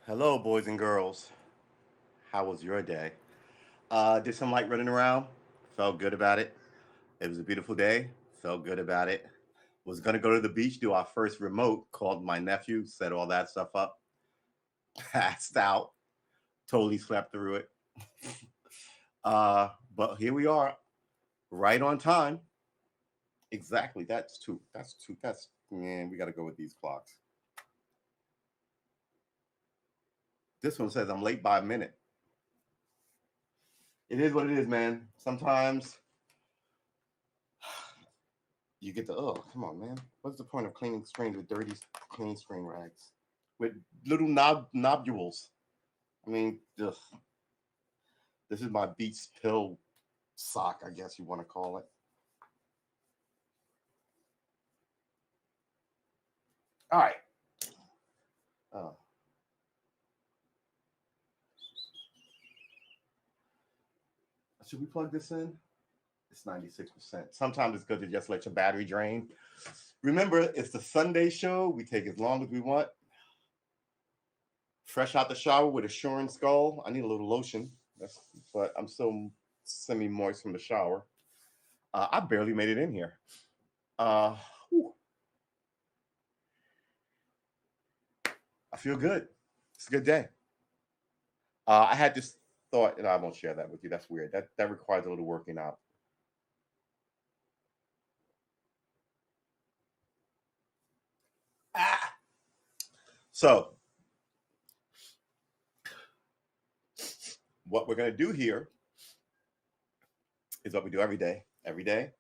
Hello, boys and girls. How was your day? Did some light running around. Felt good about it. It was a beautiful day. Felt good about it. Was gonna go to the beach, do our first remote. Called my nephew, set all that stuff up. Passed out. Totally slept through it. But here we are, right on time. Exactly. That's two. That's two. That's man. We got to go with these clocks. This one says I'm late by a minute. It is what it is, man. Sometimes you get the come on, man. What's the point of cleaning screens with dirty clean screen rags with little nodules? I mean, ugh, this is my Beats pill sock, I guess you want to call it. All right. Uh, should we plug this in? It's 96%. Sometimes it's good to just let your battery drain. Remember, it's the Sunday show. We take as long as we want. Fresh out the shower with a Shorin skull. I need a little lotion, but I'm still semi moist from the shower. I barely made it in here. Uh, I feel good. It's a good day. I had this thought, and I won't share that with you. That's weird. That requires a little working out. Ah! So, what we're gonna do here is what we do every day, every day.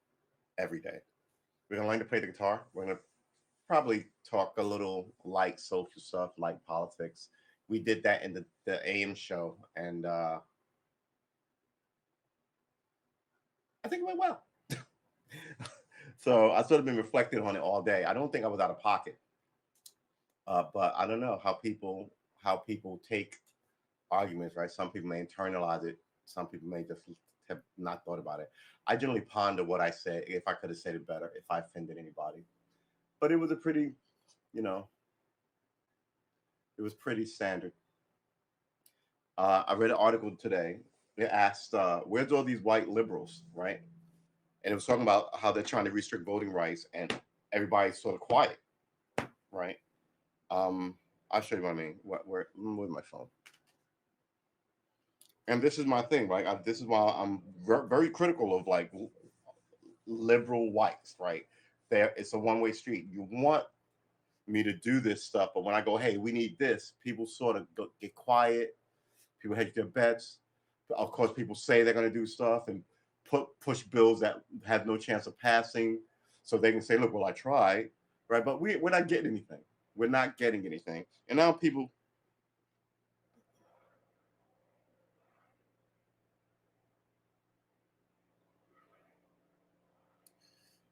We're gonna learn to play the guitar. We're gonna probably talk a little light social stuff, like politics. We did that in the AM show, and I think it went well. So I sort of been reflecting on it all day. I don't think I was out of pocket, but I don't know how people take arguments. Right? Some people may internalize it. Some people may just have not thought about it. I generally ponder what I said, if I could have said it better, if I offended anybody. But it was a pretty, you know, it was pretty standard. I read an article today. It asked, "Where's all these white liberals?" Right, and it was talking about how they're trying to restrict voting rights, and everybody's sort of quiet. Right. Um, I'll show you what I mean. Where's my phone? And this is my thing, right? This is why I'm very critical of like liberal whites, right? There, it's a one-way street. You want me to do this stuff, but when I go, hey, we need this, people sort of get quiet. People hedge their bets. Of course, people say they're going to do stuff and push bills that have no chance of passing, so they can say, "Look, well, I tried," right? But we're not getting anything. We're not getting anything, and now people.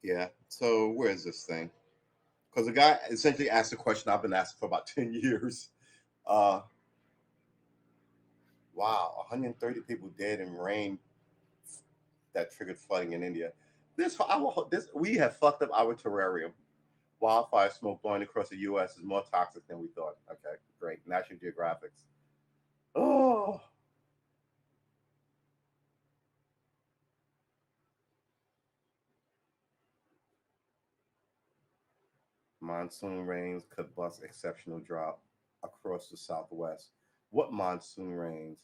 Yeah. So where is this thing? Because the guy essentially asked a question I've been asking for about 10 years. Uh, wow, 130 people dead in rain that triggered flooding in India. This we have fucked up our terrarium. Wildfire smoke blowing across the U.S. is more toxic than we thought. Okay, great. National Geographics. Oh, monsoon rains could bust exceptional drought across the Southwest. What monsoon rains?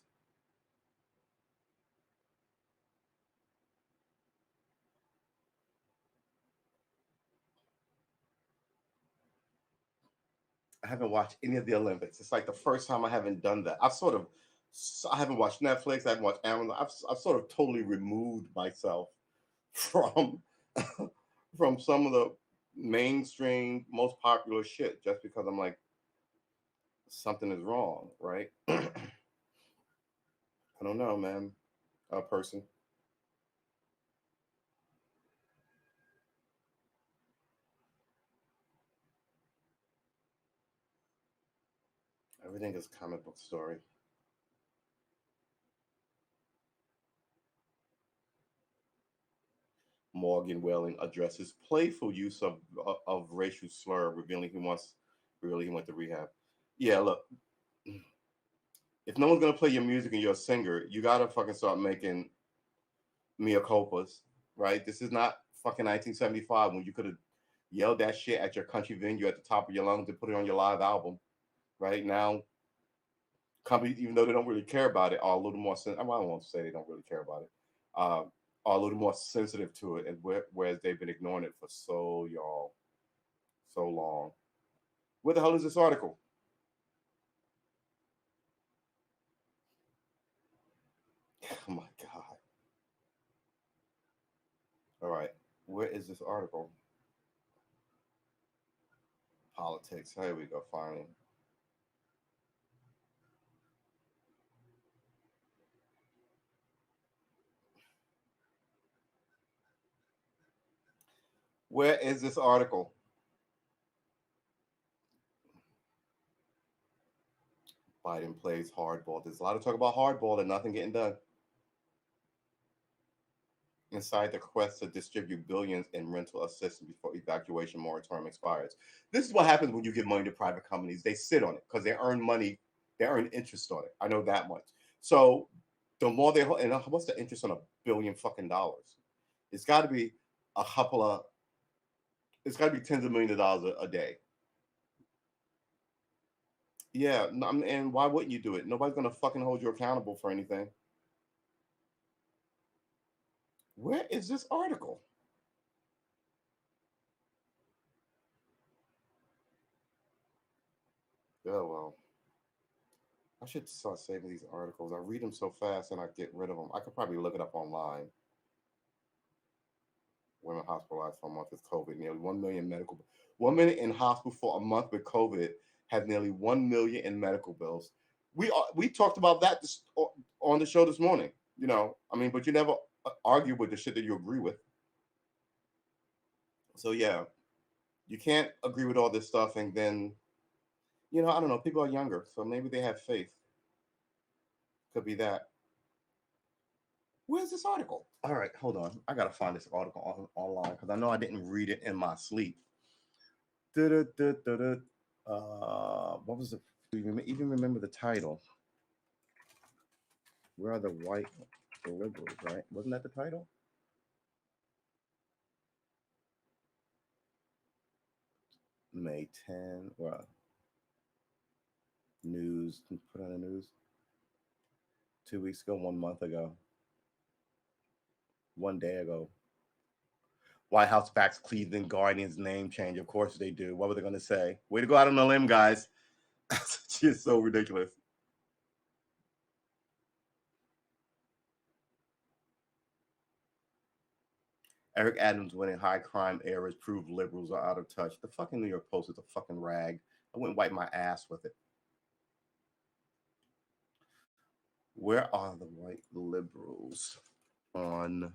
I haven't watched any of the Olympics. It's like the first time I haven't done that. I haven't watched Netflix. I haven't watched Amazon. I've sort of totally removed myself from from some of the mainstream, most popular shit, just because I'm like something is wrong, right? I don't know, man. A person. Everything is comic book story. Morgan Welling addresses playful use of racial slur, revealing he went to rehab. Yeah, look, If no one's gonna play your music and you're a singer, you gotta fucking start making mea culpas, right? This is not fucking 1975 when you could have yelled that shit at your country venue at the top of your lungs and put it on your live album. Right now, companies, even though they don't really care about it, are a little more. I don't want to say they don't really care about it. Are a little more sensitive to it, and whereas they've been ignoring it for so long. Where the hell is this article? Oh my god! All right, where is this article? Politics. Here we go. Finally, where is this article? Biden plays hardball. There's a lot of talk about hardball and nothing getting done. Inside the quest to distribute billions in rental assistance before evacuation moratorium expires. This is what happens when you give money to private companies. They sit on it because they earn money, they earn interest on it. I know that much. So the more they and what's the interest on $1 billion fucking dollars? It's got to be a couple of. It's got to be tens of millions of dollars a day. Yeah, and why wouldn't you do it? Nobody's gonna fucking hold you accountable for anything. Where is this article? Oh well. I should start saving these articles. I read them so fast and I get rid of them. I could probably look it up online. Women hospitalized for a month with COVID. Nearly 1 million medical. 1 minute in hospital for a month with COVID has nearly 1 million in medical bills. We talked about that on the show this morning. I mean, but you never argue with the shit that you agree with. So yeah, you can't agree with all this stuff, and then I don't know. People are younger, so maybe they have faith. Could be that. Where's this article? All right, hold on. I gotta find this article online because I know I didn't read it in my sleep. Da-da-da-da-da. What was it? Do you even remember the title? Where are the white liberals? Right? Wasn't that the title? May 10. Well, news. Put on the news. 2 weeks ago. 1 month ago. 1 day ago. White House backs Cleveland Guardians name change. Of course they do. What were they going to say? Way to go out on a limb, guys. She is so ridiculous. Eric Adams winning high crime areas prove liberals are out of touch. The fucking New York Post is a fucking rag. I wouldn't wipe my ass with it. Where are the white liberals on?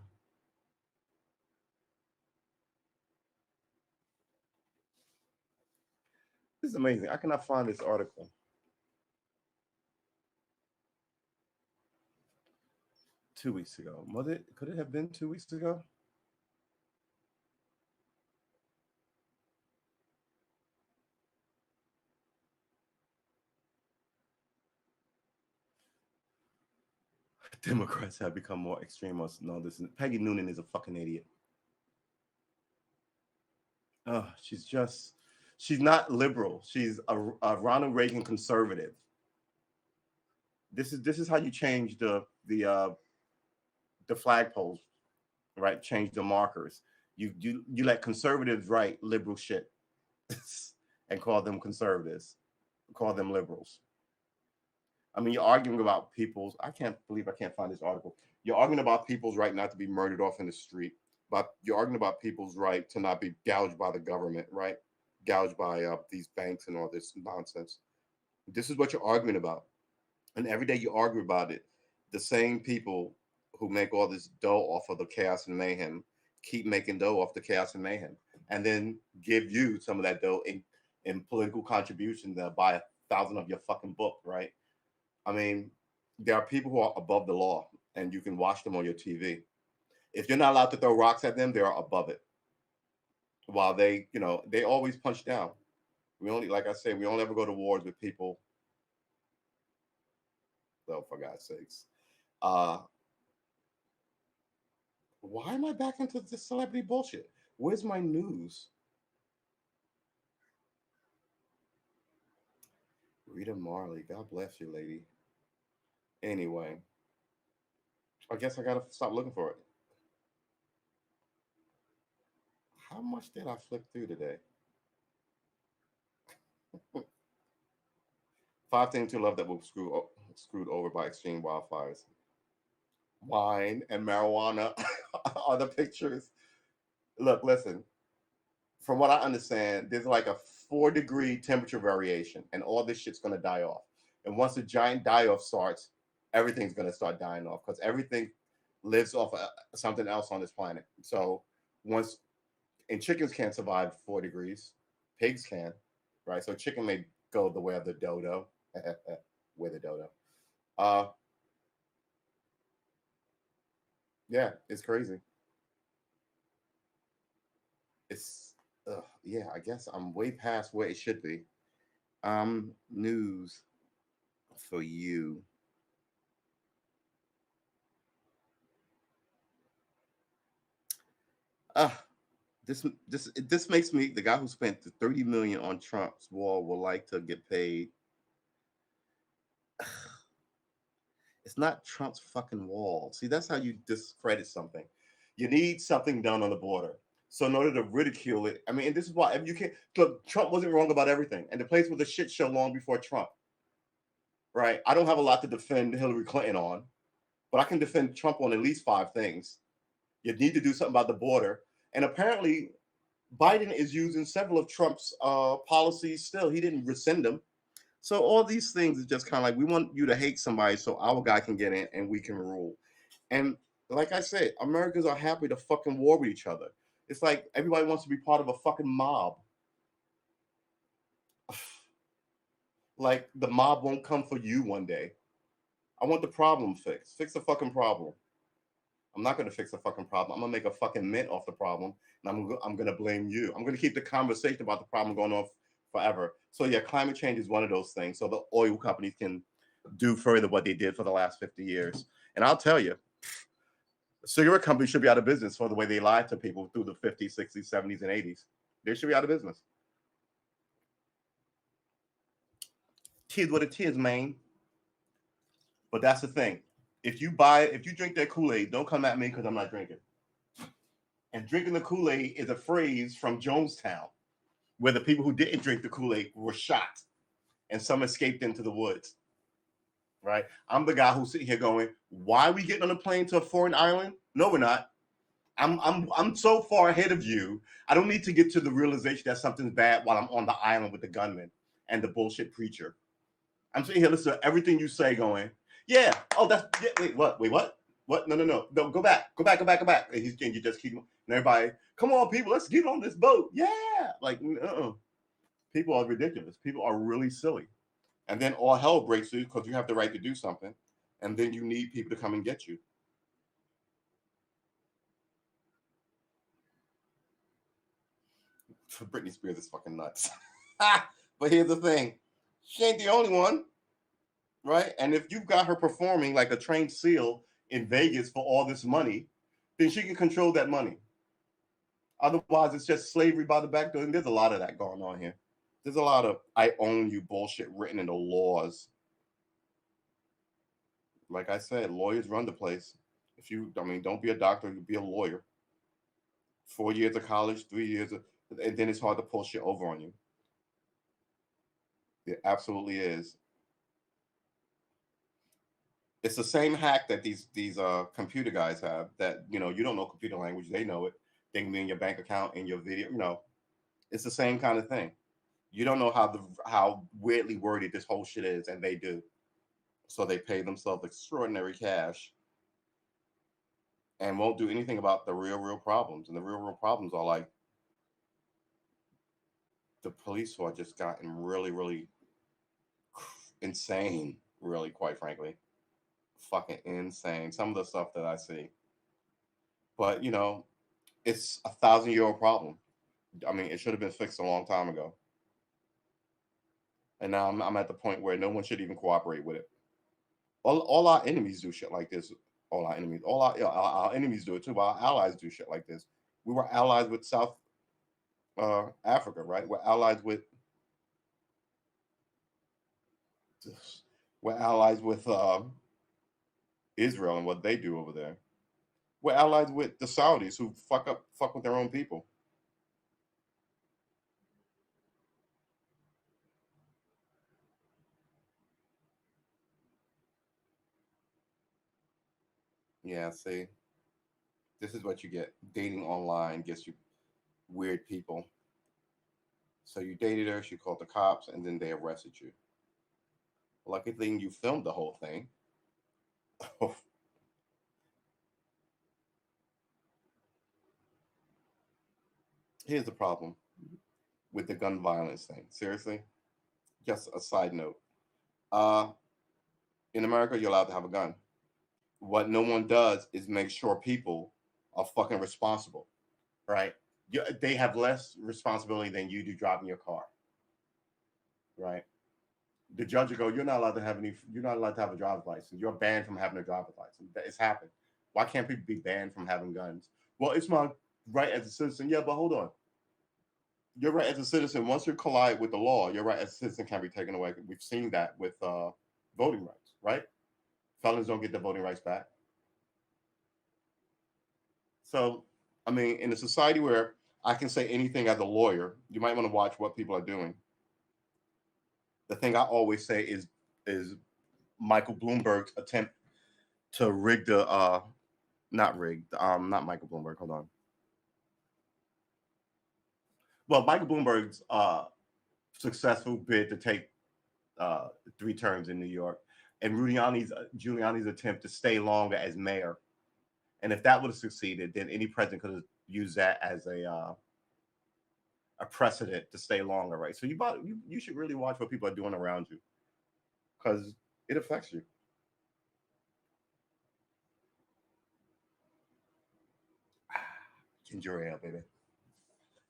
This is amazing. I cannot find this article. 2 weeks ago. Was it? Could it have been 2 weeks ago? Democrats have become more extreme. No, this is Peggy Noonan is a fucking idiot. Oh, she's not liberal. She's a Ronald Reagan conservative. This is how you change the flagpoles, right? Change the markers. You let conservatives write liberal shit and call them conservatives, call them liberals. I mean, you're arguing about people's. I can't believe I can't find this article. You're arguing about people's right not to be murdered off in the street, but you're arguing about people's right to not be gouged by the government, right? Gouged by these banks and all this nonsense. This is what you're arguing about, and every day you argue about it. The same people who make all this dough off of the chaos and mayhem keep making dough off the chaos and mayhem, and then give you some of that dough in political contributions that buy 1,000 of your fucking book, right? I mean, there are people who are above the law, and you can watch them on your TV. If you're not allowed to throw rocks at them, they are above it. While they always punch down. We only, like I say, we only ever go to wars with people. Oh, for God's sakes. Uh, why am I back into this celebrity bullshit? Where's my news? Rita Marley, God bless you, lady. Anyway, I guess I gotta stop looking for it. How much did I flip through today? 5 things to love that will screwed over by extreme wildfires. Wine and marijuana are the pictures. Look, listen. From what I understand, there's like a 4-degree temperature variation, and all this shit's gonna die off. And once the giant die off starts, everything's gonna start dying off because everything lives off of something else on this planet. So once and chickens can't survive 4 degrees, pigs can, right? So chicken may go the way of the dodo, with the dodo. Uh, yeah, it's crazy. It's yeah. I guess I'm way past where it should be. News for you. Uh this makes me the guy who spent the 30 million on Trump's wall would like to get paid. It's not Trump's fucking wall. See, that's how you discredit something. You need something done on the border. So in order to ridicule it, I mean, and this is why you can't look. Trump wasn't wrong about everything, and the place was a shit show long before Trump. Right? I don't have a lot to defend Hillary Clinton on, but I can defend Trump on at least 5 things. You need to do something about the border, and apparently Biden is using several of Trump's policies still. He didn't rescind them. So all these things is just kind of like we want you to hate somebody so our guy can get in and we can rule. And like I said, Americans are happy to fucking war with each other. It's like everybody wants to be part of a fucking mob. Like the mob won't come for you one day. I want the problem fixed. Fix the fucking problem. I'm not going to fix the fucking problem. I'm going to make a fucking mint off the problem, and I'm going to blame you. I'm going to keep the conversation about the problem going on forever. So yeah, climate change is one of those things. So the oil companies can do further what they did for the last 50 years. And I'll tell you, cigarette companies should be out of business for the way they lied to people through the 50s, 60s, 70s, and 80s. They should be out of business. Tis what it is, man. But that's the thing. If you drink that Kool-Aid, don't come at me because I'm not drinking. And drinking the Kool-Aid is a phrase from Jonestown, where the people who didn't drink the Kool-Aid were shot and some escaped into the woods. Right? I'm the guy who's sitting here going, why are we getting on a plane to a foreign island? No, we're not. I'm so far ahead of you. I don't need to get to the realization that something's bad while I'm on the island with the gunman and the bullshit preacher. I'm sitting here listening to everything you say, going, yeah, oh, that's yeah, wait, what? Wait, what? What? No, no, no, no, go back, go back, go back, go back. And you just keep and everybody, come on, people, let's get on this boat. Yeah, like, people are ridiculous. People are really silly, and then all hell breaks loose because you have the right to do something, and then you need people to come and get you. Britney Spears is fucking nuts. But here's the thing, she ain't the only one, right? And if you've got her performing like a trained SEAL in Vegas for all this money, then she can control that money. Otherwise, it's just slavery by the back door. And there's a lot of that going on here. There's a lot of I own you bullshit written in the laws. Like I said, lawyers run the place. If you, I mean, don't be a doctor, you be a lawyer. 4 years of college, 3 years, and then it's hard to pull shit over on you. It absolutely is. It's the same hack that these computer guys have. That you don't know computer language, they know it. They can be in your bank account in your video. It's the same kind of thing. You don't know how weirdly worded this whole shit is, and they do. So they pay themselves extraordinary cash and won't do anything about the real problems. And the real problems are like the police who are just gotten really, really insane, really, quite frankly. Fucking insane. Some of the stuff that I see. But, it's 1,000-year-old problem. I mean, it should have been fixed a long time ago. And now I'm at the point where no one should even cooperate with it. All our enemies do shit like this. All our enemies, all our enemies do it too. But our allies do shit like this. We were allies with South Africa, right? We're allies with Israel and what they do over there. We're allies with the Saudis who fuck with their own people. Yeah, see, this is what you get. Dating online gets you weird people. So you dated her, she called the cops, and then they arrested you. Lucky thing you filmed the whole thing. Here's the problem with the gun violence thing. Seriously, just a side note. Uh, in America, you're allowed to have a gun. What no one does is make sure people are fucking responsible, right? They have less responsibility than you do driving your car, right? The judge will go, "You're not allowed to have any. You're not allowed to have a driver's license. You're banned from having a driver's license." It's happened. Why can't people be banned from having guns? Well, it's my right as a citizen. Yeah, but hold on. Your right as a citizen, once you collide with the law, your right as a citizen can be taken away. We've seen that with voting rights, right? Felons don't get their voting rights back. So, I mean, in a society where I can say anything as a lawyer, you might want to watch what people are doing. The thing I always say is Michael Bloomberg's attempt to rig the not rigged, not Michael Bloomberg. Hold on. Well, Michael Bloomberg's successful bid to take uh, three terms in New York, and Giuliani's attempt to stay longer as mayor. And if that would have succeeded, then any president could have used that as a precedent to stay longer, right? So you should really watch what people are doing around you because it affects you. Ginger ale, baby.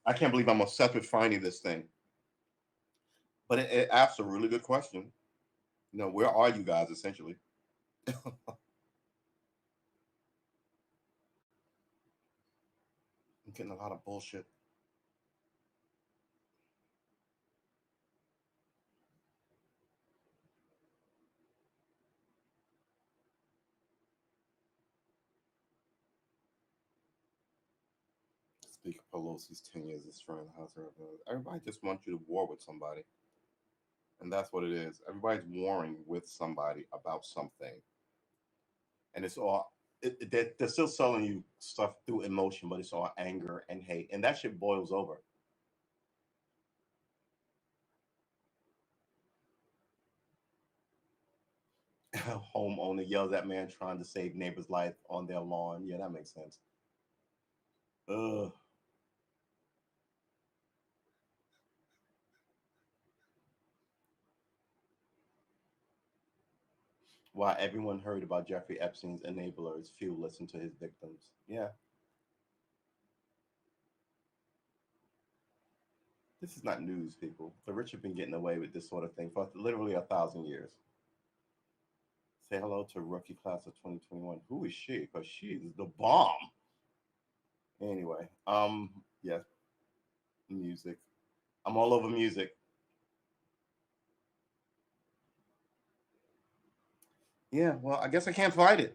I can't believe I'm obsessed with finding this thing, but it asks a really good question. You know, where are you guys essentially? I'm getting a lot of bullshit. Speaker Pelosi's 10 years destroying the House of Representatives. Everybody just wants you to war with somebody. And that's what it is. Everybody's warring with somebody about something. And it's all, they're still selling you stuff through emotion, but it's all anger and hate. And that shit boils over. Homeowner yells at man trying to save neighbor's life on their lawn. Yeah, that makes sense. Ugh. While everyone heard about Jeffrey Epstein's enablers, few listened to his victims. Yeah, this is not news, people. The rich have been getting away with this sort of thing for literally 1,000 years. Say hello to rookie class of 2021. Who is she? Because she is the bomb. Anyway, yes, music. I'm all over music. Yeah, well, I guess I can't find it.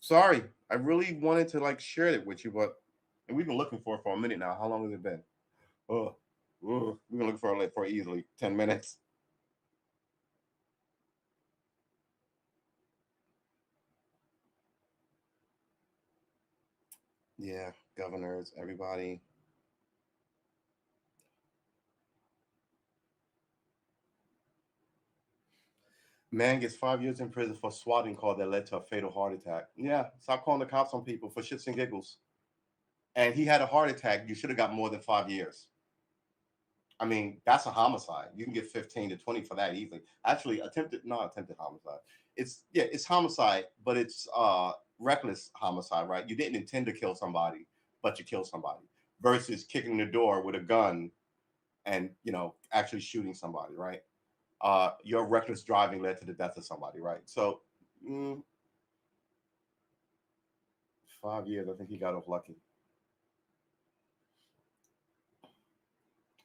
Sorry. I really wanted to like share it with you, but and we've been looking for a minute now. How long has it been? Oh, we've been looking for it like for easily 10 minutes. Yeah, governors, everybody. Man gets 5 years in prison for swatting call that led to a fatal heart attack. Yeah, stop calling the cops on people for shits and giggles. And he had a heart attack. You should have got more than 5 years. I mean, that's a homicide. You can get 15 to 20 for that easily. Actually, not attempted homicide. It's homicide, but it's reckless homicide, right? You didn't intend to kill somebody, but you killed somebody. Versus kicking the door with a gun and actually shooting somebody, right? Your reckless driving led to the death of somebody, right? So Mm, 5 years. I think he got off lucky.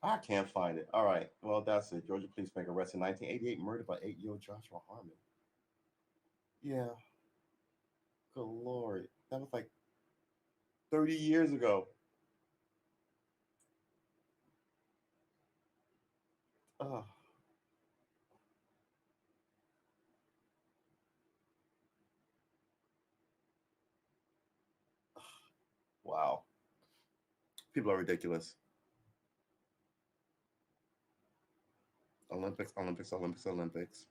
I can't find it. All right. Well, that's it. Georgia police make arrest in 1988, murdered by 8-year-old Joshua Harmon. Yeah. Good Lord. That was like 30 years ago. Oh, wow. People are ridiculous. Olympics, Olympics, Olympics, Olympics.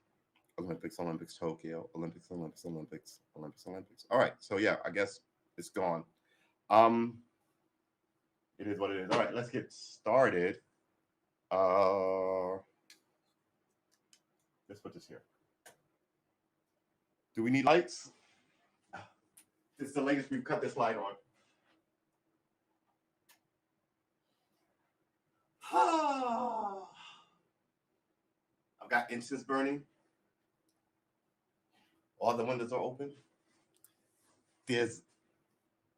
Olympics, Olympics, Tokyo, Olympics, Olympics, Olympics, Olympics, Olympics. All right. So yeah, I guess it's gone. Um, it is what it is. All right, let's get started. Uh let's put this here. Do we need lights? This is the latest we've cut this light on. I've got incense burning. All the windows are open. There's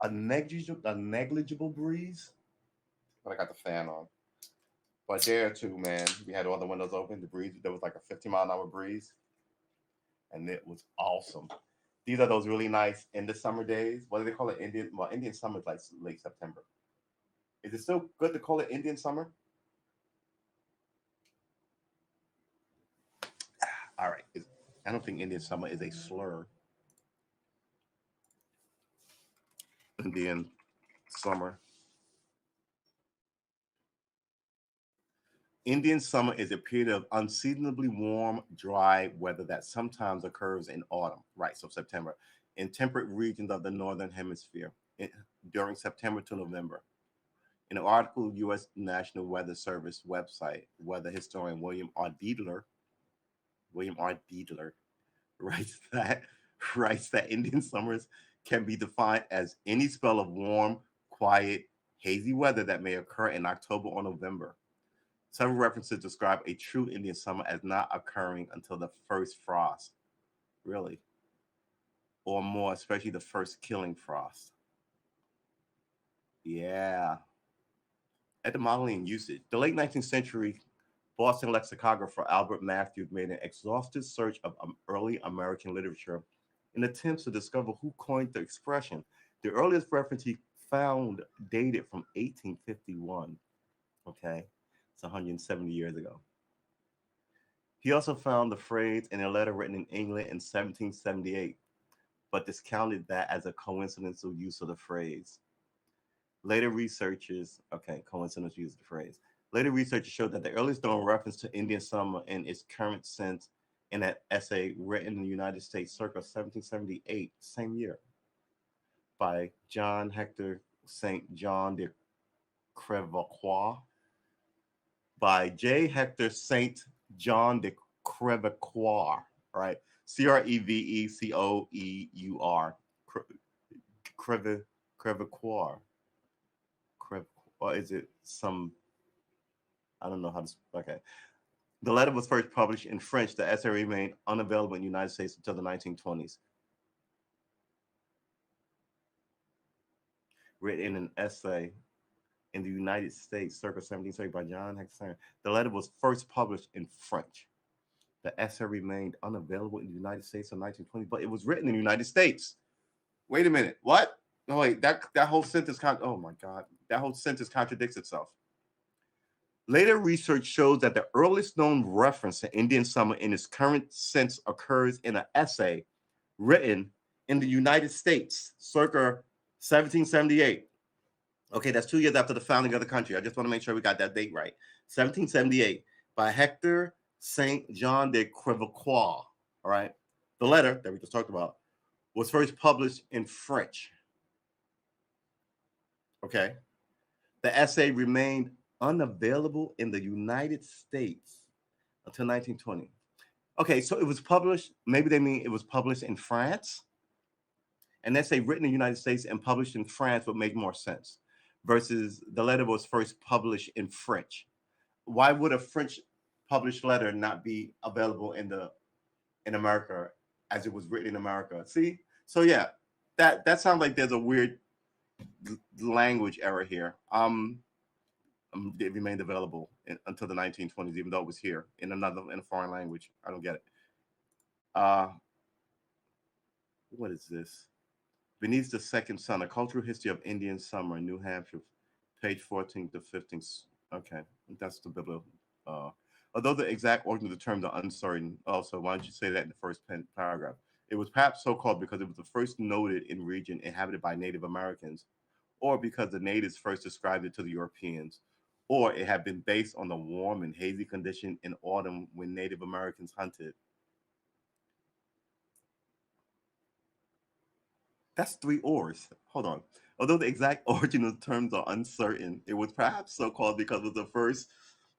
a negligible breeze, but I got the fan on. But there too, man, we had all the windows open. The breeze, there was like a 50-mile-an-hour breeze, and it was awesome. These are those really nice in the summer days. What do they call it? Indian. Well, Indian summer is like late September. Is it still good to call it Indian summer? All right. I don't think Indian summer is a slur. Indian summer. Indian summer is a period of unseasonably warm, dry weather that sometimes occurs in autumn, right? So September, in temperate regions of the northern hemisphere during September to November. In an article, U.S. National Weather Service website, weather historian William R. Diedler writes writes that Indian summers can be defined as any spell of warm, quiet, hazy weather that may occur in October or November. Several references describe a true Indian summer as not occurring until the first frost, really, or more, especially the first killing frost. Yeah. Etymology and usage. The late 19th century Boston lexicographer Albert Matthews made an exhaustive search of early American literature in attempts to discover who coined the expression. The earliest reference he found dated from 1851. Okay, it's 170 years ago. He also found the phrase in a letter written in England in 1778, but discounted that as a coincidental use of the phrase. Later researchers, okay, coincidental use of the phrase. Later researchers showed that the earliest known reference to Indian summer in its current sense in an essay written in the United States circa 1778, same year, by John Hector St. John de Crevecoeur, by J. Hector St. John de Crevecoeur, right? Crevecoeur. Crevecoeur. Or is it some, I don't know how to, okay. The letter was first published in French. The essay remained unavailable in the United States until the 1920s. Written in an essay in the United States, circa 1730, by John Hexter. The letter was first published in French. The essay remained unavailable in the United States in 1920, but it was written in the United States. Wait a minute. What? No, wait. That whole sentence. Oh my God. That whole sentence contradicts itself. Later research shows that the earliest known reference to Indian summer in its current sense occurs in an essay written in the United States, circa 1778. Okay, that's 2 years after the founding of the country. I just want to make sure we got that date right. 1778 by Hector St. John de Crevecoeur. All right. The letter that we just talked about was first published in French. Okay. The essay remained unavailable in the United States until 1920. Okay, so it was published, maybe they mean it was published in France. An essay written in the United States and published in France would make more sense versus the letter was first published in French. Why would a French published letter not be available in America as it was written in America. See, so yeah, that sounds like there's a weird language error here. It remained available until the 1920s, even though it was here in a foreign language. I don't get it. Uh, what is this? Beneath the Second Sun: A Cultural History of Indian Summer, New Hampshire, page 14 to 15. Okay, that's the biblical. Uh, Although the exact origin of the terms are uncertain, also, why don't you say that in the first paragraph? It was perhaps so called because it was the first noted in region inhabited by Native Americans, or because the natives first described it to the Europeans, or it had been based on the warm and hazy condition in autumn when Native Americans hunted. That's three ors. Hold on. Although the exact origin of the terms are uncertain, it was perhaps so called because it was the first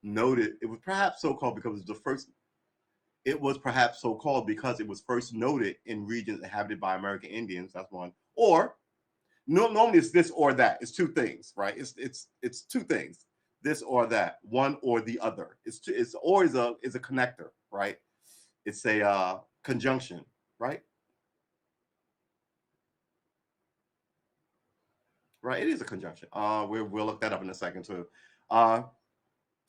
noted. It was perhaps so called because it was the first. It was perhaps so called because it was first noted in regions inhabited by American Indians. That's one. Or no, normally it's this or that. It's two things, right? It's two things. This or that. One or the other. It's or is a connector, right? It's a conjunction, right? Right. It is a conjunction. We'll look that up in a second too. Uh,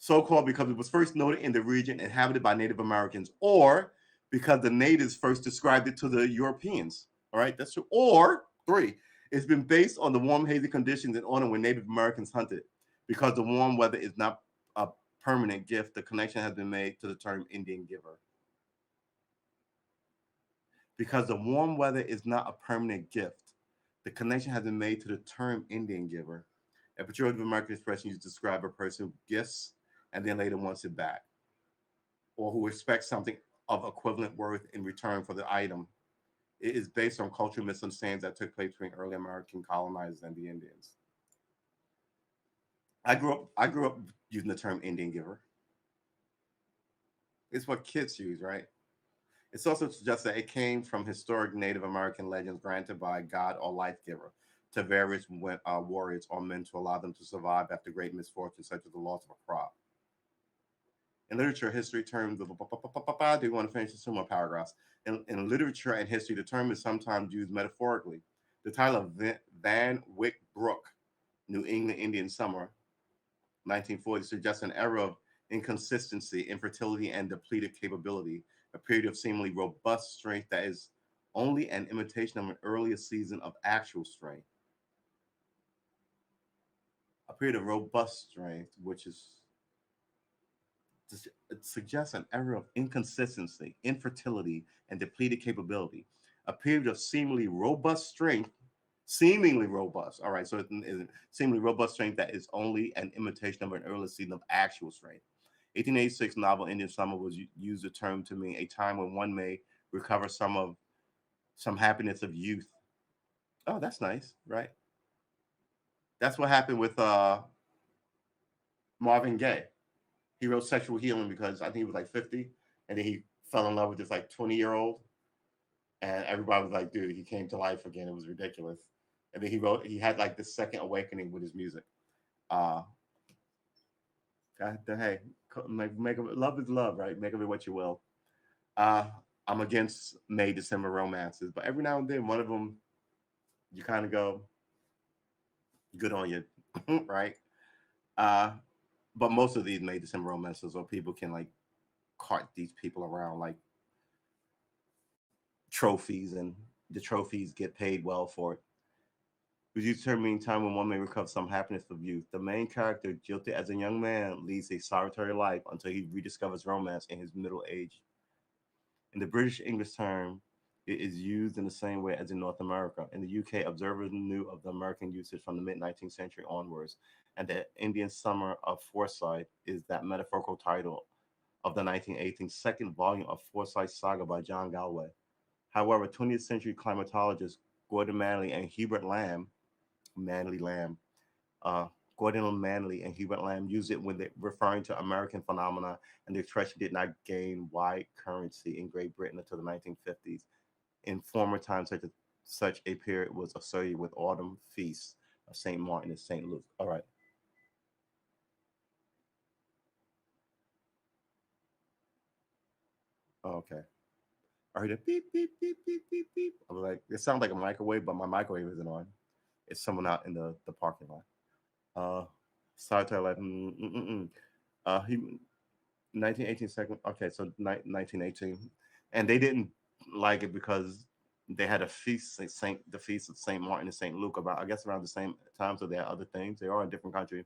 so called because it was first noted in the region inhabited by Native Americans, or because the natives first described it to the Europeans. All right, that's true. Or three, it's been based on the warm, hazy conditions in autumn when Native Americans hunted. Because the warm weather is not a permanent gift, the connection has been made to the term Indian giver. Because the warm weather is not a permanent gift, the connection has been made to the term Indian giver. A pejorative American expression used to describe a person who gifts and then later wants it back, or who expects something of equivalent worth in return for the item. It is based on cultural misunderstandings that took place between early American colonizers and the Indians. I grew up using the term Indian giver. It's what kids use, right? It's also suggests that it came from historic Native American legends granted by God or life giver to various warriors or men to allow them to survive after great misfortune, such as the loss of a crop. In literature, history terms, do you want to finish the two more paragraphs? In literature and history, the term is sometimes used metaphorically. The title of Van Wyck Brook, New England Indian Summer, 1940, suggests an era of inconsistency, infertility, and depleted capability, a period of seemingly robust strength that is only an imitation of an earlier season of actual strength. A period of robust strength, which is it suggests an era of inconsistency, infertility, and depleted capability. A period of seemingly robust strength, seemingly robust. All right, so it's seemingly robust strength that is only an imitation of an early season of actual strength. 1886 novel Indian Summer was used the term to mean a time when one may recover some happiness of youth. Oh, that's nice, right? That's what happened with Marvin Gaye. He wrote Sexual Healing because I think he was like 50, and then he fell in love with this like 20-year-old, and everybody was like, dude, he came to life again. It was ridiculous. And then he had like this second awakening with his music. Uh, hey, make of it, love is love, right? Make of it what you will. Uh, I'm against May December romances, but every now and then one of them you kind of go, good on you, right? Uh, but most of these May December romances, or people can like cart these people around like trophies, and the trophies get paid well for it. Would you determine time when one may recover some happiness of youth? The main character, guilty as a young man, leads a solitary life until he rediscovers romance in his middle age. In the British English term, it is used in the same way as in North America. In the UK, observers knew of the American usage from the mid 19th century onwards, and the Indian Summer of Foresight is that metaphorical title of the 1918 second volume of Forsyth Saga by John Galway. However, 20th century climatologists Gordon Manley and Hubert Lamb, Manley Lamb, uh, Gordon Manley and Hubert Lamb use it when they're referring to American phenomena, and the expression did not gain wide currency in Great Britain until the 1950s. In former times, such a period was associated with autumn feasts of St. Martin and St. Luke. All right. Okay. I heard a beep, beep, beep, beep, beep, beep. I was like, it sounded like a microwave, but my microwave isn't on. It's someone out in the parking lot. Started like, he 1918 second. Okay, so 1918, and they didn't like it because they had a feast, the feast of Saint Martin and Saint Luke, about I guess around the same time. So they had other things. They are in a different country.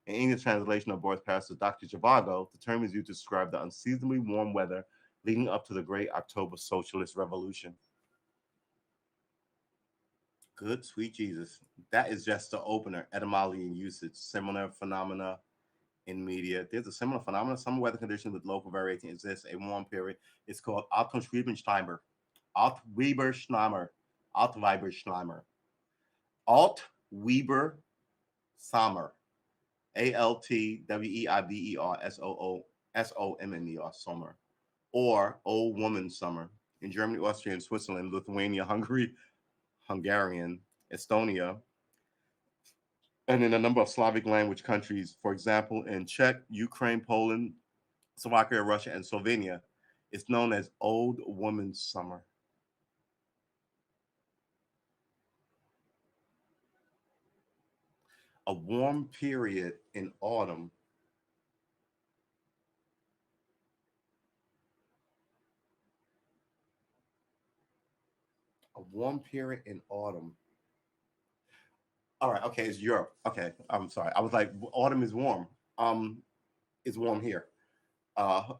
In English translation of Boris Pastor Dr. Zhivago, the term is used to describe the unseasonably warm weather leading up to the Great October Socialist Revolution. Good sweet Jesus. That is just the opener. Etymology and usage. Similar phenomena in media. There's a similar phenomenon. Some weather conditions with local variation exist. A warm period. It's called Altschwiebenschleimer. Altweberschleimer. Altweberschleimer. Altweber Sommer. ALTWEIBERSOOSOMMER. Summer. Or Old Woman Summer. In Germany, Austria, and Switzerland, Lithuania, Hungary, Hungarian, Estonia, and in a number of Slavic language countries, for example, in Czech, Ukraine, Poland, Slovakia, Russia, and Slovenia, it's known as Old Woman's Summer. A warm period in autumn. A warm period in autumn. All right, okay, it's Europe. Okay, I'm sorry. I was like, autumn is warm. It's warm here. Uh,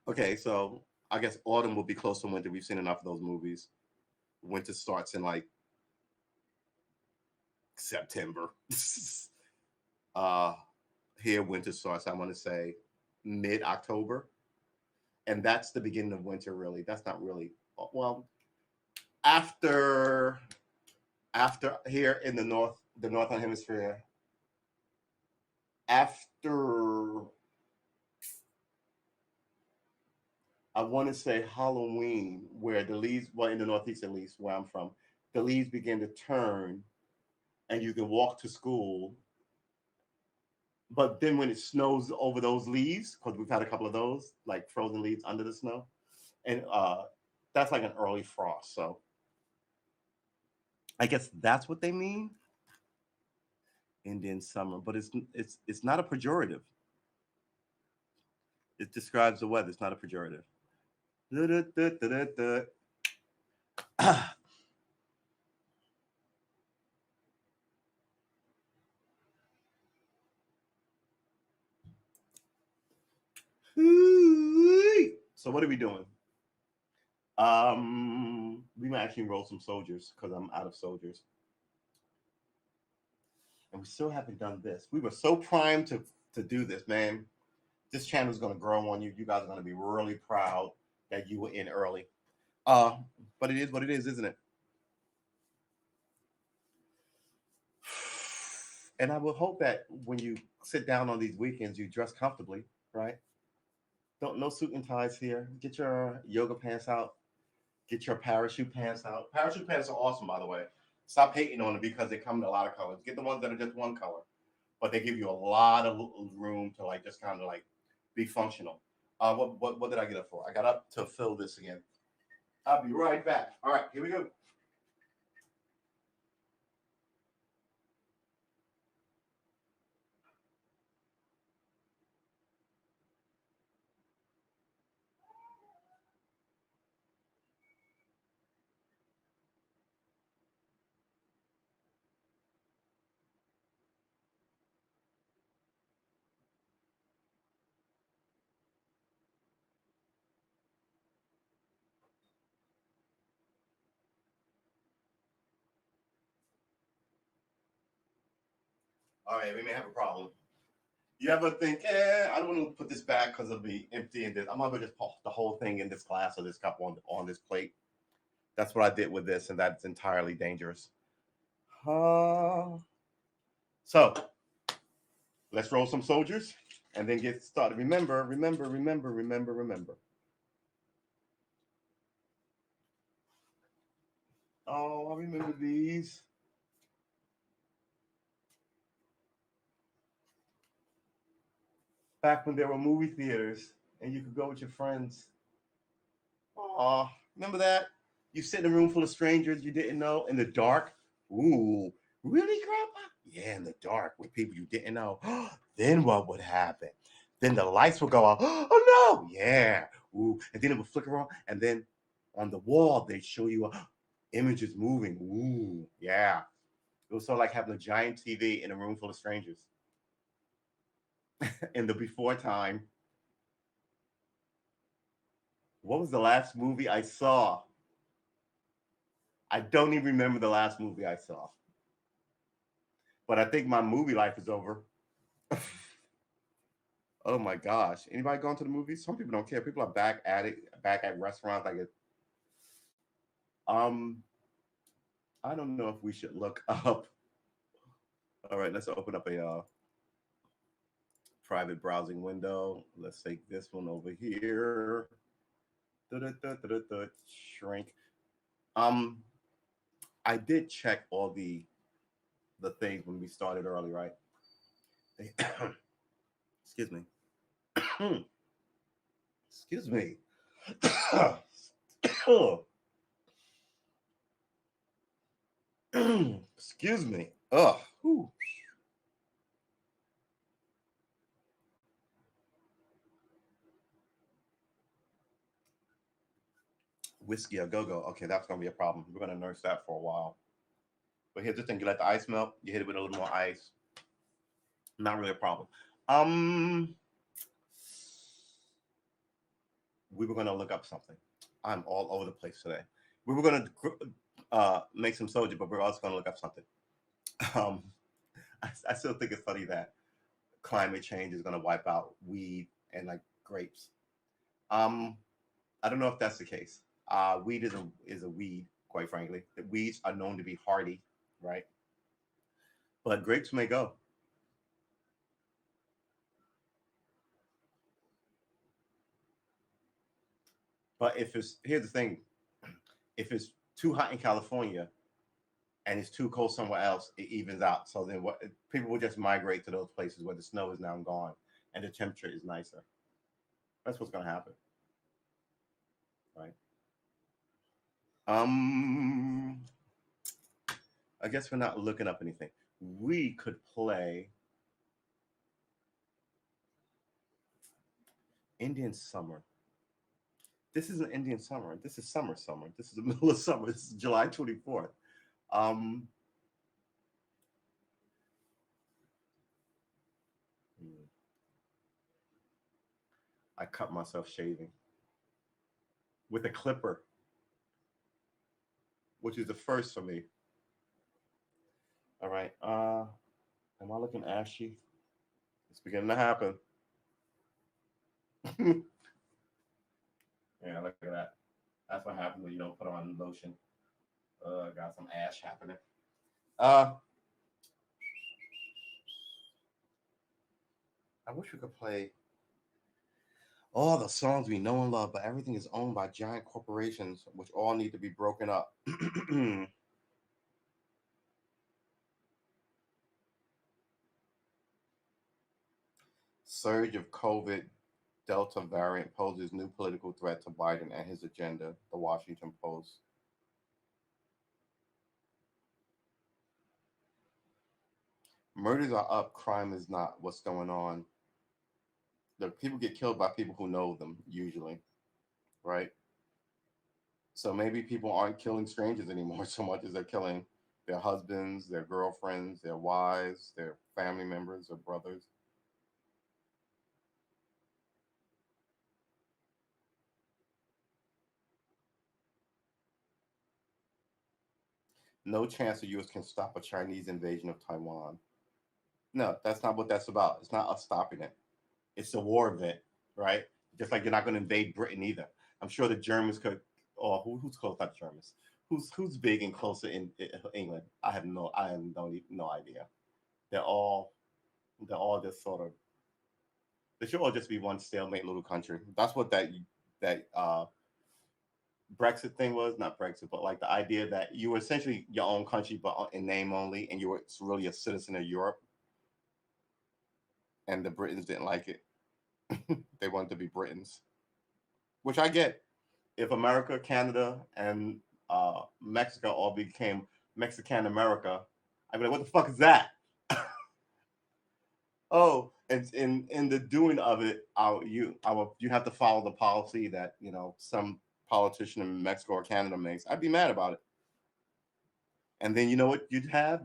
okay, so I guess autumn will be close to winter. We've seen enough of those movies. Winter starts in like September. uh, Here, winter starts, I want to say, mid October. And that's the beginning of winter, really. That's not really, well, after here in the northern hemisphere, after I want to say Halloween, where the leaves, well, in the Northeast at least, where I'm from, the leaves begin to turn and you can walk to school. But then when it snows over those leaves, because we've had a couple of those, like frozen leaves under the snow, and that's like an early frost. So I guess that's what they mean. Indian summer, but it's not a pejorative. It describes the weather. It's not a pejorative. So what are we doing? We might actually roll some soldiers because I'm out of soldiers, and we still haven't done this. We were so primed to do this, man. This channel is going to grow on you. You guys are going to be really proud that you were in early. Uh, but it is what it is, isn't it? And I will hope that when you sit down on these weekends, you dress comfortably, right? Don't no suit and ties here. Get your yoga pants out. Get your parachute pants out. Parachute pants are awesome, by the way. Stop hating on them because they come in a lot of colors. Get the ones that are just one color, but they give you a lot of room to like just kind of like be functional. What did I get up for? I got up to fill this again. I'll be right back. All right, here we go. All right, we may have a problem. You ever think, I don't want to put this back because it'll be empty and this. I'm gonna just put the whole thing in this glass or this cup on this plate. That's what I did with this, and that's entirely dangerous. Uh, so let's roll some soldiers and then get started. Remember, remember, remember, remember, remember. Oh, I remember these. Back when there were movie theaters and you could go with your friends. Aw. Remember that? You sit in a room full of strangers you didn't know in the dark. Ooh, really, Grandpa? Yeah, in the dark with people you didn't know. Then what would happen? Then the lights would go out. Oh no! Yeah. Ooh, and then it would flicker on, and then on the wall they'd show you images moving. Ooh, yeah. It was sort of like having a giant TV in a room full of strangers. In the before time, what was the last movie I saw? I don't even remember the last movie I saw, but I think my movie life is over. Oh my gosh! Anybody going to the movies? Some people don't care. People are back at it, back at restaurants. Like it. Um, I don't know if we should look up. All right, let's open up a private browsing window. Let's take this one over here. Shrink. Um, I did check all the things when we started early, right? Excuse me. Excuse me. Excuse me. Ugh. Whew. Whiskey a go go. Okay, that's gonna be a problem. We're gonna nurse that for a while. But here's the thing: you let the ice melt. You hit it with a little more ice. Not really a problem. Um, we were gonna look up something. I'm all over the place today. We were gonna make some soju, but we're also gonna look up something. Um, I still think it's funny that climate change is gonna wipe out weed and like grapes. Um, I don't know if that's the case. Weed is a weed, quite frankly. The weeds are known to be hardy, right? But grapes may go. But if it's here's the thing: if it's too hot in California and it's too cold somewhere else, it evens out. So then what? People will just migrate to those places where the snow is now gone and the temperature is nicer. That's what's going to happen, right? Um, I guess we're not looking up anything. We could play Indian Summer. This isn't Indian Summer. This is summer. Summer. This is the middle of summer. This is July 24th. Um, hmm, I cut myself shaving with a clipper, which is the first for me. All right. Am I looking ashy? It's beginning to happen. Yeah, look at that. That's what happens when you don't put on lotion. Got some ash happening. Uh, I wish we could play all the songs we know and love, but everything is owned by giant corporations, which all need to be broken up. Surge of COVID Delta variant poses new political threat to Biden and his agenda, the Washington Post. Murders are up, crime is not. What's going on? The people get killed by people who know them, usually, right? So maybe people aren't killing strangers anymore so much as they're killing their husbands, their girlfriends, their wives, their family members, or brothers. No chance the US can stop a Chinese invasion of Taiwan. No, that's not what that's about. It's not us stopping it. It's a war event, right? Just like you're not going to invade Britain either. I'm sure the Germans could, or who's close? Not the Germans. Who's big and closer in England? I have no idea. They're all they're all just sort of they should all just be one stalemate little country. That's what that Brexit thing was, not Brexit, but like the idea that you were essentially your own country, but in name only, and you were really a citizen of Europe, and the Britons didn't like it. They wanted to be Britons, which I get. if America, Canada, and Mexico all became Mexican America, I'd be like, what the fuck is that? Oh, and in the doing of it, you have to follow the policy that some politician in Mexico or Canada makes. I'd be mad about it. And then you know what you'd have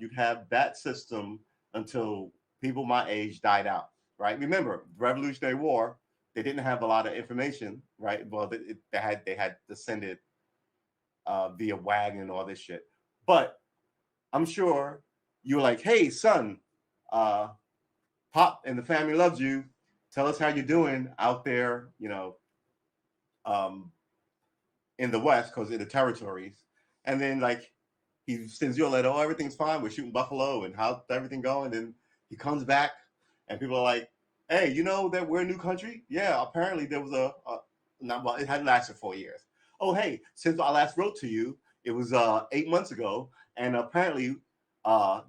that system until people my age died out, right? Remember, the Revolutionary War, they didn't have a lot of information, right? Well, they had descended via wagon and all this shit. But I'm sure you were like, hey, son, uh, Pop and the family loves you. Tell us how you're doing out there, um, in the West, because in the territories. And then, like, he sends you a letter, oh, everything's fine. We're shooting buffalo and how's everything going? And he comes back and people are like, hey, you know that we're a new country? Yeah, apparently there was not, well, it had lasted 4 years. Oh, hey, since I last wrote to you, it was 8 months ago. And apparently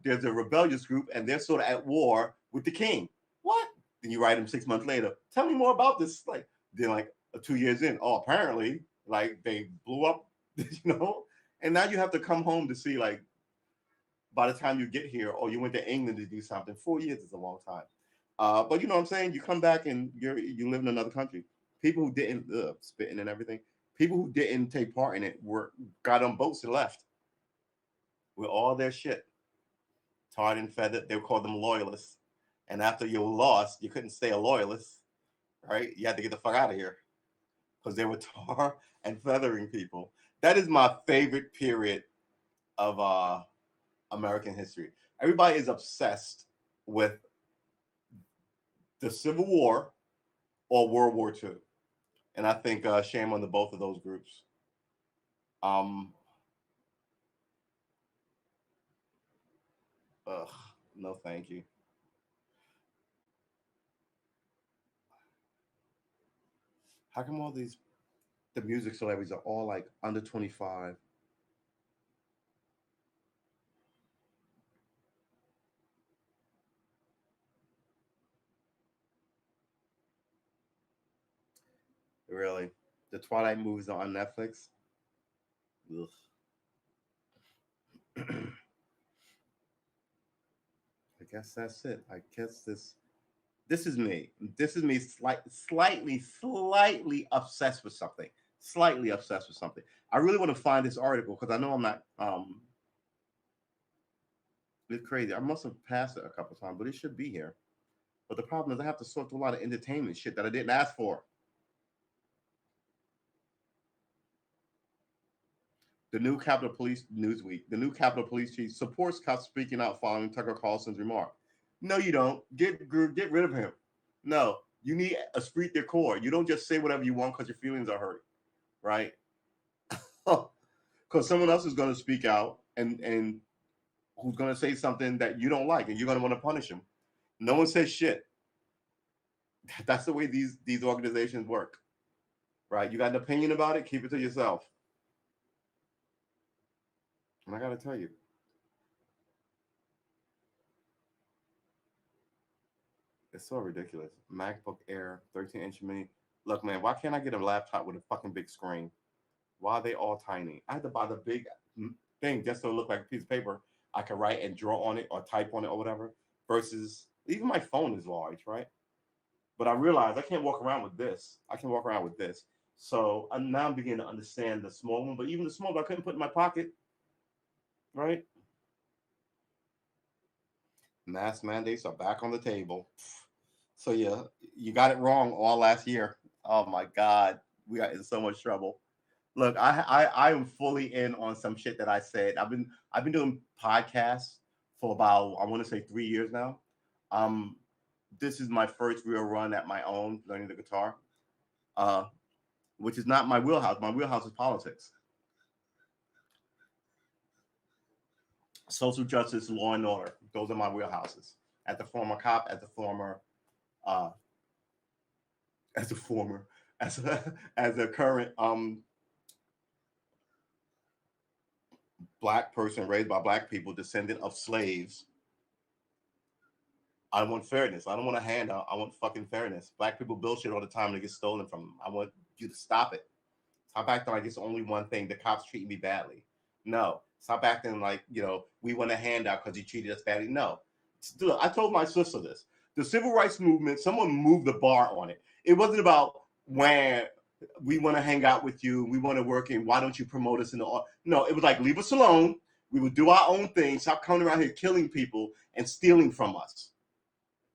there's a rebellious group and they're sort of at war with the king. What? Then you write him 6 months later. Tell me more about this. Like, then like 2 years in, oh, apparently like they blew up, and now you have to come home to see, like, by the time you get here, or you went to England to do something. 4 years is a long time. But you know what I'm saying? You come back and you live in another country. People who didn't spitting and everything. People who didn't take part in it got on boats and left with all their shit, tarred and feathered. They would call them loyalists. And after you were lost, you couldn't stay a loyalist, right? You had to get the fuck out of here because they were tar and feathering people. That is my favorite period of American history. Everybody is obsessed with the Civil War or World War II, and I think shame on the both of those groups. Um, ugh, no, thank you. How come all these the music celebrities are all like under 25? Really, the Twilight movies are on Netflix. Ugh. I guess that's it. I guess this is me. This is me slightly obsessed with something. Slightly obsessed with something. I really want to find this article because I know I'm not. It's crazy. I must have passed it a couple times, but it should be here. But the problem is, I have to sort through a lot of entertainment shit that I didn't ask for. The new Capitol Police Newsweek. The new Capitol Police chief supports cops speaking out following Tucker Carlson's remark. No, you don't. Get rid of him. No, you need esprit de corps. You don't just say whatever you want because your feelings are hurt, right? Because someone else is going to speak out and who's going to say something that you don't like, and you're going to want to punish him. No one says shit. That's the way these organizations work, right? You got an opinion about it, keep it to yourself. And I got to tell you, it's so ridiculous. MacBook Air, 13-inch mini. Look, man, why can't I get a laptop with a fucking big screen? Why are they all tiny? I had to buy the big thing just so it looked like a piece of paper I could write and draw on it or type on it or whatever. Versus even my phone is large, right? But I realized I can't walk around with this. I can walk around with this. So I'm now beginning to understand the small one, but even the small one I couldn't put in my pocket, right? Mask mandates are back on the table. So yeah, you got it wrong all last year. Oh my God, we got in so much trouble. Look, I am fully in on some shit that I said. I've been doing podcasts for about, I want to say, 3 years now. Um, this is my first real run at my own learning the guitar, uh, which is not my wheelhouse. My wheelhouse is politics, social justice, law and order. Those are my wheelhouses. As a former cop, uh, as a former, as a current black person raised by black people, descendant of slaves. I want fairness. I don't want a handout. I want fucking fairness. Black people build shit all the time and it gets stolen from them. I want you to stop it. Stop acting like it's only one thing. The cops treating me badly. No. Stop acting like, we want a handout because he treated us badly. No. Look, I told my sister this. The civil rights movement, someone moved the bar on it. It wasn't about when we want to hang out with you, we want to work in, why don't you promote us in the no, it was like leave us alone. We would do our own thing, stop coming around here killing people and stealing from us.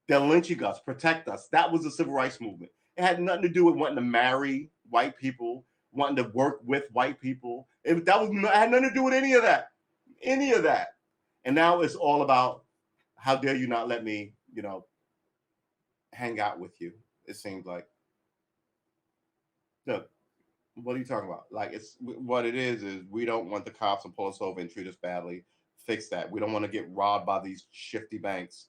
They're lynching us, protect us. That was the civil rights movement. It had nothing to do with wanting to marry white people, wanting to work with white people. It had nothing to do with any of that. Any of that. And now it's all about how dare you not let me, hang out with you. It seems like. Look, what are you talking about? Like, it's what it is we don't want the cops to pull us over and treat us badly. Fix that. We don't want to get robbed by these shifty banks.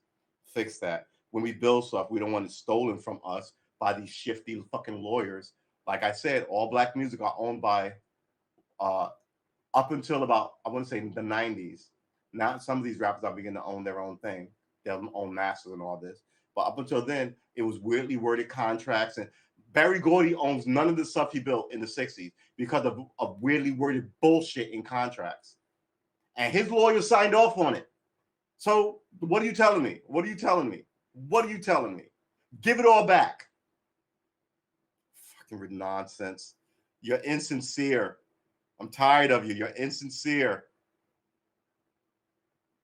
Fix that. When we build stuff, we don't want it stolen from us by these shifty fucking lawyers. Like I said, all black music are owned by uh up until about, I want to say, the 90s. Now some of these rappers are beginning to own their own thing. They'll own masters and all this. But up until then, it was weirdly worded contracts. And Barry Gordy owns none of the stuff he built in the 60s because of weirdly worded bullshit in contracts. And his lawyer signed off on it. So what are you telling me? What are you telling me? What are you telling me? Give it all back. Fucking nonsense. You're insincere. I'm tired of you. You're insincere.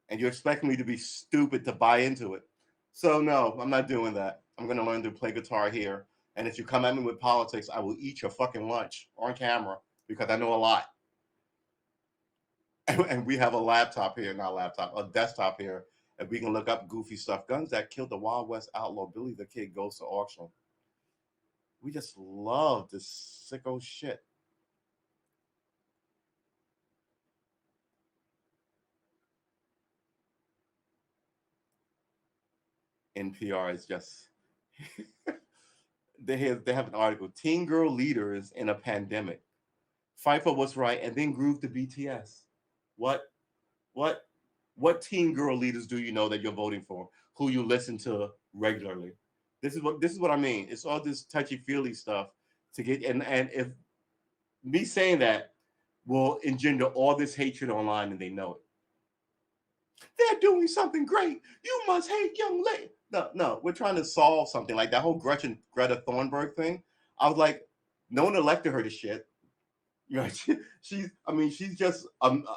And you expect me to be stupid to buy into it. So no, I'm not doing that. I'm going to learn to play guitar here. And if you come at me with politics, I will eat your fucking lunch on camera because I know a lot. And we have a laptop here, not a laptop, a desktop here, and we can look up goofy stuff. Guns that killed the Wild West outlaw Billy the Kid goes to auction. We just love this sicko shit. NPR is just they have an article. Teen girl leaders in a pandemic fight for what's right and then groove to BTS. What what teen girl leaders do you know that you're voting for? Who you listen to regularly? This is what I mean. It's all this touchy feely stuff to get and if me saying that will engender all this hatred online and they know it. They're doing something great. You must hate young lady. No, we're trying to solve something like that whole Greta Thunberg thing. I was like, no one elected her to shit. You know, she's just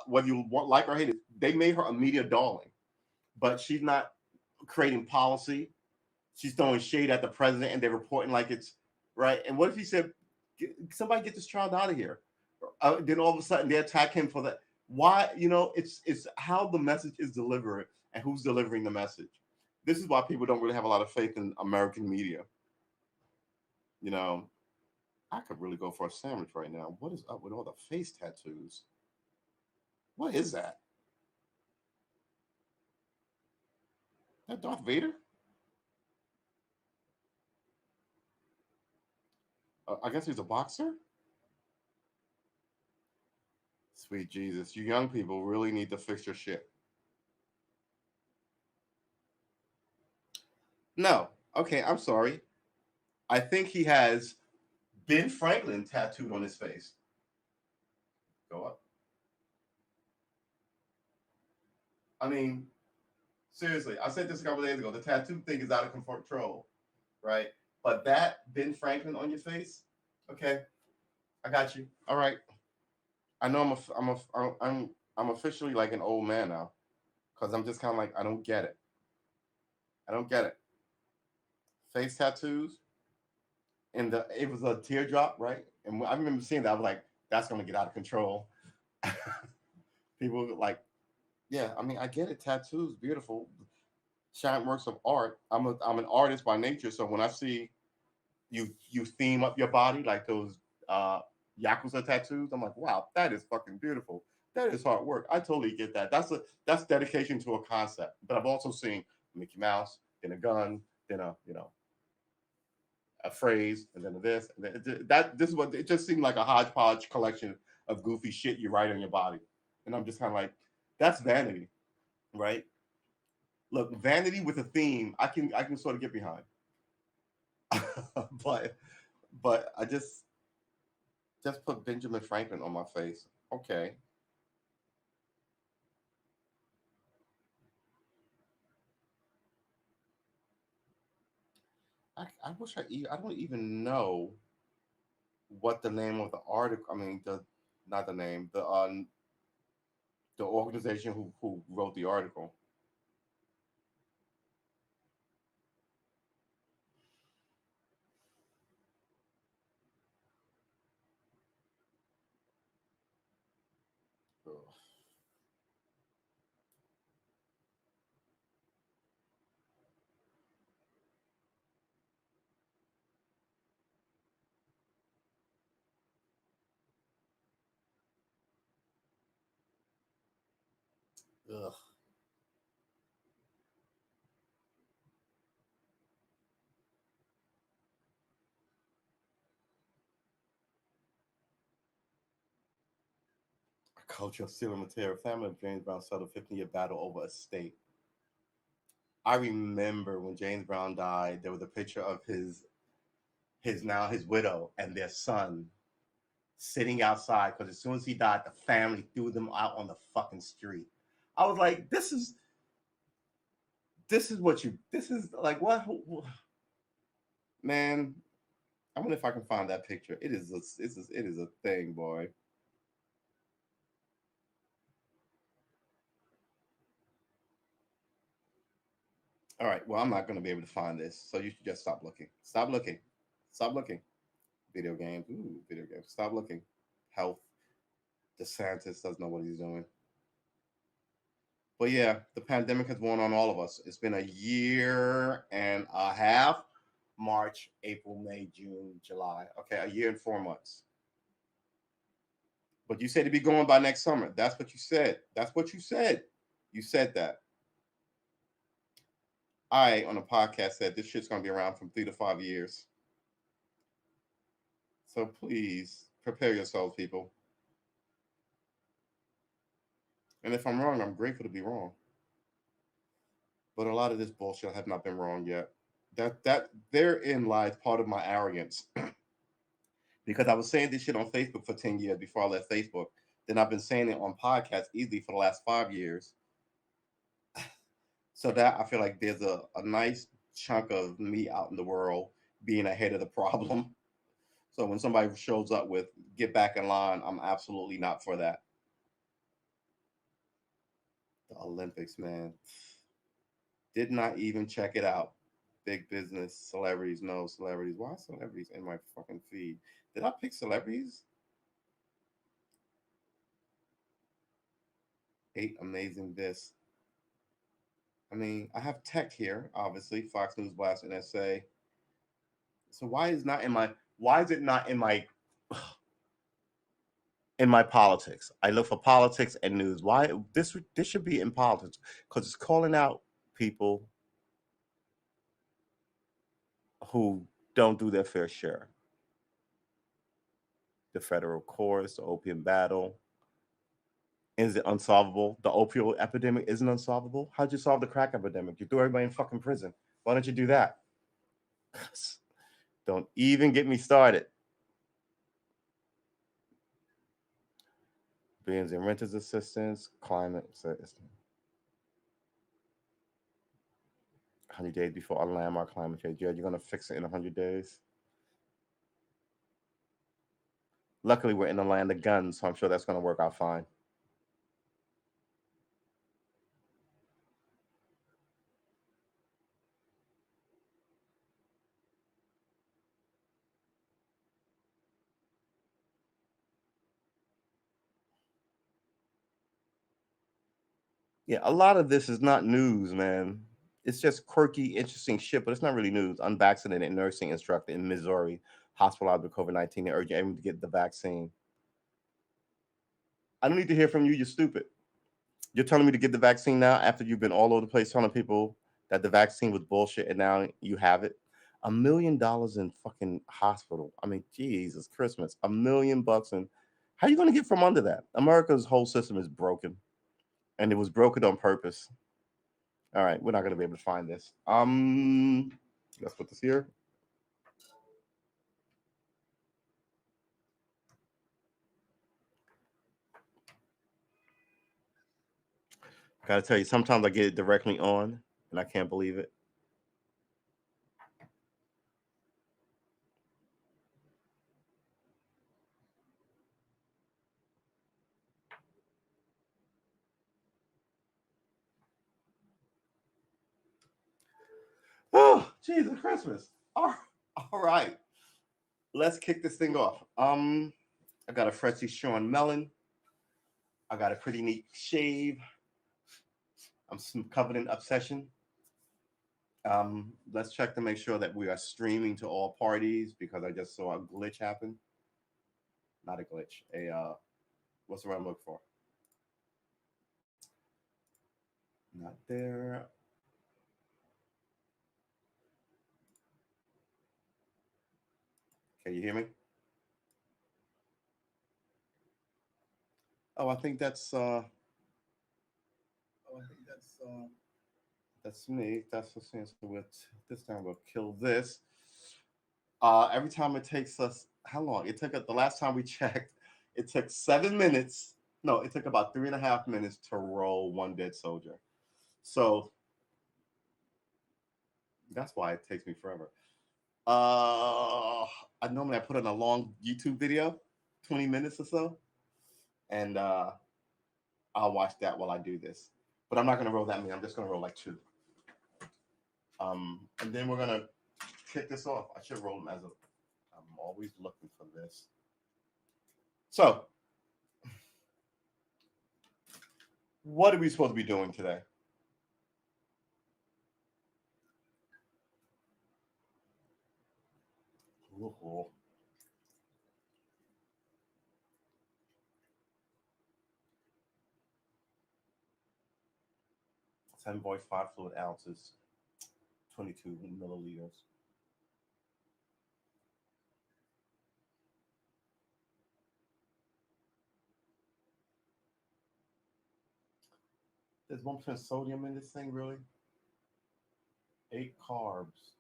whether you want like or hate it, they made her a media darling, but she's not creating policy. She's throwing shade at the president, and they're reporting like it's right. And what if he said, "Somebody get this child out of here"? Then all of a sudden they attack him for that. Why? It's how the message is delivered and who's delivering the message. This is why people don't really have a lot of faith in American media. You know, I could really go for a sandwich right now. What is up with all the face tattoos? What is that? That Darth Vader? I guess he's a boxer. Sweet Jesus, you young people really need to fix your shit. No, okay, I'm sorry. I think he has Ben Franklin tattooed on his face. Go up. I mean, seriously, I said this a couple of days ago. The tattoo thing is out of control, right? But that Ben Franklin on your face, okay, I got you. All right. I know I'm officially like an old man now, because I'm just kind of like I don't get it. I don't get it. Face tattoos, and it was a teardrop, right? And I remember seeing that. I was like, that's gonna get out of control. People were like, yeah, I mean, I get it. Tattoos, beautiful, giant works of art. I'm an artist by nature, so when I see you theme up your body like those yakuza tattoos, I'm like, wow, that is fucking beautiful. That is hard work. I totally get that. That's dedication to a concept. But I've also seen Mickey Mouse, then a gun, then a phrase, and then this, and then this is what it just seemed like a hodgepodge collection of goofy shit you write on your body, and I'm just kind of like, that's vanity, right? Look, vanity with a theme, I can sort of get behind, but but I just Just put Benjamin Franklin on my face. Okay. I wish I don't even know what the name of the article. I mean, the not the name, the organization who wrote the article. Ugh. Ugh. A culture of stealing material. Family of James Brown settled 15-year battle over estate. I remember when James Brown died, there was a picture of his widow and their son sitting outside because as soon as he died, the family threw them out on the fucking street. I was like, this is what you this is like what man. I wonder if I can find that picture. It is a thing, boy. All right, well, I'm not going to be able to find this, so you should just stop looking. Stop looking. Stop looking. Video games. Ooh, video games. Stop looking. Health. DeSantis doesn't know what he's doing. But yeah, the pandemic has worn on all of us. It's been a year and a half. March, April, May, June, July. Okay, a year and 4 months. But you said to be going by next summer. That's what you said. That's what you said. You said that. I, on a podcast, said this shit's going to be around from 3 to 5 years. So please prepare yourselves, people. And if I'm wrong, I'm grateful to be wrong. But a lot of this bullshit have not been wrong yet. That therein lies part of my arrogance. Because I was saying this shit on Facebook for 10 years before I left Facebook. Then I've been saying it on podcasts easily for the last 5 years. So that I feel like there's a nice chunk of me out in the world being ahead of the problem. So when somebody shows up with get back in line, I'm absolutely not for that. The Olympics, man. Did not even check it out. Big business, celebrities, no celebrities. Why celebrities in my fucking feed? Did I pick celebrities? Eight amazing this. I mean, I have tech here, obviously, Fox News Blast and SA. So why is it not in my politics? I look for politics and news. Why this should be in politics because it's calling out people who don't do their fair share. The federal courts, the opium battle. Is it unsolvable? The opioid epidemic isn't unsolvable. How'd you solve the crack epidemic? You threw everybody in fucking prison. Why don't you do that? Don't even get me started. Billions in renters assistance, climate, 100 days before a landmark climate change. Yeah, you're going to fix it in 100 days. Luckily, we're in the land of guns, so I'm sure that's going to work out fine. Yeah, a lot of this is not news, man. It's just quirky, interesting shit, but it's not really news. Unvaccinated nursing instructor in Missouri hospitalized with COVID-19. They urge everyone to get the vaccine. I don't need to hear from you. You're stupid. You're telling me to get the vaccine now after you've been all over the place telling people that the vaccine was bullshit and now you have it. $1 million in fucking hospital. I mean, Jesus Christmas. $1 million and how are you going to get from under that? America's whole system is broken, and it was broken on purpose. All right, we're not going to be able to find this. Let's put this here. Gotta tell you, sometimes I get it directly on, and I can't believe it. Oh, Jesus, Christmas. All right. Let's kick this thing off. I got a freshly shorn melon. I got a pretty neat shave. I'm covered in obsession. Let's check to make sure that we are streaming to all parties because I just saw a glitch happen. Not a glitch. What's the word I'm looking for? Not there. Can you hear me? Oh, I think that's that's me. That's the sense with this time we'll kill this. Every time it takes us how long? It took the last time we checked, it took 7 minutes. No, it took about 3.5 minutes to roll one dead soldier. So that's why it takes me forever. I normally put in a long YouTube video, 20 minutes or so, and I'll watch that while I do this. But I'm not gonna roll that many. I'm just gonna roll like two. And then we're gonna kick this off. I should roll them as a. I'm always looking for this. So, what are we supposed to be doing today? Ooh. 7.5 fluid ounces, 22 milliliters. There's 1% sodium in this thing, really? 8 carbs,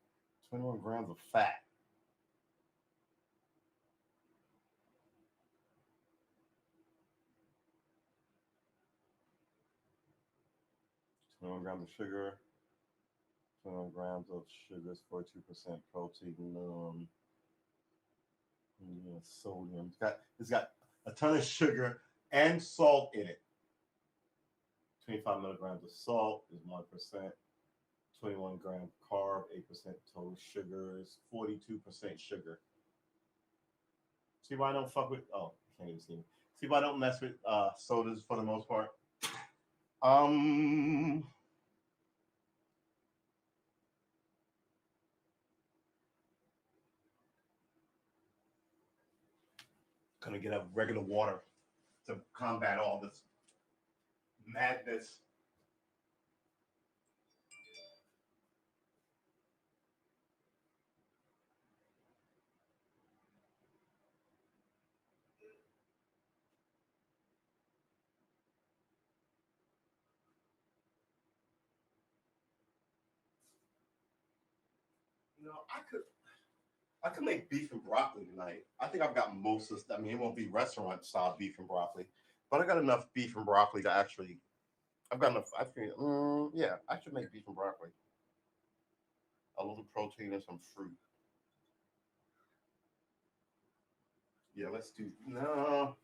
21 grams of fat. Grams of sugar, 21 grams of sugars, 42% protein, sodium. It's got a ton of sugar and salt in it. 25 milligrams of salt is 1%. 21 gram carb, 8% total sugars, 42% sugar. See why I don't fuck with? Oh, you can't even see me. See why I don't mess with sodas for the most part. Um, gonna get up regular water to combat all this madness. I could make beef and broccoli tonight. I think I've got most of. I mean, it won't be restaurant style beef and broccoli, but I got enough beef and broccoli to actually. I've got enough. I feel. Yeah, I should make beef and broccoli. A little protein and some fruit. Yeah, let's do. No.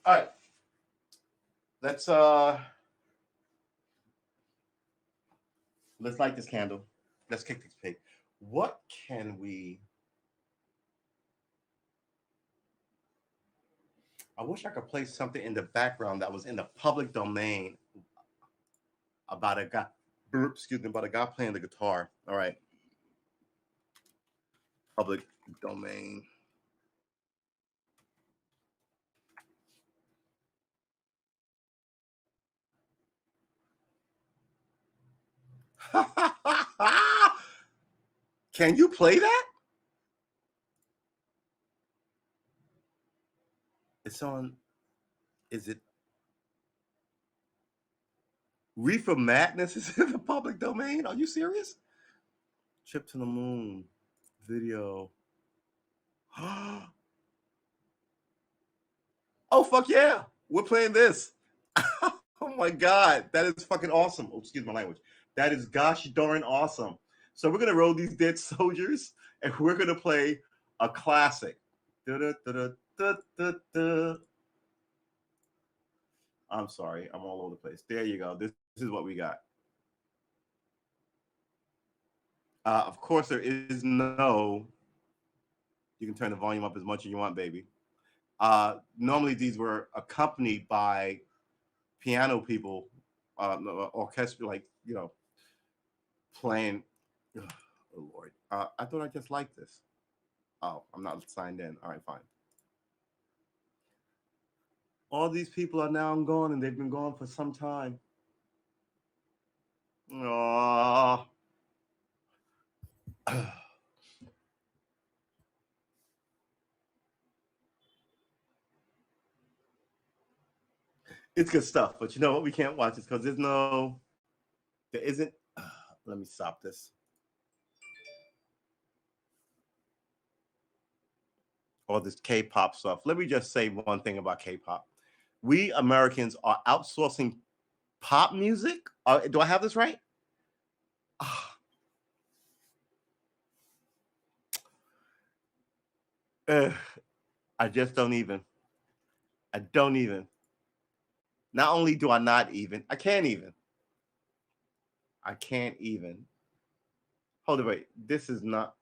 All right. Let's let's light this candle. Let's kick this pig. What can we? I wish I could play something in the background that was in the public domain about a guy. Excuse me, about a guy playing the guitar. All right, public domain. Can you play that? It's on. Is it Reefer Madness? Is in the public domain? Are you serious? Trip to the Moon video. Oh fuck yeah! We're playing this. Oh my god, that is fucking awesome. Oh, excuse my language. That is gosh darn awesome. So we're gonna roll these dead soldiers, and we're gonna play a classic. Da-da-da-da-da-da-da. I'm sorry, I'm all over the place. There you go. This is what we got. Of course, there is no. You can turn the volume up as much as you want, baby. Normally, these were accompanied by piano people, orchestra, like playing. Oh Lord, I thought I just liked this. Oh, I'm not signed in. All right, fine. All these people are now gone, and they've been gone for some time. Oh. It's good stuff, but you know what? We can't watch this because there isn't. Let me stop this. All this K-pop stuff. Let me just say one thing about K-pop. We Americans are outsourcing pop music. Do I have this right? I just don't even. I don't even. Not only do I not even, I can't even. I can't even. Hold it, wait. This is not.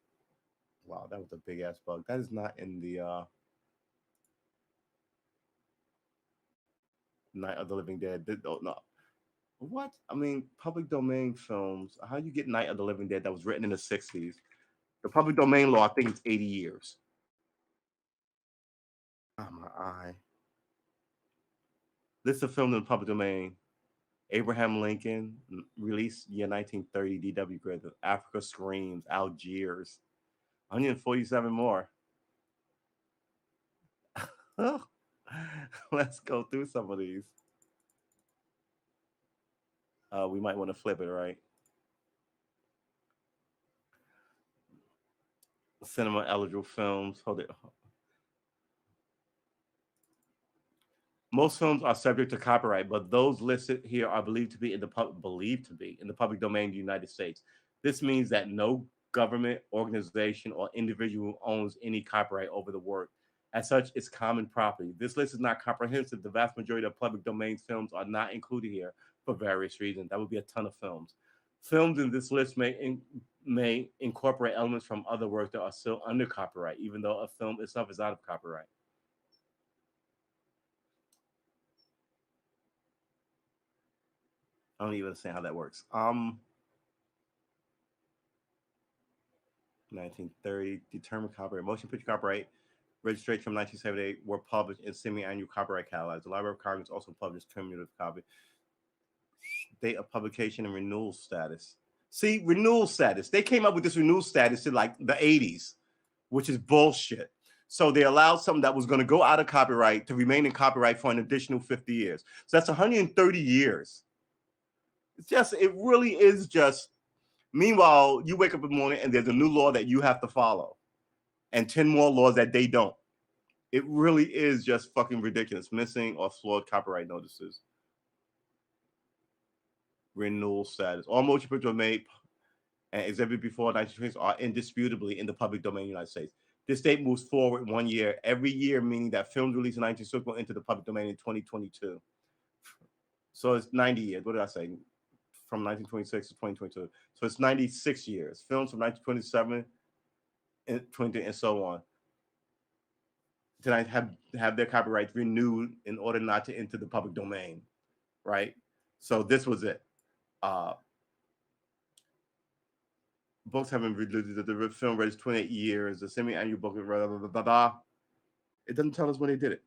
Wow, that was a big ass bug. That is not in the Night of the Living Dead. Oh, no. What? I mean, public domain films. How you get Night of the Living Dead that was written in the 60s? The public domain law, I think it's 80 years. Oh, my eye. List of films in the public domain. Abraham Lincoln, released year 1930, D.W. Griffith. Africa Screams, Algiers. 147 more. Let's go through some of these. We might want to flip it, right? Cinema eligible films. Hold it. Most films are subject to copyright, but those listed here are believed to be in the public domain in the United States. This means that no government, organization, or individual owns any copyright over the work. As such, it's common property. This list is not comprehensive. The vast majority of public domain films are not included here for various reasons. That would be a ton of films. Films in this list may incorporate elements from other works that are still under copyright, even though a film itself is out of copyright. I don't even understand how that works. 1930, determined copyright. Motion picture copyright registration from 1978 were published in semi-annual copyright catalogs. The Library of Congress also published cumulative copy. Date of publication and renewal status. See, renewal status. They came up with this renewal status in like the 80s, which is bullshit. So they allowed something that was going to go out of copyright to remain in copyright for an additional 50 years. So that's 130 years. It really is just. Meanwhile, you wake up in the morning and there's a new law that you have to follow, and 10 more laws that they don't. It really is just fucking ridiculous. Missing or flawed copyright notices. Renewal status. All motion pictures made and exhibited before 1920s are indisputably in the public domain in the United States. This date moves forward 1 year every year, meaning that films released in 1960 will enter the public domain in 2022. So it's 90 years. What did I say? From 1926 to 2022. So it's 96 years. Films from 1927 and 20 and so on. Tonight have their copyrights renewed in order not to enter the public domain, right? So this was it. Books have been released. The film registered 28 years. The semi-annual book, blah, blah, blah, blah. It doesn't tell us when they did it.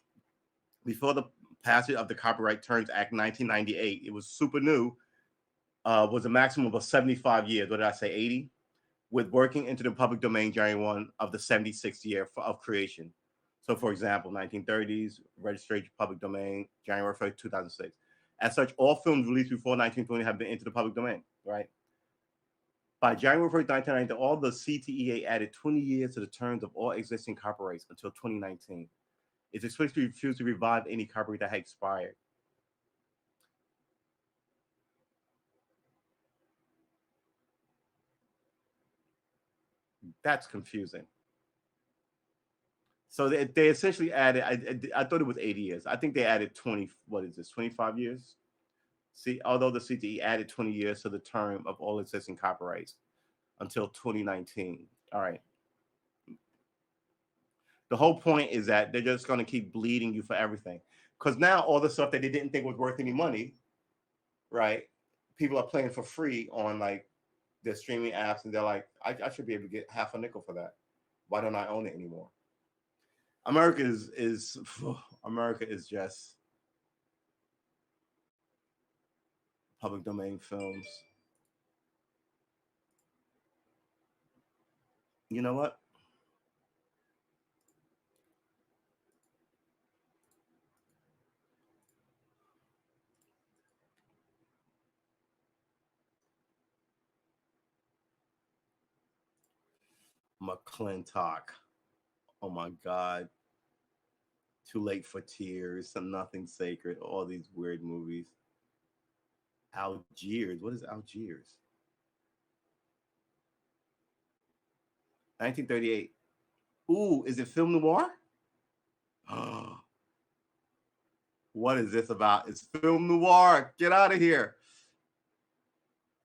Before the passage of the Copyright Terms Act 1998, it was super new. Was a maximum of 75 years. What did I say? 80, with working into the public domain during one of the 76th year of creation. So, for example, 1930s, registration public domain, January 1st, 2006. As such, all films released before 1920 have been into the public domain, right? By January 1st, 1990, all the CTEA added 20 years to the terms of all existing copyrights until 2019. It's explicitly refused to revive any copyright that had expired. That's confusing. So they essentially added. I thought it was 80 years. I think they added 20. What is this? 25 years. See, although the CTE added 20 years to the term of all existing copyrights until 2019. All right. The whole point is that they're just going to keep bleeding you for everything. Because now all the stuff that they didn't think was worth any money, right? People are playing for free on like their streaming apps, and they're like, I should be able to get half a nickel for that. Why don't I own it anymore? America is America is just public domain films. You know what? McClintock. Oh my God. Too Late for Tears. Some Nothing Sacred. All these weird movies. Algiers. What is Algiers? 1938. Ooh, is it film noir? What is this about? It's film noir. Get out of here.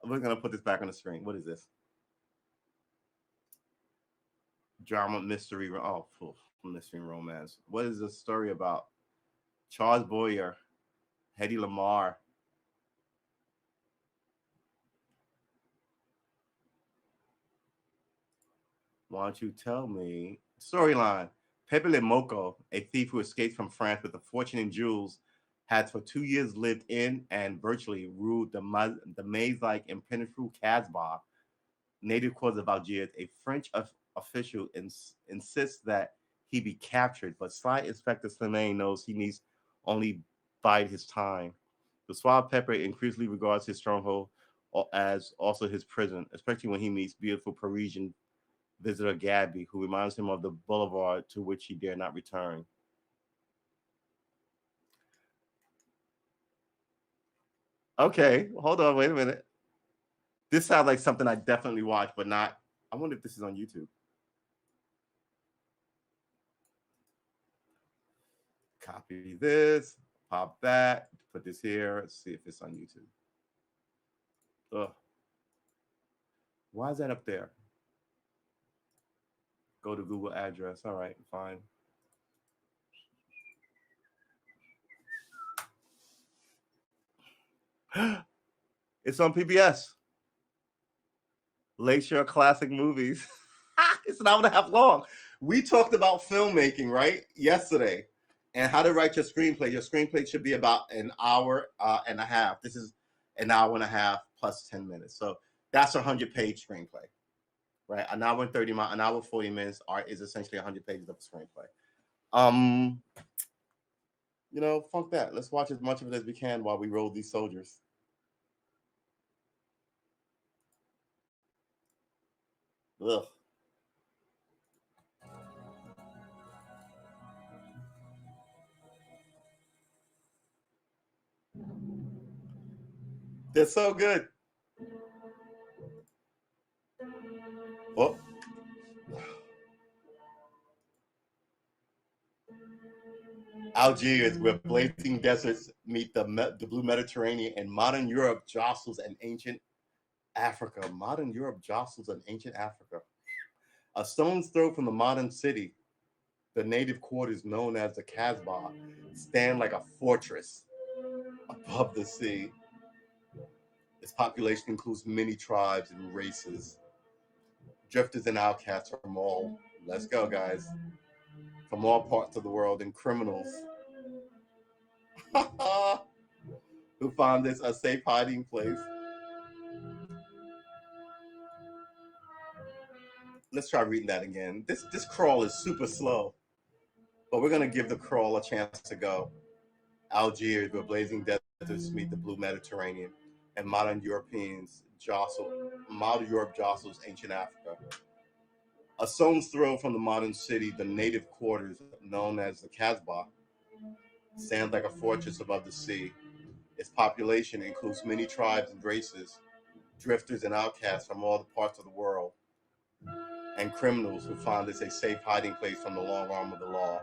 We're gonna put this back on the screen. What is this? Drama, mystery. Oh, mystery and romance. What is this story about? Charles Boyer, Hedy Lamarr. Why don't you tell me? Storyline. Pepe Le Moco, a thief who escapes from France with a fortune in jewels, has for 2 years lived in and virtually ruled the maze-like impenetrable Casbah, native quarters of Algiers. A French official insists that he be captured, but sly Inspector Slimane knows he needs only bide his time. The suave Pepper increasingly regards his stronghold as also his prison, especially when he meets beautiful Parisian visitor Gabby, who reminds him of the boulevard to which he dare not return. Okay, hold on, wait a minute. This sounds like something I definitely watch, but not. I wonder if this is on YouTube. Copy this, pop that, put this here. Let's see if it's on YouTube. Ugh. Why is that up there? Go to Google address. All right, fine. It's on PBS. Lakeshore Classic Movies. It's an hour and a half long. We talked about filmmaking, right? Yesterday. And how to write your screenplay. Your screenplay should be about an hour and a half. This is an hour and a half plus 10 minutes. So that's a 100-page screenplay, right? An hour and 30 minutes, an hour 40 minutes is essentially 100 pages of a screenplay. Um, funk that. Let's watch as much of it as we can while we roll these soldiers. Ugh. They're so good. Oh, Algiers, where blazing deserts meet the blue Mediterranean, and modern Europe jostles an ancient Africa. Modern Europe jostles an ancient Africa. A stone's throw from the modern city, the native quarters known as the Casbah stand like a fortress above the sea. Its population includes many tribes and races, drifters and outcasts from all, let's go, guys, from all parts of the world, and criminals who found this a safe hiding place. Let's try reading that again. This crawl is super slow. But we're gonna give the crawl a chance to go. Algiers, where blazing deserts meet the blue Mediterranean, and modern Europe jostles ancient Africa. A stone's throw from the modern city, the native quarters known as the Casbah stands like a fortress above the sea. Its population includes many tribes and races, drifters and outcasts from all the parts of the world, and criminals who find this a safe hiding place from the long arm of the law.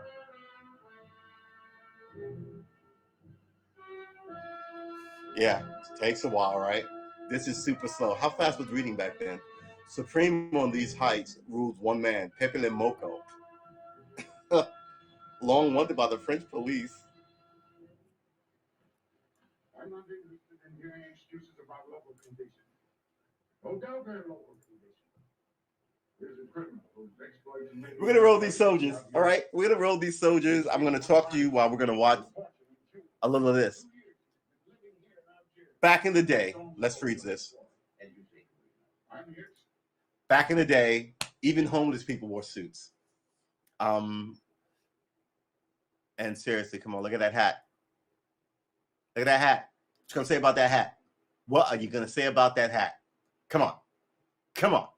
Yeah, it takes a while, right? This is super slow. How fast was reading back then? Supreme on these heights rules one man, Pepe Le Moco, long wanted by the French police. I'm not interested in hearing excuses about local conditions. No doubt they're local conditions. There's a criminal who's exploiting. We're gonna roll these soldiers. All right, we're gonna roll these soldiers. I'm gonna talk to you while we're gonna watch a little of this. Back in the day, let's freeze this. Back in the day, even homeless people wore suits. Um, and seriously, come on, look at that hat. Look at that hat. What you gonna say about that hat? What are you gonna say about that hat? Come on, come on.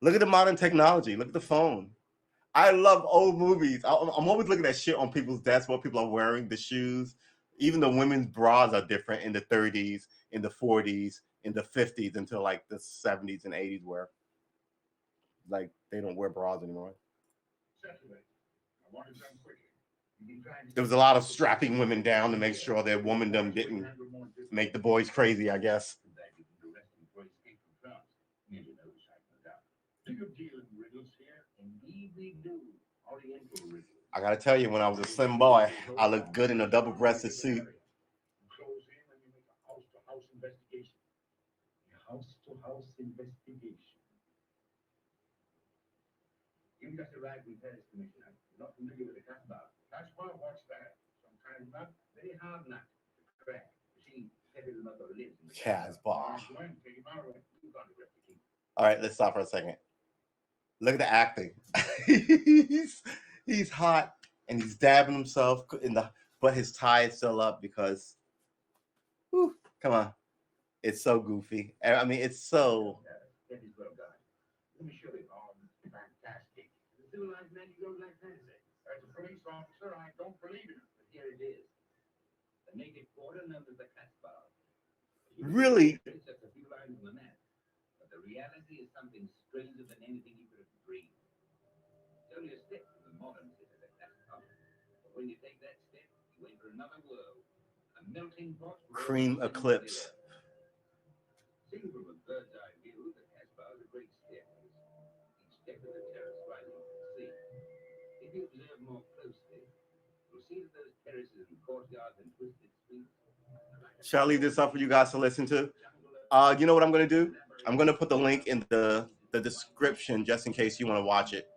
Look at the modern technology. Look at the phone. I love old movies. I'm always looking at shit on people's desks, what people are wearing, the shoes. Even the women's bras are different in the 30s, in the 40s, in the 50s until like the 70s and 80s, where like they don't wear bras anymore. There was a lot of strapping women down to make sure their womandom didn't make the boys crazy, I guess. I gotta tell you, when I was a slim boy, I looked good in a double-breasted suit. House investigation. You just arrived in Paris, Commissioner. Not familiar with the Casbah. Casbah, what's that? Some kind of nut? Very hard nut to crack. You see, heavy mother lives in the Casbah. All right, let's stop for a second. Look at the acting. he's hot and he's dabbing himself in the, but his tie is still up because, whew, come on, it's so goofy. I mean, it's so. Let me show you. Fantastic. The civilized man you don't like fancy. As a police officer, I don't believe it. But here it is. The native border known as the Casbah. Really? It's just a few lines on the map. But the reality is something stranger than anything you could have dreamed. It's only a step from the modern city that Casbah. But when you take that step, you enter another world. A melting pot. Cream eclipse. Seen from a bird's eye view, the Casbah is a great staircase. Each step of the terrace rising to the sea. If you observe more closely, you'll see that those terraces and courtyards and twisted streets. Shall I leave this up for you guys to listen to? You know what I'm going to do? I'm going to put the link in the description just in case you want to watch it.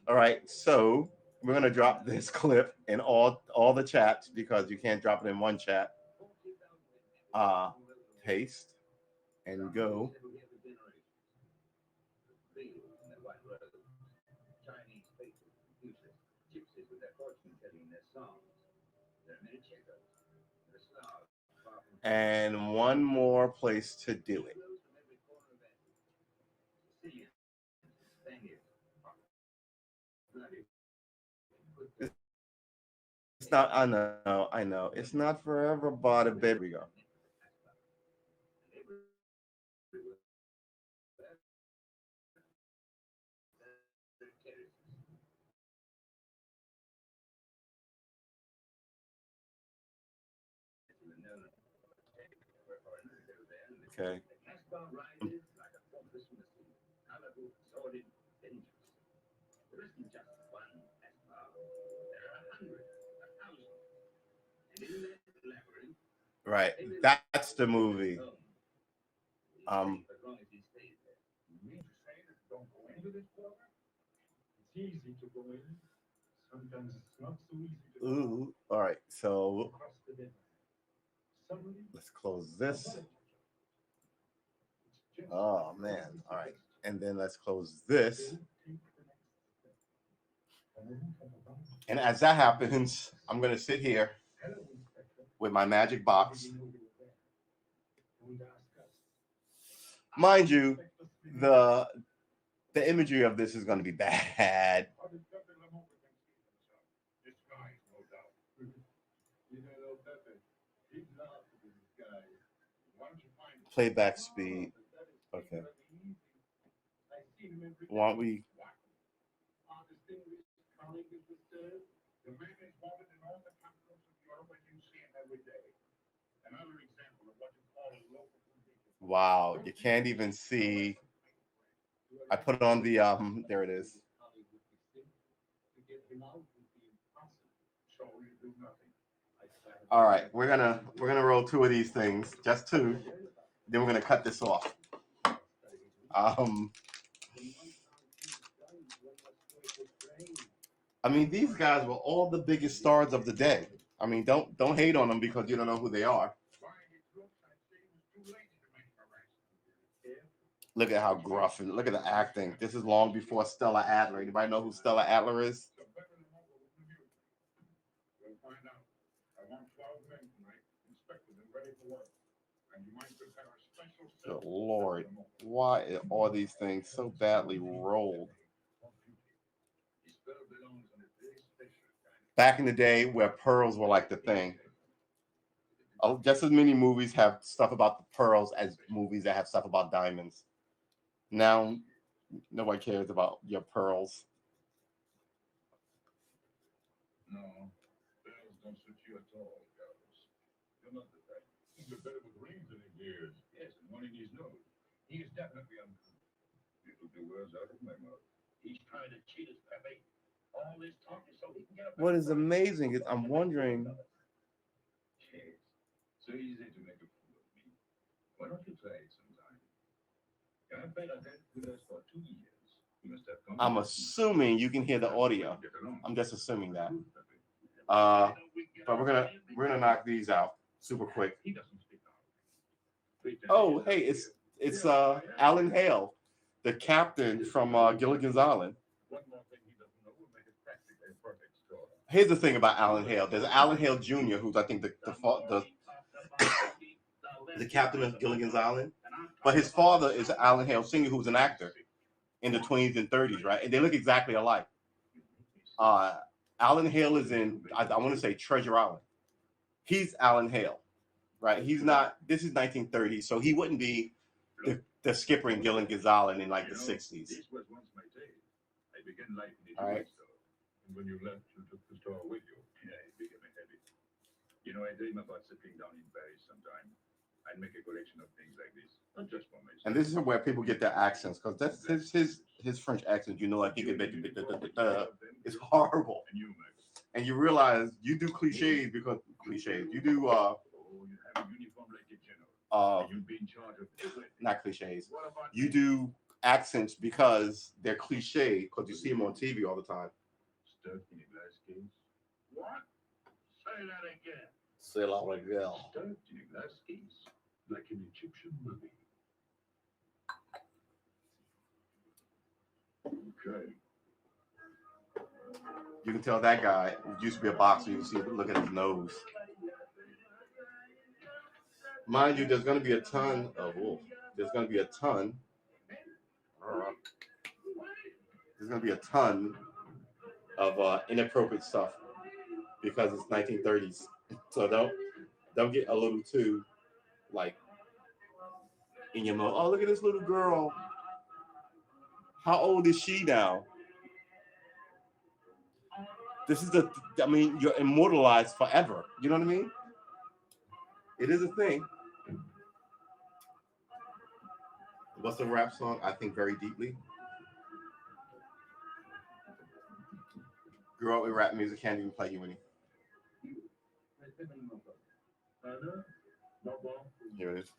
All right, so we're going to drop this clip in all the chats because you can't drop it in one chat. Paste and go. And one more place to do it. It's not, I know. It's not for everybody, baby. We go. Okay. Right. That's the movie. Ooh. All right. So let's close this. Oh man. All right. And then let's close this. And as that happens, I'm gonna sit here with my magic box. Mind you, the the imagery of this is gonna be bad. Playback speed. Okay. Why don't we? Wow, you can't even see. I put on the there it is. All right, we're gonna roll two of these things, just two. Then we're gonna cut this off. Um, I mean, these guys were all the biggest stars of the day. I mean, don't hate on them because you don't know who they are. Look at how gruff and look at the acting. This is long before Stella Adler. Anybody know who Stella Adler is? Good Lord, why are all these things so badly rolled? Back in the day where pearls were like the thing, just as many movies have stuff about the pearls as movies that have stuff about diamonds. Now, nobody cares about your pearls. What is amazing is I'm wondering. I'm assuming you can hear the audio. I'm just assuming that. But we're gonna knock these out super quick. Oh, hey, it's Alan Hale, the captain from Gilligan's Island. Here's the thing about Alan Hale. There's Alan Hale Jr., who's I think the captain of Gilligan's Island, but his father is Alan Hale Sr., who's an actor in the 20s and 30s, right? And they look exactly alike. Alan Hale is in I want to say Treasure Island. He's Alan Hale, right? He's not. This is 1930, so he wouldn't be the skipper in Gilligan's Island in like the 60s. All right. When you left, you took the store with you. Yeah, it became heavy. You know, I dream about sitting down in Paris sometime. I'd make a collection of things like this, not just for myself. And this is where people get their accents, because that's his French accent. You know, like he could make it's horrible. And you realize you do cliches because cliches. You do not cliches. You do accents because they're cliche because you see them on TV all the time. Stuck in a glass case. What? Say that again. Say that again. Stuck in a glass case, like an Egyptian mummy. Okay. You can tell that guy used to be a boxer. You can see, look at his nose. Mind you, there's going to be a ton of wolf. There's going to be a ton. There's going to be a ton of inappropriate stuff because it's 1930s. So don't get a little too like in your mouth. Oh, look at this little girl. How old is she now? This is I mean, you're immortalized forever. You know what I mean? It is a thing. What's the rap song? I think very deeply. Grew up with rap music, can't even play you any. Here it is.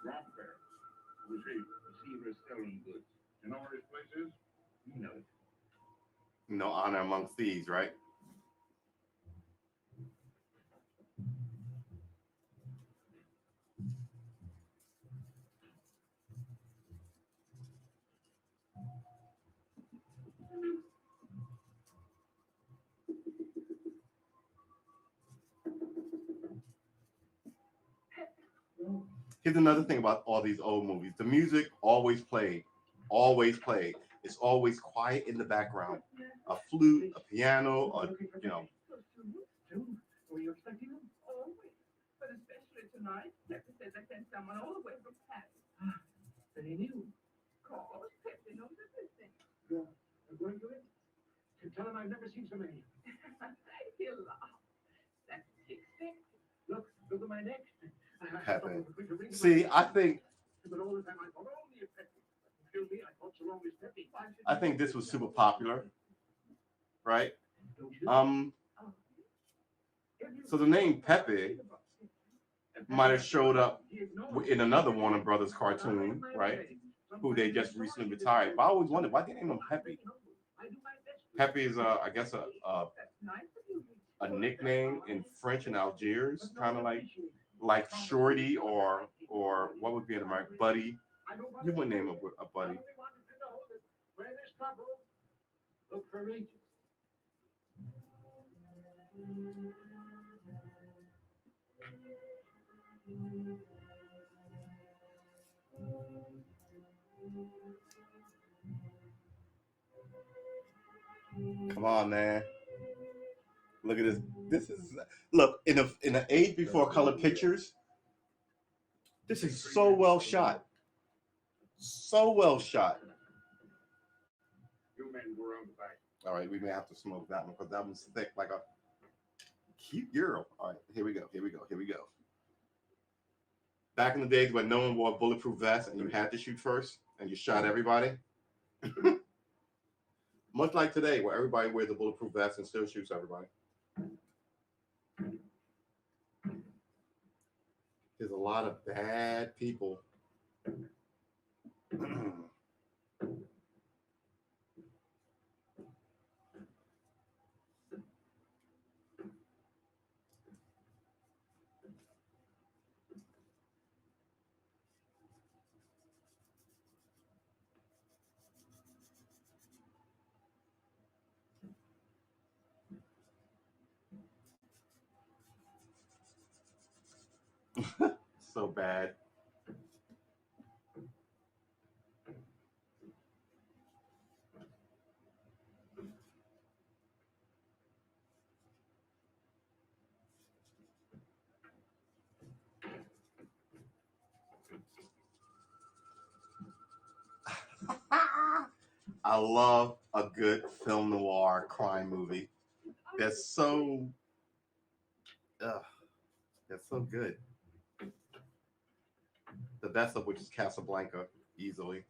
grandparents. Was he? Receivers selling goods. You know where his place is? You know. No honor among thieves, right? Here's another thing about all these old movies. The music always played, always played. It's always quiet in the background. A flute, a piano, or you know. Were you expecting him? Always. But especially tonight. Pepe said they sent someone all the way from Paris. Then he knew. Cause Pepe knows everything. Yeah. Where are you in? Tell him I've never seen so many. He'll laugh. That's expected. Look at my neck. Pepe. See, I think But all the time I thought only a Pepe. Kill me, I thought so long as Pepe. I think this was super popular, right? So the name Pepe might have showed up in another Warner Brothers cartoon, right? Who they just recently retired. But I always wondered why they name him Pepe. Pepe is, I guess, a nickname in French in Algiers, kind of like Shorty or what would be an American Buddy. You wouldn't name a Buddy. Where there's trouble, look for Regis. Come on, man. Look at this. This is look in the age before color pictures. This is so well shot. So well shot. You men were on the back. All right, we may have to smoke that one because that one's thick like a cute girl. All right, here we go. Here we go. Here we go. Back in the days when no one wore bulletproof vests and you had to shoot first and you shot everybody. Much like today where everybody wears a bulletproof vest and still shoots everybody. There's a lot of bad people. So bad. I love a good film noir crime movie. They're so, they're so good. The best of which is Casablanca, easily.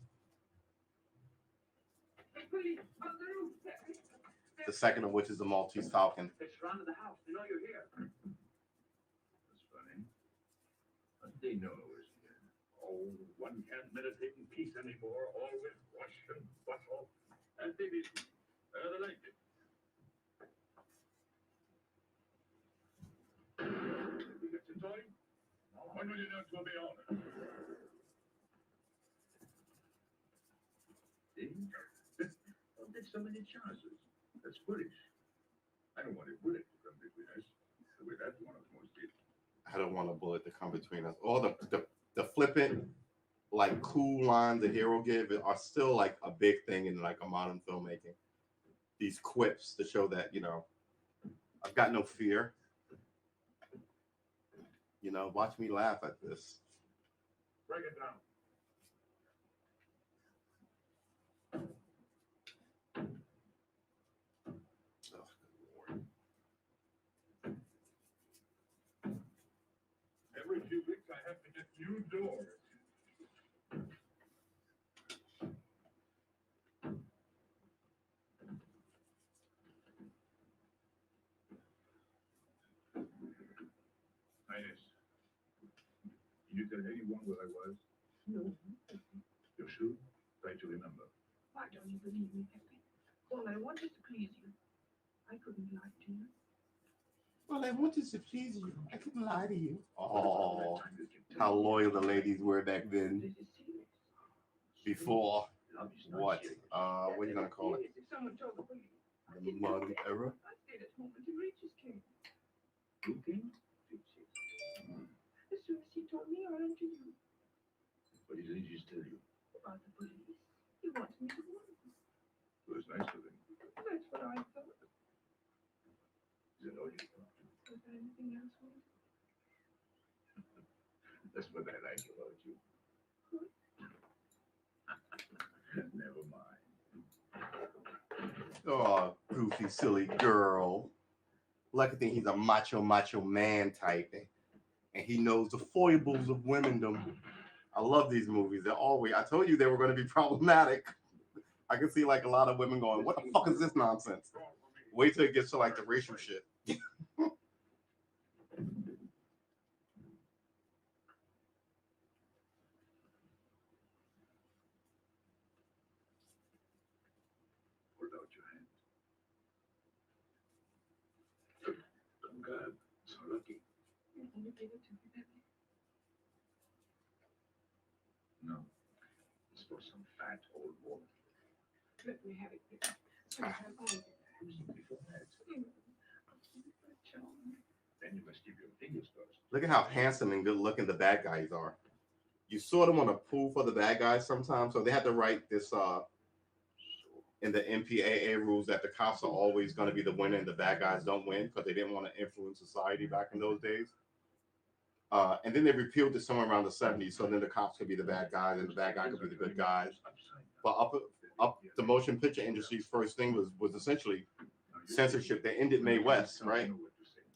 The second of which is the Maltese Falcon. They surrounded the house. They know you're here. That's funny. But they know I was here. Oh, one can't meditate in peace anymore. Always rush and bustle. And they did. They liked it. You got your time? When will you know to be on it? See? Don't take so many chances. That's foolish. I don't want a bullet to come between us. The way that one of most did. I don't want a bullet to come between us. All the flippant, like cool lines the hero give are still like a big thing in like a modern filmmaking. These quips to show that, you know, I've got no fear. You know, watch me laugh at this. Break it down. Oh, good Lord. Every few weeks I have to get new doors. Highness, you you tell anyone where I was? No. You're sure? Try to remember. Why don't you believe me, Pepe? All I want is to please you. I couldn't lie to you. Well, I wanted to please you. I couldn't lie to you. Oh, how loyal the ladies were back then. This is serious. Before Love is not what? serious. What are you gonna call it? Serious if someone told the police. The modern era? I stayed at home until Regis came. Who came? As soon as he told me, I ran to you. What did Regis tell you? About the police. He wants me to warn them. It was nice of him. That's what I thought. Is that all you thought? Was there anything else? Will? That's what I like about you. Never mind. Oh, goofy, silly girl. Lucky thing he's a macho man type, and he knows the foibles of womendom. I love these movies. They're always. I told you they were going to be problematic. I can see like a lot of women going, "What the fuck is this nonsense?" Wait till it gets to like the racial shit. Hold out your hand. Oh God, so lucky. You give it to me, Pepe. No, it's for some fat old woman. Let me have it, Pepe. Sometime I'll get Before that, then you must give your fingers first. Look at how handsome and good looking the bad guys are. You sort of want to pull for the bad guys sometimes, so they had to write this in the MPAA rules that the cops are always going to be the winner and the bad guys don't win because they didn't want to influence society back in those days. And then they repealed it somewhere around the 70s, so then the cops could be the bad guys and the bad guy could be the good guys. But up the motion picture industry's first thing was essentially censorship. They ended Mae West, right?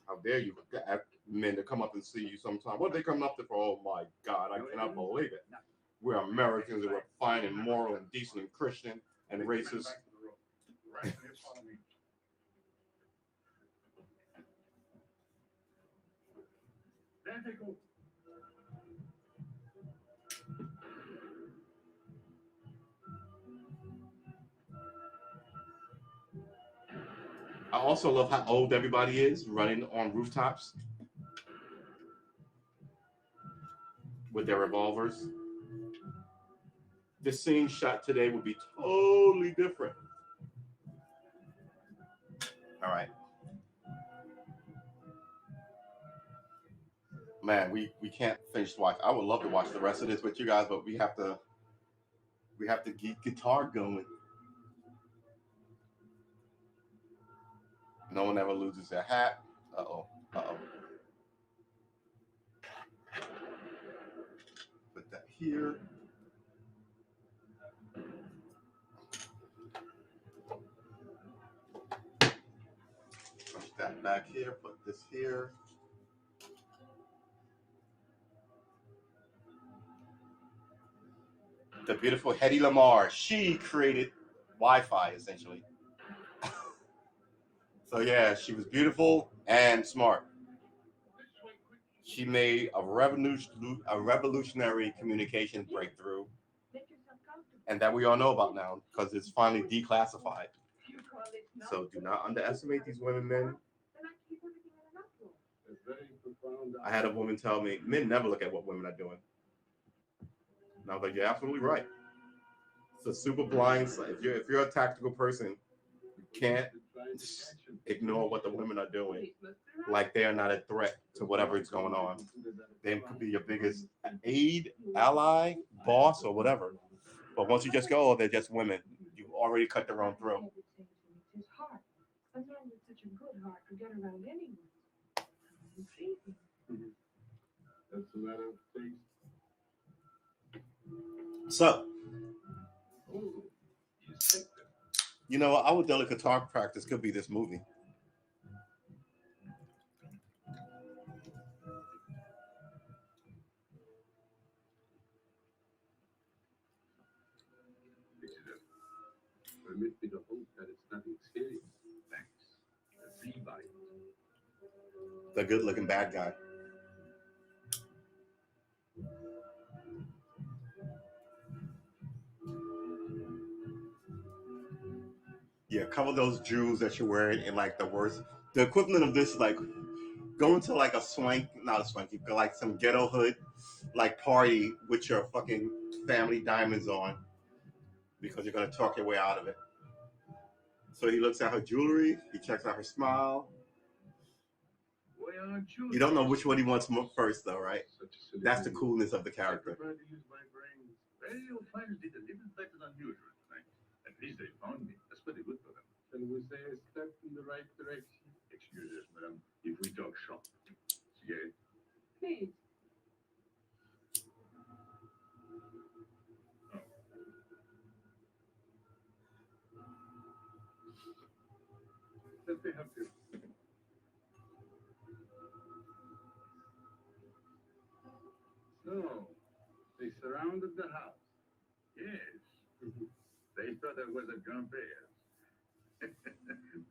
How dare you have men to come up and see you sometime? What are they coming up to for? Oh my God, I cannot believe it. We're Americans and we're fine and moral and decent and Christian and racist. There they go. I also love how old everybody is running on rooftops with their revolvers. This scene shot today would be totally different. All right. Man, we can't finish watch. I would love to watch the rest of this with you guys, but we have to get guitar going. No one ever loses their hat. Uh-oh. Put that here. Push that back here. Put this here. The beautiful Hedy Lamarr. She created Wi-Fi, essentially. So yeah, she was beautiful and smart. She made a revolutionary communication breakthrough, and that we all know about now because it's finally declassified. So do not underestimate these women, men. I had a woman tell me, men never look at what women are doing. And I was like, you're absolutely right. It's a super blind side. If you're a tactical person, you can't ignore what the women are doing. Like they are not a threat to whatever is going on. They could be your biggest aid, ally, boss, or whatever. But once you just go, oh, they're just women. You've already cut their own throat. His heart. A man with such a good heart could get around anyone. That's a matter of taste. So, you know, our daily guitar practice could be this movie. Permit me to hope that it's nothing serious. Thanks. See by it. The good-looking bad guy. Yeah, cover those jewels that you're wearing in like the worst. The equivalent of this is like going to like a swank, not a swanky, but like some ghetto hood like party with your fucking family diamonds on because you're gonna talk your way out of it. So he looks at her jewelry, he checks out her smile. Why aren't you? You don't know which one he wants first, though, right? Such a silly That's the thing. coolness of the I character. prefer to use my brains. Well, your files did a little better than usual tonight. At least they found me. That's pretty good for them. Shall we say a step in the right direction? Excuse us, madam, if we talk shop. Yeah. Please. Oh. Let me help you. So, they surrounded the house. Yes. They thought I was a grand-père.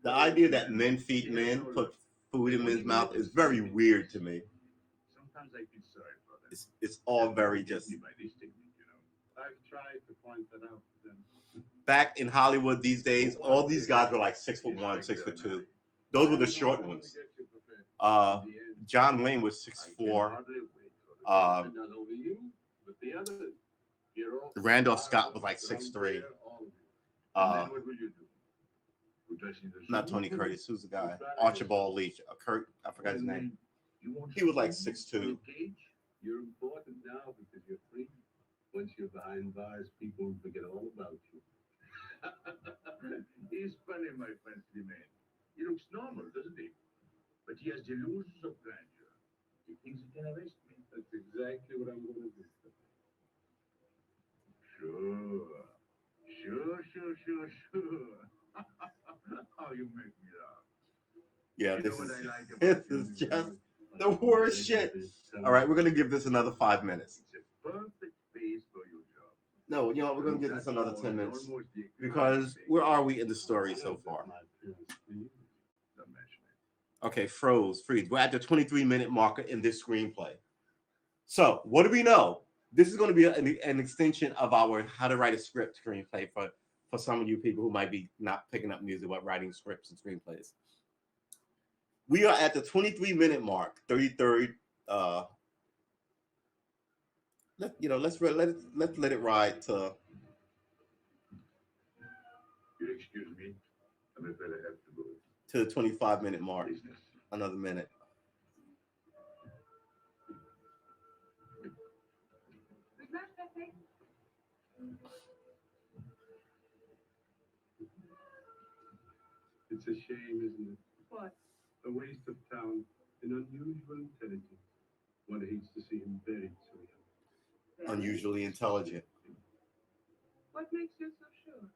The idea that men feed men, put food in men's mouth is very weird to me. Sometimes I feel sorry for them. It's all very just. By this technique, you know. I've tried to point that out to them. Back in Hollywood these days, all these guys were like 6'1", 6'2". Those were the short ones. John Wayne was 6'4". Randolph Scott was like 6'3". What will you do? Not Tony Curtis. Who's the guy? Archibald Leach. Kurt. I forgot his name. He was like 6'2". You're important now because you're free. Once you're behind bars, people forget all about you. He's funny, my fancy man. He looks normal, doesn't he? But he has delusions of grandeur. He thinks he can arrest me. That's exactly what I'm going to do. Sure. How you make me laugh. Yeah, You this know what is I like about this you, is you just know? the worst shit. All right, we're gonna give this another 5 minutes. It's a perfect space for your job. No, you know we're gonna give this another 10 minutes because where are we in the story so far? Don't mention it. Okay, freeze. We're at the 23-minute marker in this screenplay. So what do we know? This is going to be an extension of our how to write a script screenplay for some of you people who might be not picking up music but writing scripts and screenplays. We are at the 23-minute mark, 33rd. Let's let it ride to. You excuse me. I'm afraid I have to go. To the 25-minute mark. Business. Another minute. It's a shame, isn't it? What? A waste of talent, an unusual intelligence. One hates to see him buried so young. Unusually intelligent. What makes you so sure?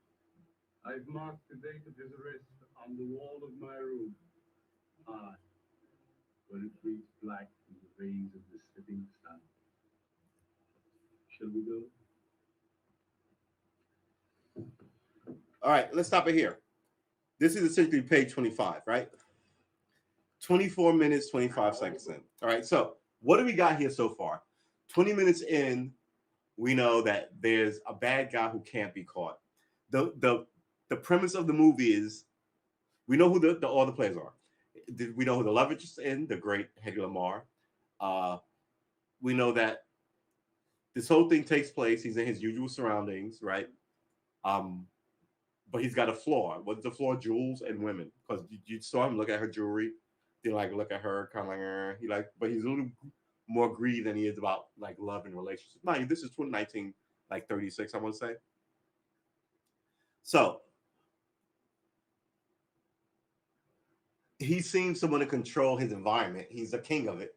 I've marked the date of his arrest on the wall of my room. But it reads black in the rays of the setting sun. Shall we go? All right, let's stop it here. This is essentially page 25, right? 24 minutes, 25 seconds in. All right, so what do we got here so far? 20 minutes in, we know that there's a bad guy who can't be caught. The premise of the movie is we know who all the players are. We know who the love interest is in, the great Hedy Lamarr. We know that this whole thing takes place. He's in his usual surroundings, right? But he's got a flaw. What's the flaw? Jewels and women. Because you saw him look at her jewelry. Then like look at her, kind of like he like, but he's a little more greedy than he is about like love and relationships. Mind you, this is 2019, like 36, I want to say. So he seems to want to control his environment. He's the king of it.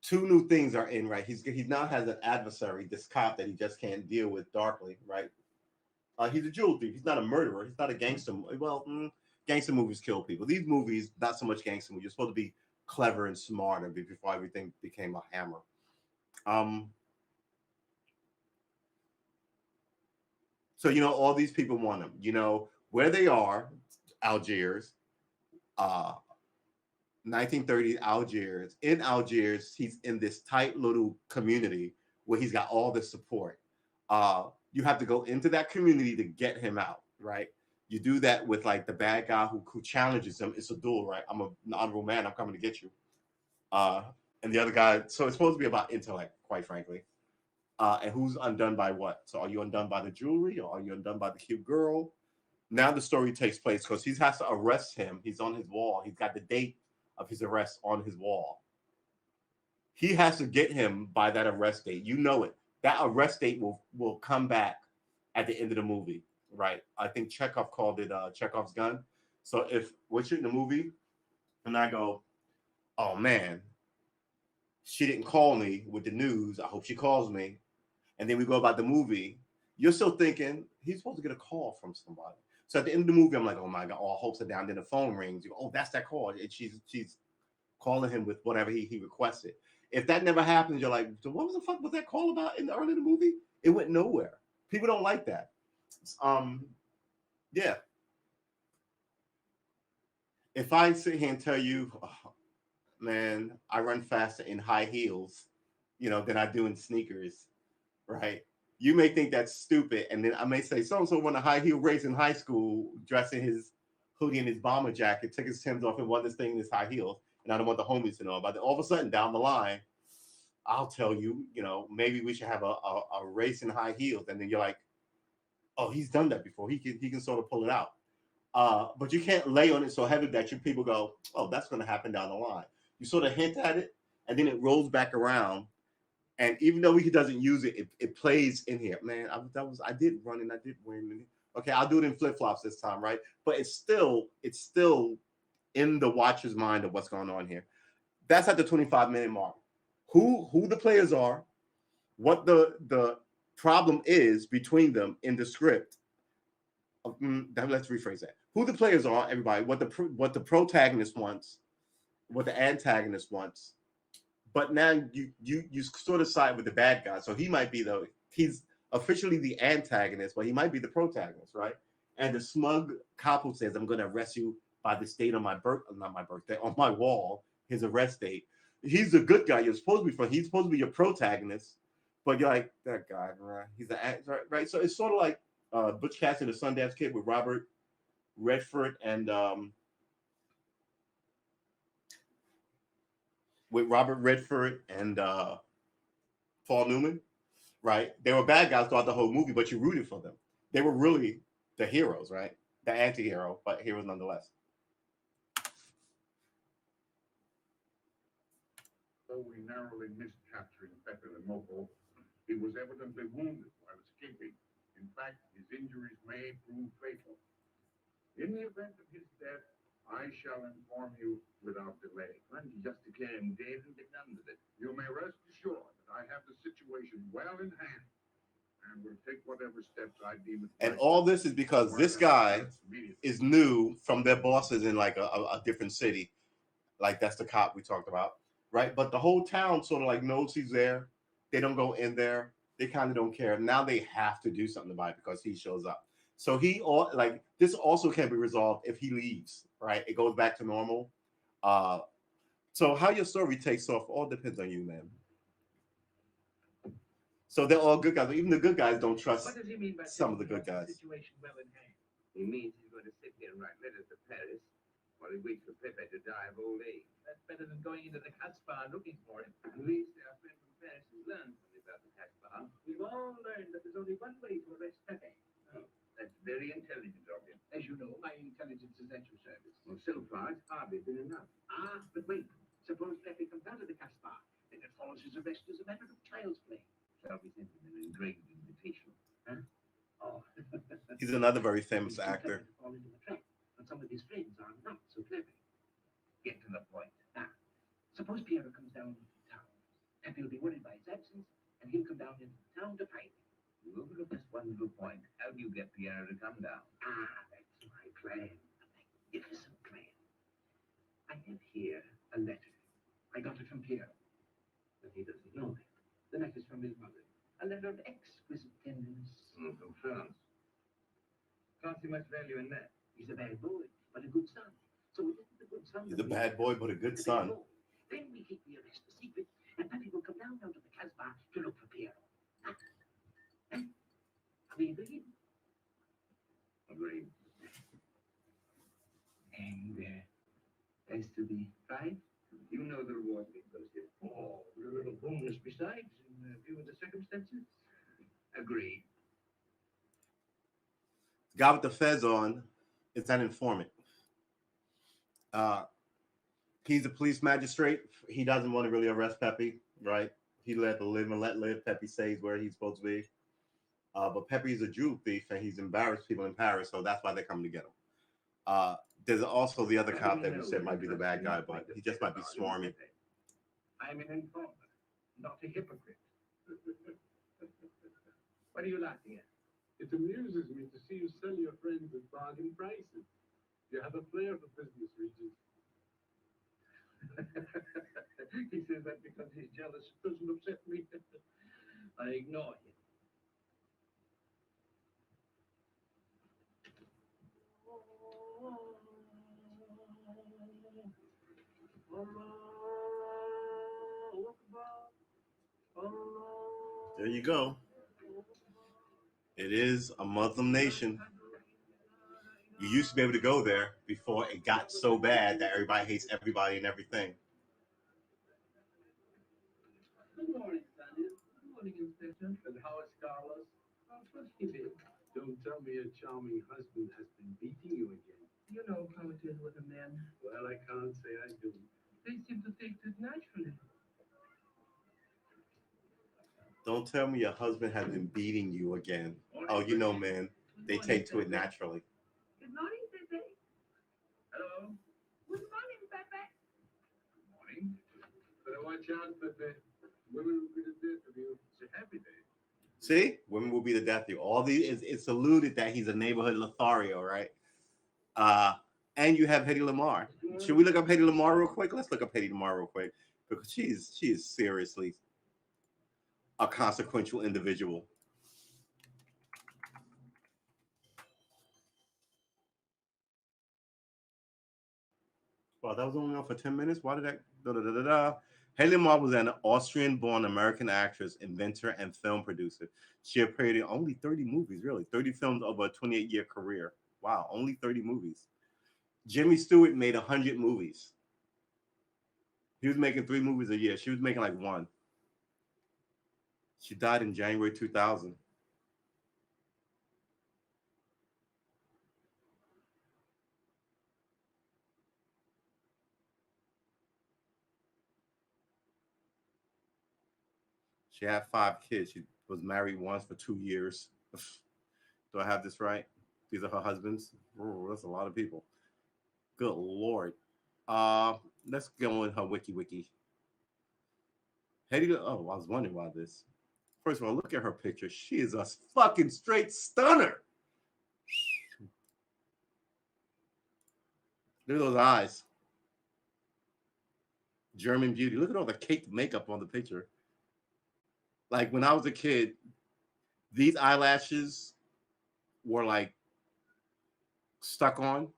Two new things are in, right? He now has an adversary, this cop that he just can't deal with darkly, right? He's a jewel thief. He's not a murderer. He's not a gangster. Well, gangster movies kill people. These movies, not so much gangster movies. You're supposed to be clever and smart and before everything became a hammer. So, all these people want him. Where they are, Algiers, 1930s Algiers. In Algiers, he's in this tight little community where he's got all this support. you have to go into that community to get him out, right? You do that with like the bad guy who challenges him. It's a duel, right? I'm an honorable man. I'm coming to get you. Uh, and the other guy. So it's supposed to be about intellect, quite frankly. And who's undone by what? So are you undone by the jewelry, or are you undone by the cute girl? Now the story takes place because he has to arrest him. He's on his wall. He's got the date of his arrest on his wall. He has to get him by that arrest date. You know it. That arrest date will come back at the end of the movie, right? I think Chekhov called it Chekhov's gun. So if we're shooting the movie and I go, oh man, she didn't call me with the news. I hope she calls me. And then we go about the movie. You're still thinking he's supposed to get a call from somebody. So at the end of the movie, I'm like, oh my God, all hopes are down. Then the phone rings. You go, oh, that's that call. And she's calling him with whatever he requested. If that never happens, you're like, so what was the fuck was that call about in the early in the movie? It went nowhere. People don't like that. Yeah. If I sit here and tell you, oh, man, I run faster in high heels, than I do in sneakers, right? You may think that's stupid, and then I may say so and so won a high heel race in high school, dressed in his hoodie and his bomber jacket, took his Timbs off and won this thing in his high heels. And I don't want the homies to know about it. All of a sudden, down the line, I'll tell you, maybe we should have a race in high heels. And then you're like, oh, he's done that before. He can sort of pull it out. But you can't lay on it so heavy that people go, oh, that's going to happen down the line. You sort of hint at it, and then it rolls back around. And even though he doesn't use it, it plays in here. Man, I did run and I did win. Okay, I'll do it in flip flops this time, right? But it's still in the watcher's mind of what's going on here. That's at the 25-minute mark. Who the players are, what the problem is between them in the script. Let's rephrase that. Who the players are, everybody. What the protagonist wants, what the antagonist wants. But now you sort of side with the bad guy. So he's officially the antagonist, but he might be the protagonist, right? And the smug cop who says, I'm going to arrest you by this date on not my birthday, on my wall, his arrest date. He's the good guy you're supposed to be for. He's supposed to be your protagonist, but you're like, that guy, right? He's the right? So it's sort of like Butch Cassidy and the Sundance Kid with Robert Redford and Paul Newman, right? They were bad guys throughout the whole movie, but you rooted for them. They were really the heroes, right? The anti-hero, but heroes nonetheless. Though we narrowly missed capturing Pepe the Moco, he was evidently wounded while escaping. In fact, his injuries may prove fatal. In the event of his death, I shall inform you without delay. Why don't you just declare him dead and get done with it? You may rest assured that I have the situation well in hand and will take whatever steps I deem it. And all this is because this guy is new from their bosses in like a different city. Like that's the cop we talked about, right? But the whole town sort of like knows he's there. They don't go in there. They kind of don't care. Now they have to do something about it because he shows up. So this also can be resolved if he leaves, right? It goes back to normal. So how your story takes off all depends on you, man. So they're all good guys. Even the good guys don't trust What does he mean by some of the good guys. Situation well in hand? He means he's going to sit here and write letters to Paris while he waits for Pepe to die of old age. That's better than going into the Casbah looking for him. At least our friend from Paris has learned something about the Casbah. We've all learned that there's only one way to arrest Pepe. Oh, that's very intelligent of him. As you know, my intelligence is at your service. Well, so far, it's hardly been enough. Ah, but wait. Suppose Pepe comes out of the Casbah, then it follows his arrest as a matter of child's play. Shall we send him an engraved invitation? Huh? Oh. He's another very famous actor. Fall into the trap, but some of his friends are not so clever. Get to the point. Now, suppose Piero comes down into town. Pepe will be worried by his absence, and he'll come down into the town to find him. You overlook just one little point. How do you get Piero to come down? Ah, that's my plan. A magnificent plan. I have here a letter. I got it from Piero, but he doesn't know that. The letter's from his mother. A letter of exquisite tenderness. From France. Can't see much value in that. He's a bad boy, but a good son. So it isn't the good son. He's a bad boy, but a good son. Then we keep the arrest a secret, and Pepe will come down to the Casbah to look for Piero. clean for him. Agreed. And as to the prize, you know the reward that goes here. Oh, a little bonus besides, in view of the circumstances. Agreed. The guy with the fez on is an informant. Uh, he's a police magistrate. He doesn't want to really arrest Pepe, right? He let the live and let live. Pepe stays where he's supposed to be. But Pepe's a jewel thief and he's embarrassed people in Paris, so that's why they're coming to get him. There's also the other cop that we said might be the bad guy, but he just might be swarmy. I'm an informer, not a hypocrite. What are you laughing at? It amuses me to see you sell your friends at bargain prices. You have a flair for business, Regis. He says that because he's jealous. It doesn't upset me. I ignore him. There you go. It is a Muslim nation. You used to be able to go there before it got so bad that everybody hates everybody and everything. Good morning, Sandy. Good morning, Inspector. And how is Carlos? What's he been? Don't tell me your charming husband has been beating you again. You know how it is with a man. Well, I can't say I do. They seem to take it naturally. Don't tell me your husband has been beating you again. Oh, you know, man, they take to it naturally. Good morning, Pepe. Hello. Good morning, Pepe. Good morning. Better watch out, Pepe. Women will be the death of you. It's a happy day. See, women will be the death of you. All these, it's alluded that he's a neighborhood Lothario, right? And you have Hedy Lamarr. Should we look up Hedy Lamarr real quick? Let's look up Hedy Lamarr real quick because she is seriously a consequential individual. Well, that was only on for 10 minutes. Why did that? Hedy Lamarr was an Austrian-born American actress, inventor, and film producer. She appeared in only 30 movies, really. 30 films over a 28-year career. Wow, only 30 movies. Jimmy Stewart made 100 movies. He was making 3 movies a year. She was making like 1. She died in January 2000. She had 5 kids. She was married once for 2 years. Do I have this right? These are her husbands. Oh, that's a lot of people. Good Lord. Let's go in her wiki. Hedy, oh, I was wondering about this. First of all, look at her picture. She is a fucking straight stunner. Look at those eyes. German beauty. Look at all the caked makeup on the picture. Like when I was a kid, these eyelashes were like stuck on.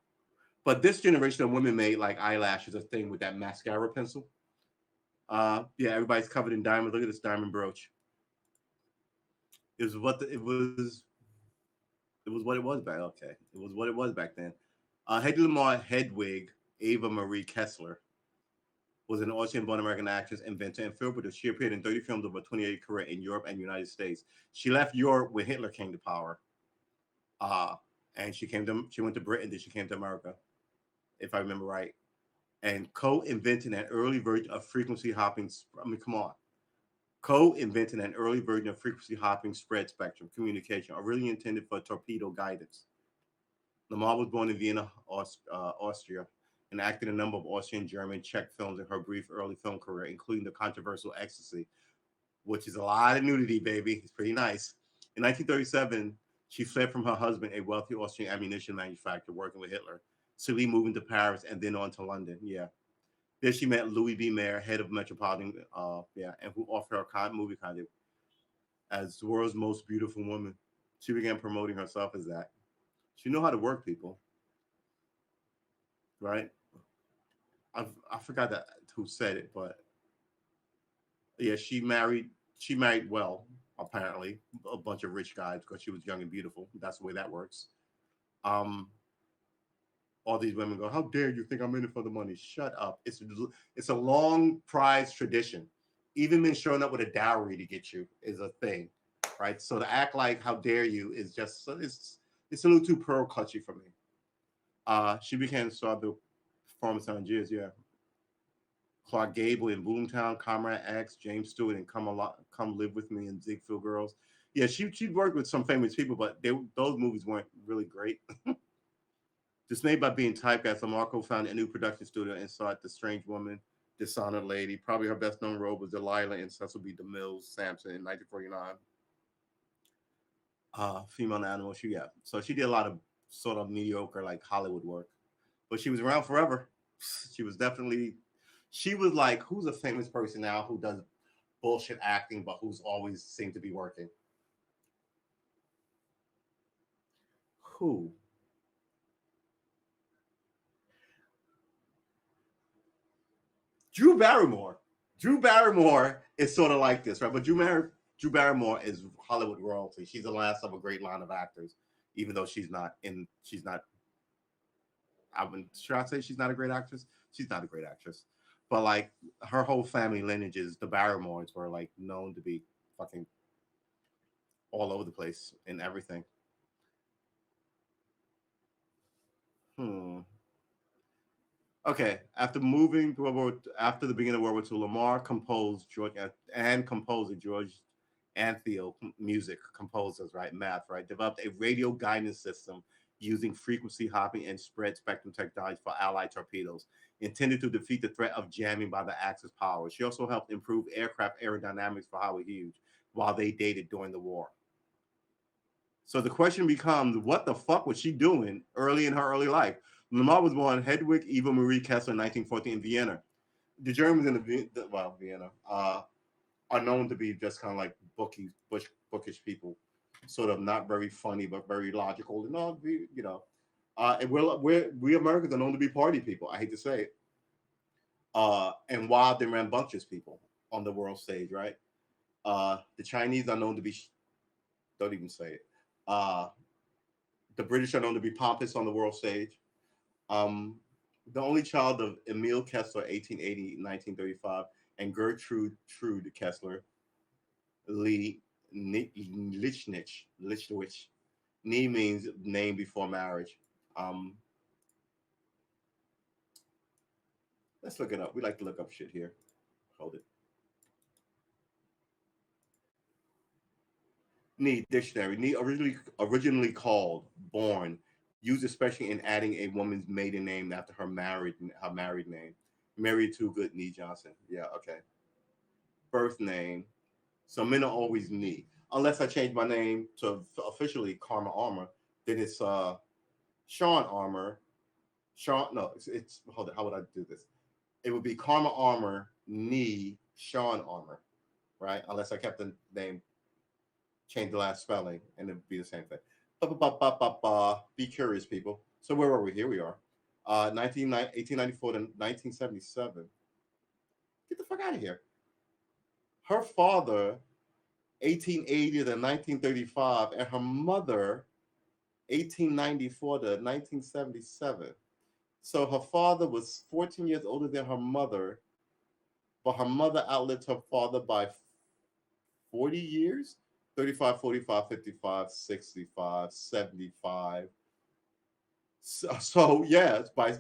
But this generation of women made like eyelashes a thing with that mascara pencil. Yeah, everybody's covered in diamonds. Look at this diamond brooch. It was what it was. It was what it was back. Okay, it was what it was back then. Hedy Lamarr Hedwig Ava Marie Kessler was an Austrian-born American actress, inventor, and film producer. She appeared in 30 films over a 28 career in Europe and United States. She left Europe when Hitler came to power, and she went to Britain. Then she came to America, if I remember right, and co-invented an early version of frequency hopping. I mean, come on. Co-invented an early version of frequency hopping spread spectrum communication, originally intended for torpedo guidance. Lamarr was born in Vienna, Austria, and acted in a number of Austrian, German, Czech films in her brief early film career, including the controversial Ecstasy, which is a lot of nudity, baby. It's pretty nice. In 1937, she fled from her husband, a wealthy Austrian ammunition manufacturer working with Hitler, slowly moving to Paris and then on to London. Yeah. There she met Louis B. Mayer, head of Metropolitan, and who offered her a movie content as the world's most beautiful woman. She began promoting herself as that. She knew how to work people, right? I forgot who said it, but yeah, she married well. apparently, a bunch of rich guys because she was young and beautiful. That's the way that works. Um, all these women go, "How dare you think I'm in it for the money?" Shut up. It's a long prized tradition. Even men showing up with a dowry to get you is a thing, right? So to act like "How dare you" is just it's a little too pearl clutchy for me. She became star of the performance on Years, yeah. Clark Gable in Boomtown, Comrade X, James Stewart and Come Live With Me and Ziegfeld Girls. Yeah, she worked with some famous people, but those movies weren't really great. Dismayed by being typecast, Lamarco found a new production studio and sought The Strange Woman, Dishonored Lady. Probably her best known role was Delilah in Cecil B. DeMille's Samson in 1949. Female animal, so she did a lot of sort of mediocre like Hollywood work, but she was around forever. She was definitely, she was like, who's a famous person now who does bullshit acting, but who's always seemed to be working? Who? Drew Barrymore. Drew Barrymore is sort of like this, right? But Drew Barrymore is Hollywood royalty. She's the last of a great line of actors, even though she's not in. She's not. I would should I say she's not a great actress? She's not a great actress, but like her whole family lineages, the Barrymores were like known to be fucking all over the place in everything. Hmm. Okay, after the beginning of World War II, Lamar composed and composer George Antheil music composers, right? Math, right? Developed a radio guidance system using frequency hopping and spread spectrum technology for Allied torpedoes, intended to defeat the threat of jamming by the Axis powers. She also helped improve aircraft aerodynamics for Howard Hughes while they dated during the war. So the question becomes, what the fuck was she doing early in her early life? Lamar was born Hedwig Eva Marie Kessler in 1914 in Vienna. The Germans in Vienna, are known to be just kind of like bookish people, sort of not very funny but very logical. And all, and we Americans are known to be party people. I hate to say it, and wild and rambunctious people on the world stage, right? The Chinese are known to be. Don't even say it. Uh, the British are known to be pompous on the world stage. Um, the only child of Emil Kessler, 1880-1935, and Gertrude Trude Kessler, Lee Lichnich. Nee means name before marriage. Um, let's look it up. We like to look up shit here. Hold it. Nee dictionary. Nee originally called born, used especially in adding a woman's maiden name after her married name. Mary Too Good Nee Johnson. Yeah, okay. Birth name. So men are always Nee. Unless I change my name to officially Karma Armor, then it's Sean Armor. Sean, no, it's hold on. How would I do this? It would be Karma Armor, Nee, Sean Armor, right? Unless I kept the name, change the last spelling, and it would be the same thing. Be curious, people. So where were we? Here we are. 1894 to 1977. Get the fuck out of here. Her father, 1880 to 1935, and her mother, 1894 to 1977. So her father was 14 years older than her mother, but her mother outlived her father by 40 years. 35, 45, 55, 65, 75. So yeah, it's by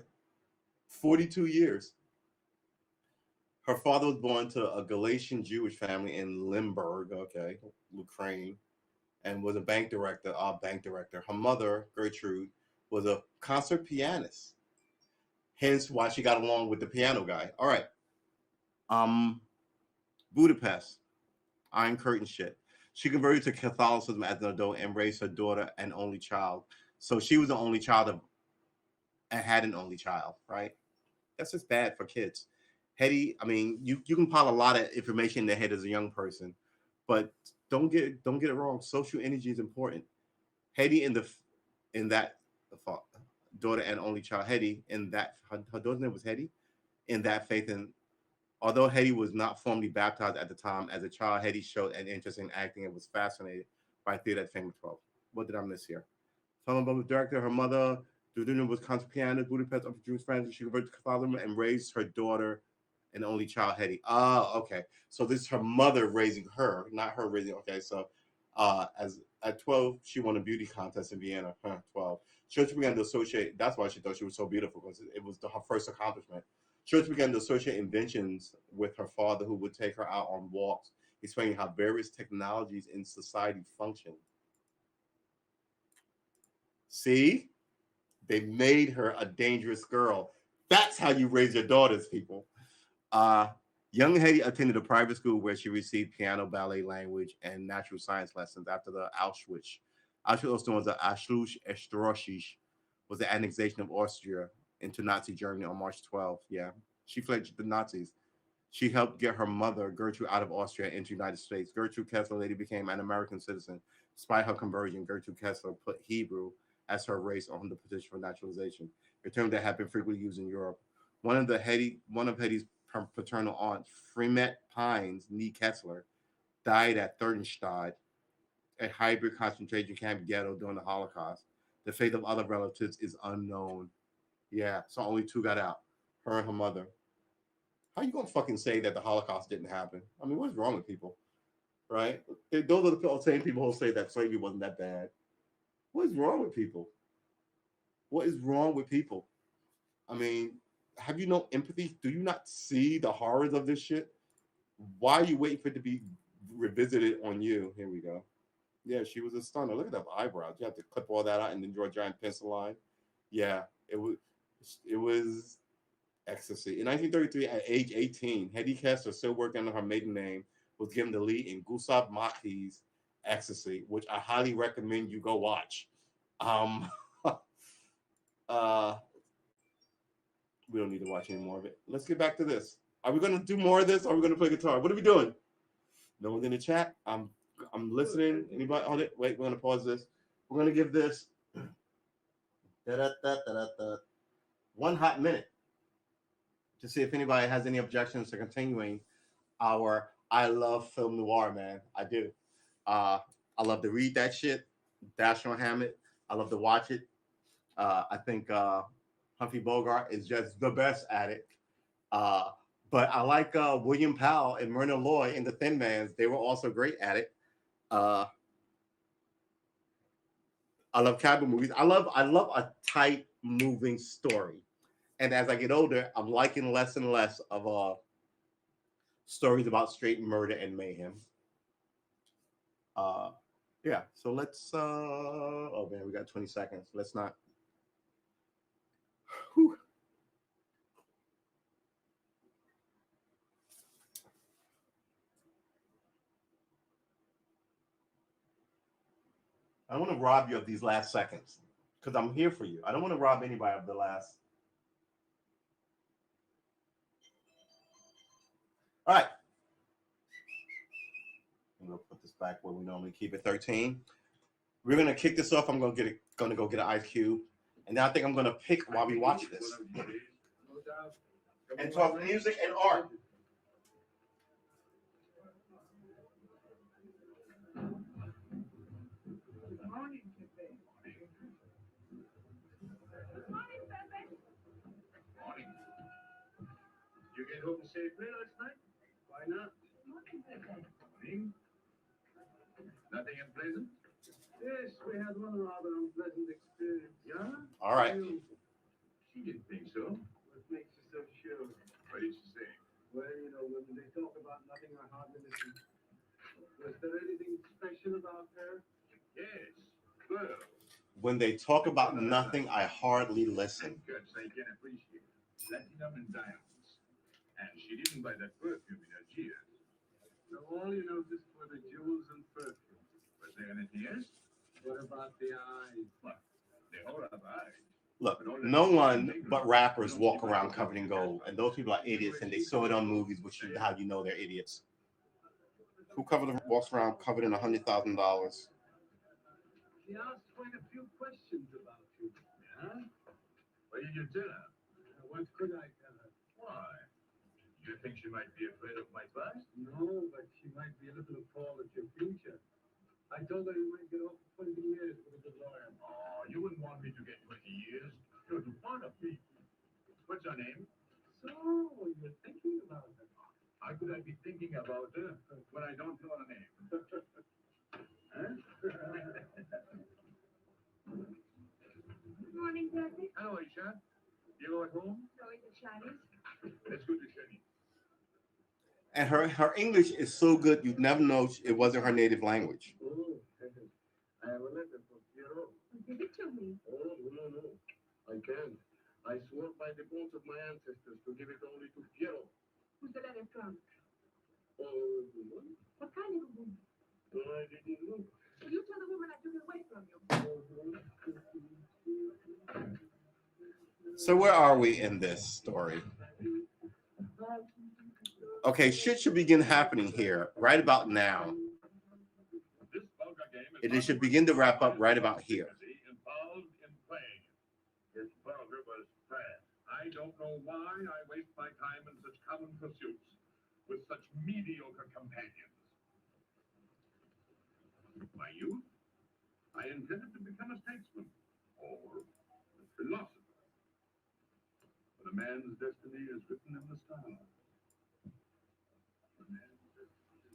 42 years. Her father was born to a Galatian Jewish family in Limburg, okay, Ukraine, and was a bank director. Her mother, Gertrude, was a concert pianist. Hence why she got along with the piano guy. All right. Um, Budapest, Iron Curtain shit. She converted to Catholicism as an adult and raised her daughter and only child. So she was the only child and had an only child, right? That's just bad for kids. Hetty, I mean, you can pile a lot of information in their head as a young person, but don't get it wrong. Social energy is important. Hetty in that daughter and only child, Hetty in that her daughter's name was Hetty in that faith and Although Hetty was not formally baptized at the time, as a child, Hetty showed an interest in acting and was fascinated by theater at the age of 12. What did I miss here? Talking about the director, her mother, Duduna was concert pianist, Budapest of Jewish friends. She converted to Catholicism and raised her daughter and only child, Hetty. Oh, okay. So this is her mother raising her, not her raising. Okay, so as at 12, she won a beauty contest in Vienna. 12. Church began to associate. That's why she thought she was so beautiful because it was her first accomplishment. Church began to associate inventions with her father, who would take her out on walks, explaining how various technologies in society function. See, they made her a dangerous girl. That's how you raise your daughters, people. Uh, young Hetty attended a private school where she received piano, ballet, language, and natural science lessons after the Auschwitz. Auschwitz, also known as the Anschluss Österreich, was the annexation of Austria into Nazi Germany on March 12th. Yeah, she fled the Nazis. She helped get her mother, Gertrude, out of Austria into the United States. Gertrude Kessler later became an American citizen. Despite her conversion, Gertrude Kessler put Hebrew as her race on the petition for naturalization, a term that had been frequently used in Europe. One of Hetty's paternal aunts, Fremet Pines, Nee Kessler, died at Thurdenstadt, a hybrid concentration camp ghetto during the Holocaust. The fate of other relatives is unknown. Yeah, so only two got out, her and her mother. How you gonna fucking say that the Holocaust didn't happen? I mean, what's wrong with people, right? Those are the same people who say that slavery wasn't that bad. What is wrong with people? What is wrong with people? I mean, have you no empathy? Do you not see the horrors of this shit? Why are you waiting for it to be revisited on you? Here we go. Yeah, she was a stunner. Look at that eyebrows. You have to clip all that out and then draw a giant pencil line. Yeah, it was ecstasy. In 1933, at age 18, Hetty Kessler, still working under her maiden name, was given the lead in Gustav Mahler's Ecstasy, which I highly recommend you go watch. Um, uh, we don't need to watch any more of it. Let's get back to this. Are we going to do more of this? Or are we going to play guitar? What are we doing? No one's in the chat. I'm listening. Anybody? Hold it. Wait, we're going to pause this. We're going to give this one hot minute to see if anybody has any objections to continuing our I love film noir, man. I do. I love to read that shit. Dashiell Hammett. I love to watch it. I think Humphrey Bogart is just the best at it. Uh, but I like William Powell and Myrna Loy in The Thin Mans. They were also great at it. Uh, I love cowboy movies. I love a tight moving story. And as I get older, I'm liking less and less of stories about straight murder and mayhem. Uh, yeah. So let's. Oh man, we got 20 seconds. Let's not. Whew. I don't want to rob you of these last seconds because I'm here for you. I don't want to rob anybody of the last. All right. I'm gonna put this back where we normally keep it. 13. We're gonna kick this off. I'm gonna go get an ice cube, and then I think I'm gonna pick while we watch this and talk music and art. Good morning, Pepe. Good morning, Pepe. Morning. You get home safely last night? Why not? Good morning, Pepe. Morning. Nothing unpleasant? Yes, we had one rather unpleasant experience. Yeah? All right. She didn't think so. What makes you so sure? What did she say? Well, when they talk about nothing, I hardly listen. Was there anything special about her? Yes. Well, When they talk about nothing, I hardly listen. cuts I can appreciate. Platinum and diamonds. And she didn't buy that perfume in Algiers. So all you noticed were the jewels and perfume. Was there anything else? What about the eyes? What? They all have eyes. Look, no one but rappers walk around covered in gold, and those people are idiots, and they saw it on movies, which is how you know they're idiots. Who walks around covered in $100,000? She asked quite a few questions about you. Yeah? What did you tell her? What could I tell her? Why? You think she might be afraid of my past? No, but she might be a little appalled at your future. I told her you might get off for 20 years with a good lawyer. Oh, you wouldn't want me to get 20 years. You're too fond of me. What's her name? So, you're thinking about it. How could I be thinking about her when I don't know her name? Huh? Good morning, Daddy. Hello, Isha. You at home? Going to Chinese? Let's go to Shani. And her English is so good you'd never know it wasn't her native language. Oh, I have a letter from Piero. Give it to me. Oh, no. I can't. I swore by the bones of my ancestors to give it only to Piero. Who's the letter from? Oh, woman. What kind of a woman? I didn't know. Will you tell the woman I took it away from you? So where are we in this story? Okay, shit should begin happening here right about now. This vulgar game It should begin to wrap up right about here. Involved in playing. It's vulgar, but it's fast. I don't know why I waste my time in such common pursuits with such mediocre companions. My youth, I intended to become a statesman or a philosopher. But a man's destiny is written in the stars. A man's destiny.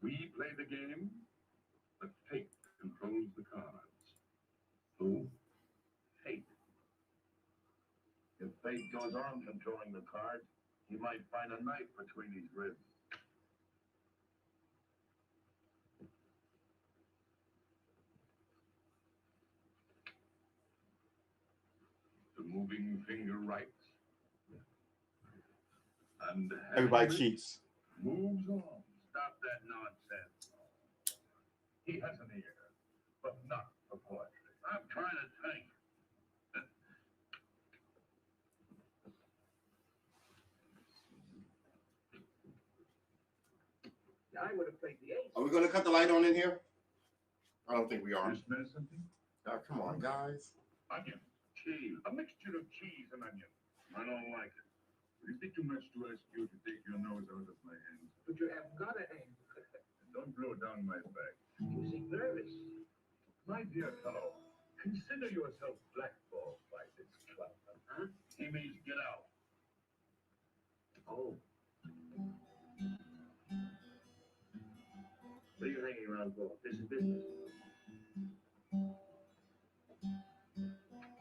We play the game, but fate controls the cards. Who? Fate. If fate goes on controlling the cards, he might find a knife between his ribs. The moving finger writes. And Everybody Henry cheats. moves on. Stop that nonsense. He has an ear, but not for poetry. I'm trying to think. I would have played the ace. Are we going to cut the light on in here? I don't think we are. You smell something? Oh, come on, guys. Onion, cheese, a mixture of cheese and onion. I don't like it. Would it be too much to ask you to take your nose out of my hand? But you have got a hand. Don't blow down my back. You seem nervous. My dear fellow, consider yourself blackballed by this club. Huh? He means get out. Oh. What are you hanging around for? This is business.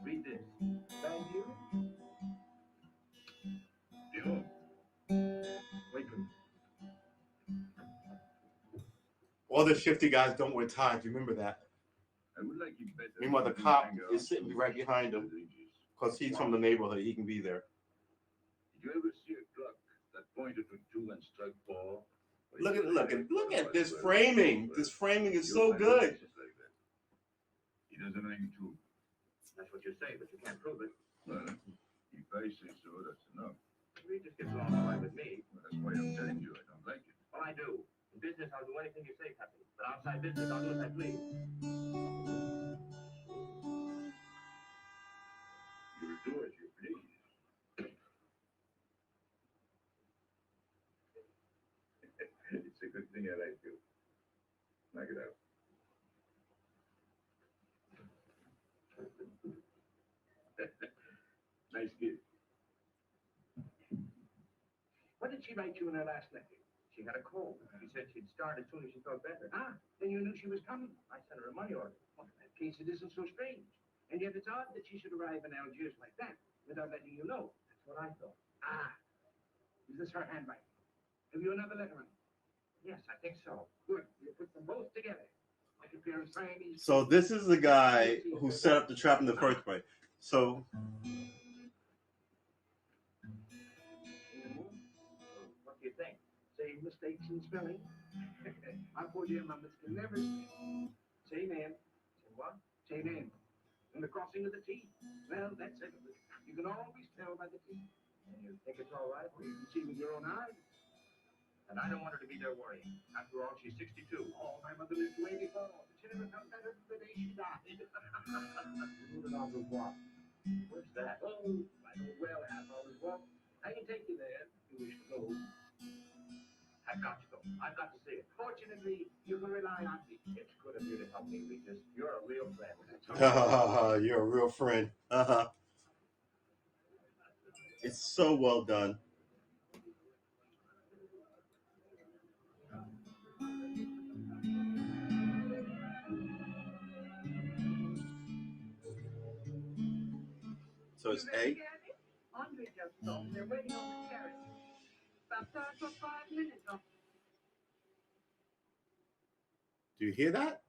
Read this. Thank you. You? Wait a minute. All the shifty guys don't wear ties. Remember that. I would like you better. Meanwhile, the cop is sitting right behind him because he's from the neighborhood. He can be there. Did you ever see a clock that pointed to 2 and struck 4? Look at this framing. This framing is so good. He doesn't ring 2. That's what you say, but you can't prove it. Well, if I say so, that's enough. He just gets along all right with me. Well, that's why I'm telling you I don't like it. Well, I do. In business, I'll do anything you say, Captain. But outside business, I'll do as I please. You'll do as you please. It's a good thing I like you. Knock it out. Nice gift. What did she write you in her last letter? She had a cold. She said she'd start as soon as she felt better. Ah, then you knew she was coming. I sent her a money order. Well, in that case, it isn't so strange. And yet it's odd that she should arrive in Algiers like that, without letting you know. That's what I thought. Ah, is this her handwriting? Have you another letter on it? Yes, I think so. Good. You put them both together. Like a pair of Siamese. So this is the guy who set up the trap in the first place. So What do you think? Same mistakes in spelling? Our poor dear mamas can never spell. Say name. Say what? Say name. And the crossing of the T. Well, that's it. You can always tell by the T. And you think it's all right, or you can see with your own eyes. And I don't want her to be there worrying. After all, she's 62. Oh, my mother lived way before. But she never felt better than the day she died. Moving on to what? Where's that? Oh, I know well half hour's walk. I can take you there if you wish to go. I've got to go. I've got to see it. Fortunately, you can rely on me. It's good of you to help me, Regis. You're a real friend. You're a real friend. It's so well done. So it's A. Andre just told me they're waiting on the carriage. Baptized for 5 minutes. Do you hear that?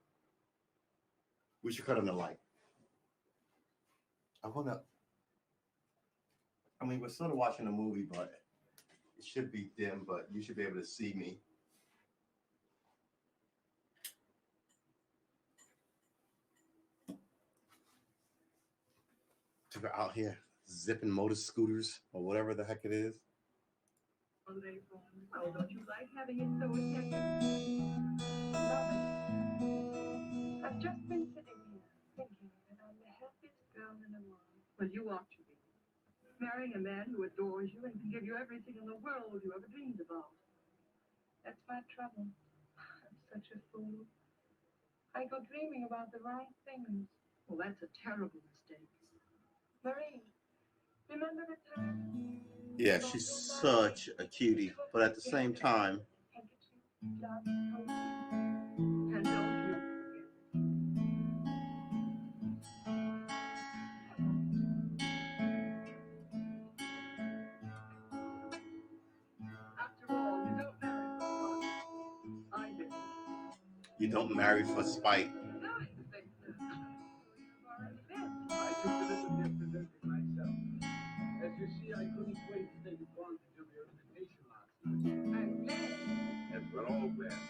We should cut on the light. I mean, we're sort of watching a movie, but it should be dim, but you should be able to see me. Took her out here zipping motor scooters or whatever the heck it is. Oh, don't you like having it so attentive? Love it. I've just been sitting here thinking that I'm the happiest girl in the world. Well, you ought to be. Marrying a man who adores you and can give you everything in the world you ever dreamed about. That's my trouble. I'm such a fool. I go dreaming about the right things. Well, that's a terrible mistake. Marie, remember the time? Yeah, she's such a cutie, but at the same time, And don't you After all, you don't marry for fun. I did. you don't marry for spite. No, I think that. You've already been. I considered the gift presenting myself. As you see, I couldn't wait to take advantage of your invitation last night. I'm glad. Yes, we're all glad.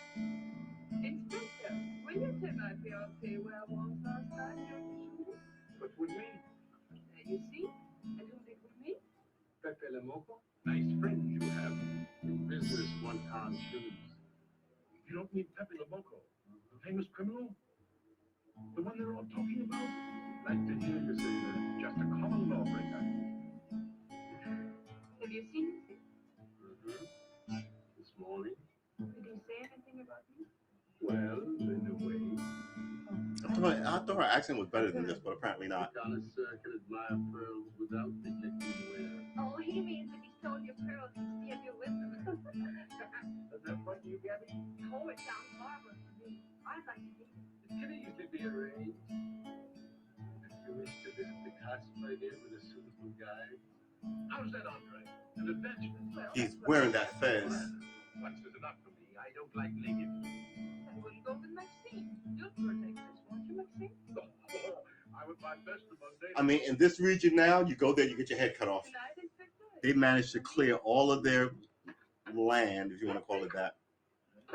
Inspector, will you tell my fiancé where I was last night during the shooting? But with me, You see? And who did with me? Pepe Le Moco? nice friends you have. In business, one can't choose. You don't mean Pepe Le Moco, the famous criminal? The one they're all talking about? Like to hear you say that. Just a common lawbreaker. Have you seen him? This morning? Did he say anything about me? Well, in a way. I thought her accent was better than this, but apparently The not. connoisseur can admire pearls without neglecting wear. Oh, he means if he stole your pearls, he'd steal you with them. Does that frighten you, Gabby? Oh, it sounds marvelous to me. I'd like to meet him. It can easily be arranged. If you wish to visit the castle, my dear, with a suitable guide. How's that, Andre? An adventure? Well, He's that's what wearing I that said. fez. Once is enough for me. I don't like natives. And will you go with Maxine? You'll protect us, won't you, Maxine? I would my best among natives. I mean, in this region now, you go there, you get your head cut off. Good night, Inspector. They managed to clear all of their land, if you want to call it that,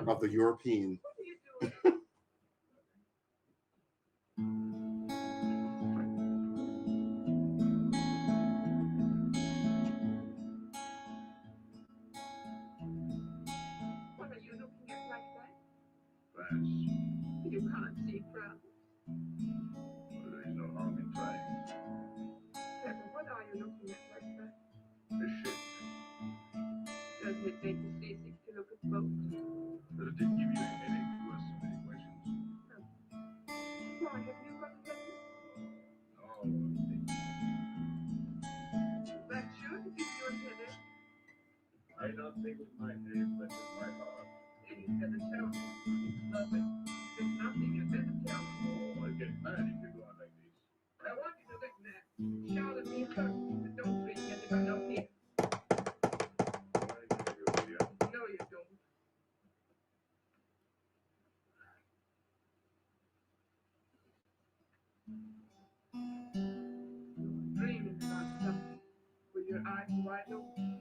of the European. What are you doing? What are you looking at like that? France. You can't see France. Well, there is no harm in trying. Pepper, what are you looking at like that? The ship. Doesn't it make you seasick to look at boats? Does it give you a headache to ask so many questions? Why, have you got plenty? Oh, nothing. That should give you a headache. I don't think with my name, but with my heart. And you better tell me. Love it. There's nothing you better tell me. Oh, I get mad if you go on like this. I want you to look at shout at me first, but don't treat me as if I'm not here. I give you a deal. No, you don't. Dreaming about something with your eyes wide open.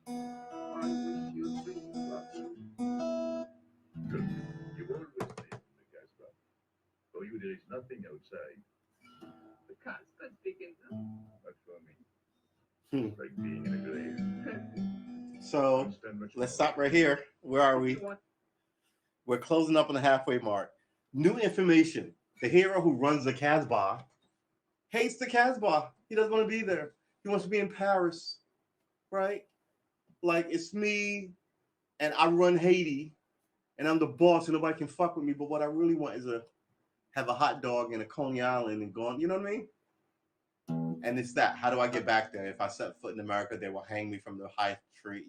I wish you'd dream about me. Good. You always stay in the Casbah. For you, there is nothing outside. The Casbah's big enough. But for me, Hmm. it's like being in a grave. So let's stop right here. Where are we? We're closing up on the halfway mark. New information. The hero who runs the Casbah hates the Casbah. He doesn't want to be there. He wants to be in Paris, right? Like, it's me and I run Haiti and I'm the boss and nobody can fuck with me. But what I really want is have a hot dog in a Coney Island and go on, you know what I mean? And it's that. How do I get back there? If I set foot in America, they will hang me from the high tree,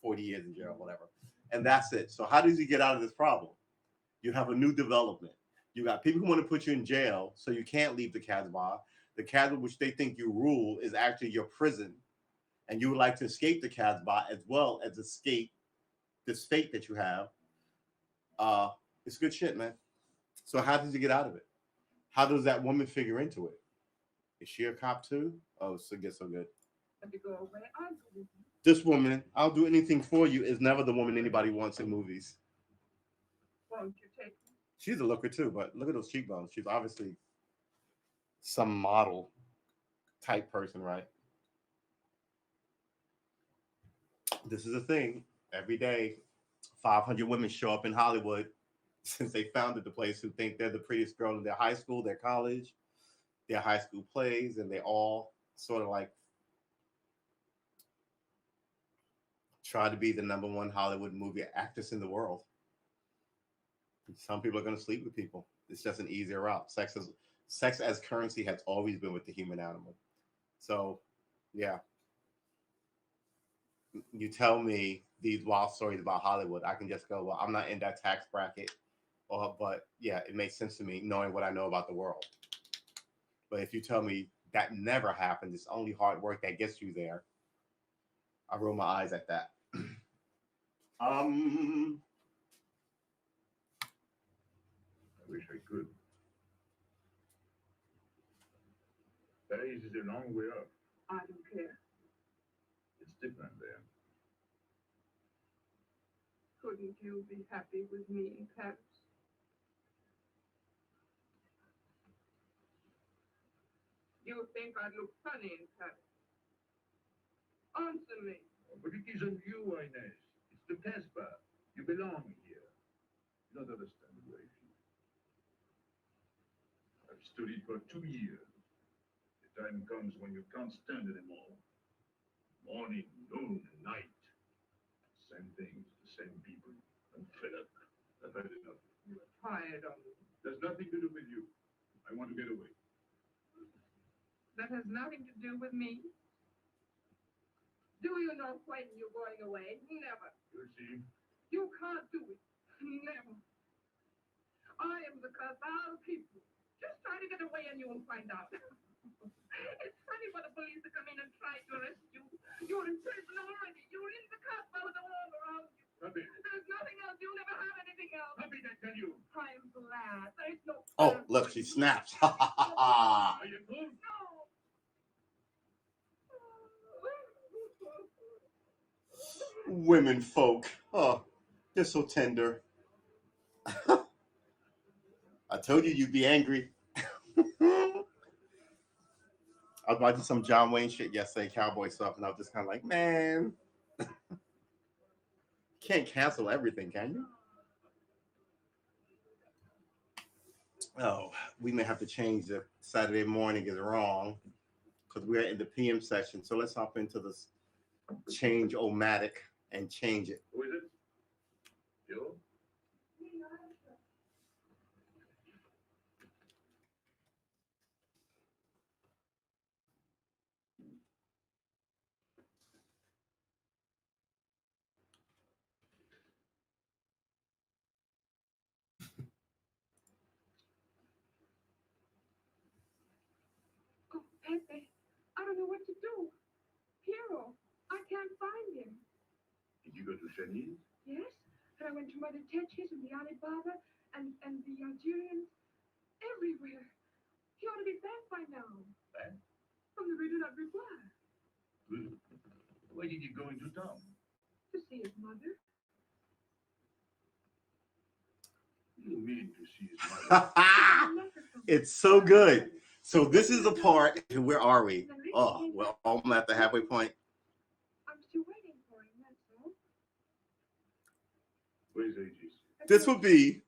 40 years in jail, whatever. And that's it. So how does he get out of this problem? You have a new development. You got people who want to put you in jail so you can't leave the Casbah. The Casbah, which they think you rule, is actually your prison. And you would like to escape the Casbah as well as escape the state that you have. It's good shit, man. So how does he get out of it? How does that woman figure into it? Is she a cop too? Oh, so good, so good. This woman, I'll do anything for you, is never the woman anybody wants in movies. Won't you take me? She's a looker too, but look at those cheekbones. She's obviously some model type person, right? This is a thing. Every day, 500 women show up in Hollywood since they founded the place who think they're the prettiest girl in their high school, their college, their high school plays, and they all sort of like try to be the #1 Hollywood movie actress in the world. Some people are going to sleep with people. It's just an easier route. Sex as currency has always been with the human animal. So, yeah. You tell me these wild stories about Hollywood, I can just go, well, I'm not in that tax bracket. But yeah, it makes sense to me knowing what I know about the world. But if you tell me that never happened, it's only hard work that gets you there, I roll my eyes at that. I wish I could. Paris is a long way up. I don't care. It's different there. Couldn't you be happy with me in Paris? You think I look funny in Paris? Answer me. But it isn't you, Inez. It's the Casbah. You belong here. You don't understand the way I feel. I've studied for 2 years. The time comes when you can't stand anymore. Morning, noon, and night. Same things, the same people. I'm fed up. I've had enough. You're tired of me. There's nothing to do with you. I want to get away. That has nothing to do with me. Do you know when you're going away? Never. You'll see. You can't do it. Never. I am the Cabal people. Just try to get away and you will find out. It's funny for the police to come in and try to arrest you. You're in prison already. You're in the Casbah with the wall around you. Happy. There's nothing else. You'll never have anything else. Happy, I tell you. I'm glad. There's no... Oh, look, she snaps. Ha ha ha ha. Are you moved? No. Women folk. Oh, they're so tender. I told you you'd be angry. I was watching some John Wayne shit yesterday, cowboy stuff, and I was just kind of like, man, can't cancel everything, can you? Oh, we may have to change the Saturday morning is wrong because we're in the PM session. So let's hop into this change-o-matic and change it. Who is it? You? Oh, Pepe, I don't know what to do. Hero, I can't find him. Did you go to Chinese? Yes, and I went to Mother Tetches and the Alibaba and the Algerians. Everywhere. He ought to be back by now. Back? From the Rue de la Beauvoir. Good. Why did you go into town? To see his mother. You mean to see his mother? It's so good. So this is the part. Where are we? Oh, well, I'm at the halfway point. I'm still waiting for him, that's all. Where's Aegis? This would be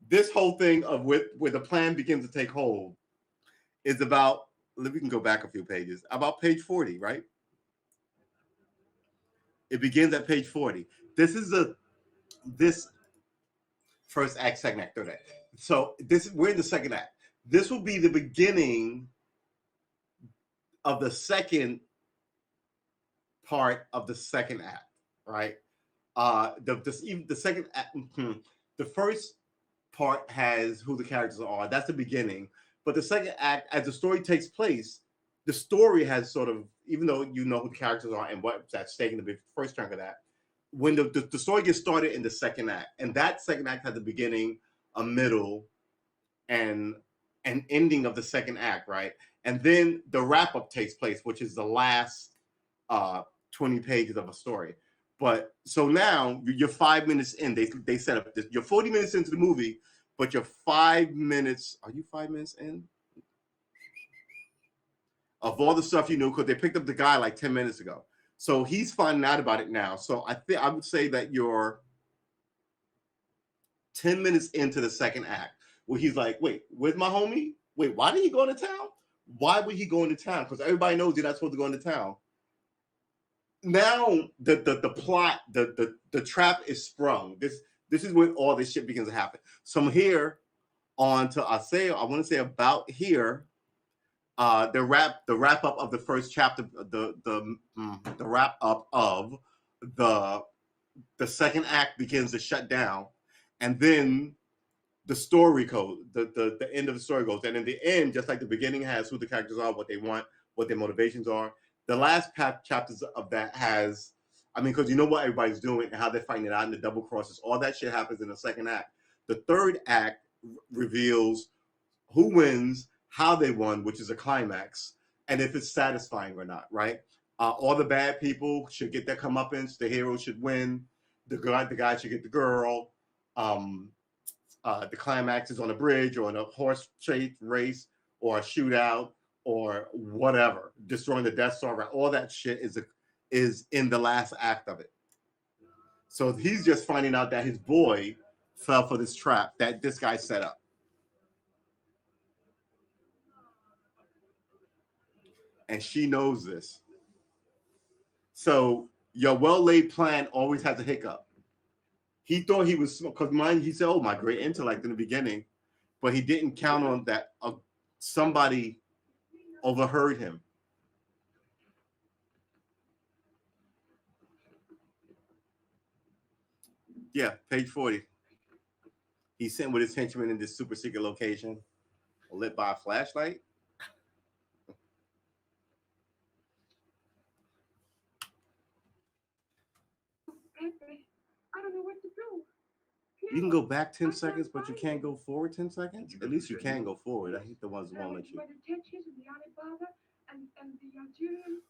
this whole thing of where the plan begins to take hold is about. We can go back a few pages. About page 40, right? It begins at page 40. This first act, second act, third act. So we're in the second act. This will be the beginning of the second part of the second act, right? The second act, the first part has who the characters are. That's the beginning. But the second act, as the story takes place, the story has sort of, even though you know who the characters are and what's at stake in the first chunk of that, when the story gets started in the second act, and that second act has a beginning, a middle, and an ending of the second act, right? And then the wrap up takes place, which is the last 20 pages of a story. But so now you're 5 minutes in. They set up this. You're 40 minutes into the movie, but you're 5 minutes. Are you 5 minutes in? Of all the stuff you knew, because they picked up the guy like 10 minutes ago. So he's finding out about it now. So I would say that you're 10 minutes into the second act, where he's like, wait, where's my homie? Wait, why did he go into town? Why would he go into town? Because everybody knows you're not supposed to go into town. Now the plot, the trap is sprung. This is when all this shit begins to happen. So I'm here on to I want to say about here, the wrap up of the first chapter, the wrap up of the second act begins to shut down, and then the story goes, the end of the story goes, and in the end, just like the beginning has who the characters are, what they want, what their motivations are. The last chapters of that has, I mean, because you know what everybody's doing and how they're fighting it out in the double crosses. All that shit happens in the second act. The third act reveals who wins, how they won, which is a climax, and if it's satisfying or not, right? All the bad people should get their comeuppance. The hero should win. The guy should get the girl. The climax is on a bridge or in a horse chase race or a shootout or whatever, destroying the Death Star. Right? All that shit is in the last act of it. So he's just finding out that his boy fell for this trap that this guy set up. And she knows this. So your well-laid plan always has a hiccup. He thought he was, because mind, he said, oh, my great intellect in the beginning, but he didn't count on that somebody overheard him. Yeah, page 40. He's sitting with his henchmen in this super secret location, lit by a flashlight. Pepe, I don't know what to do. You can go back 10 seconds, but you can't go forward 10 seconds? At least you can go forward. I hate the ones who won't let you. But the Tetris and the Alibaba and the Algerian.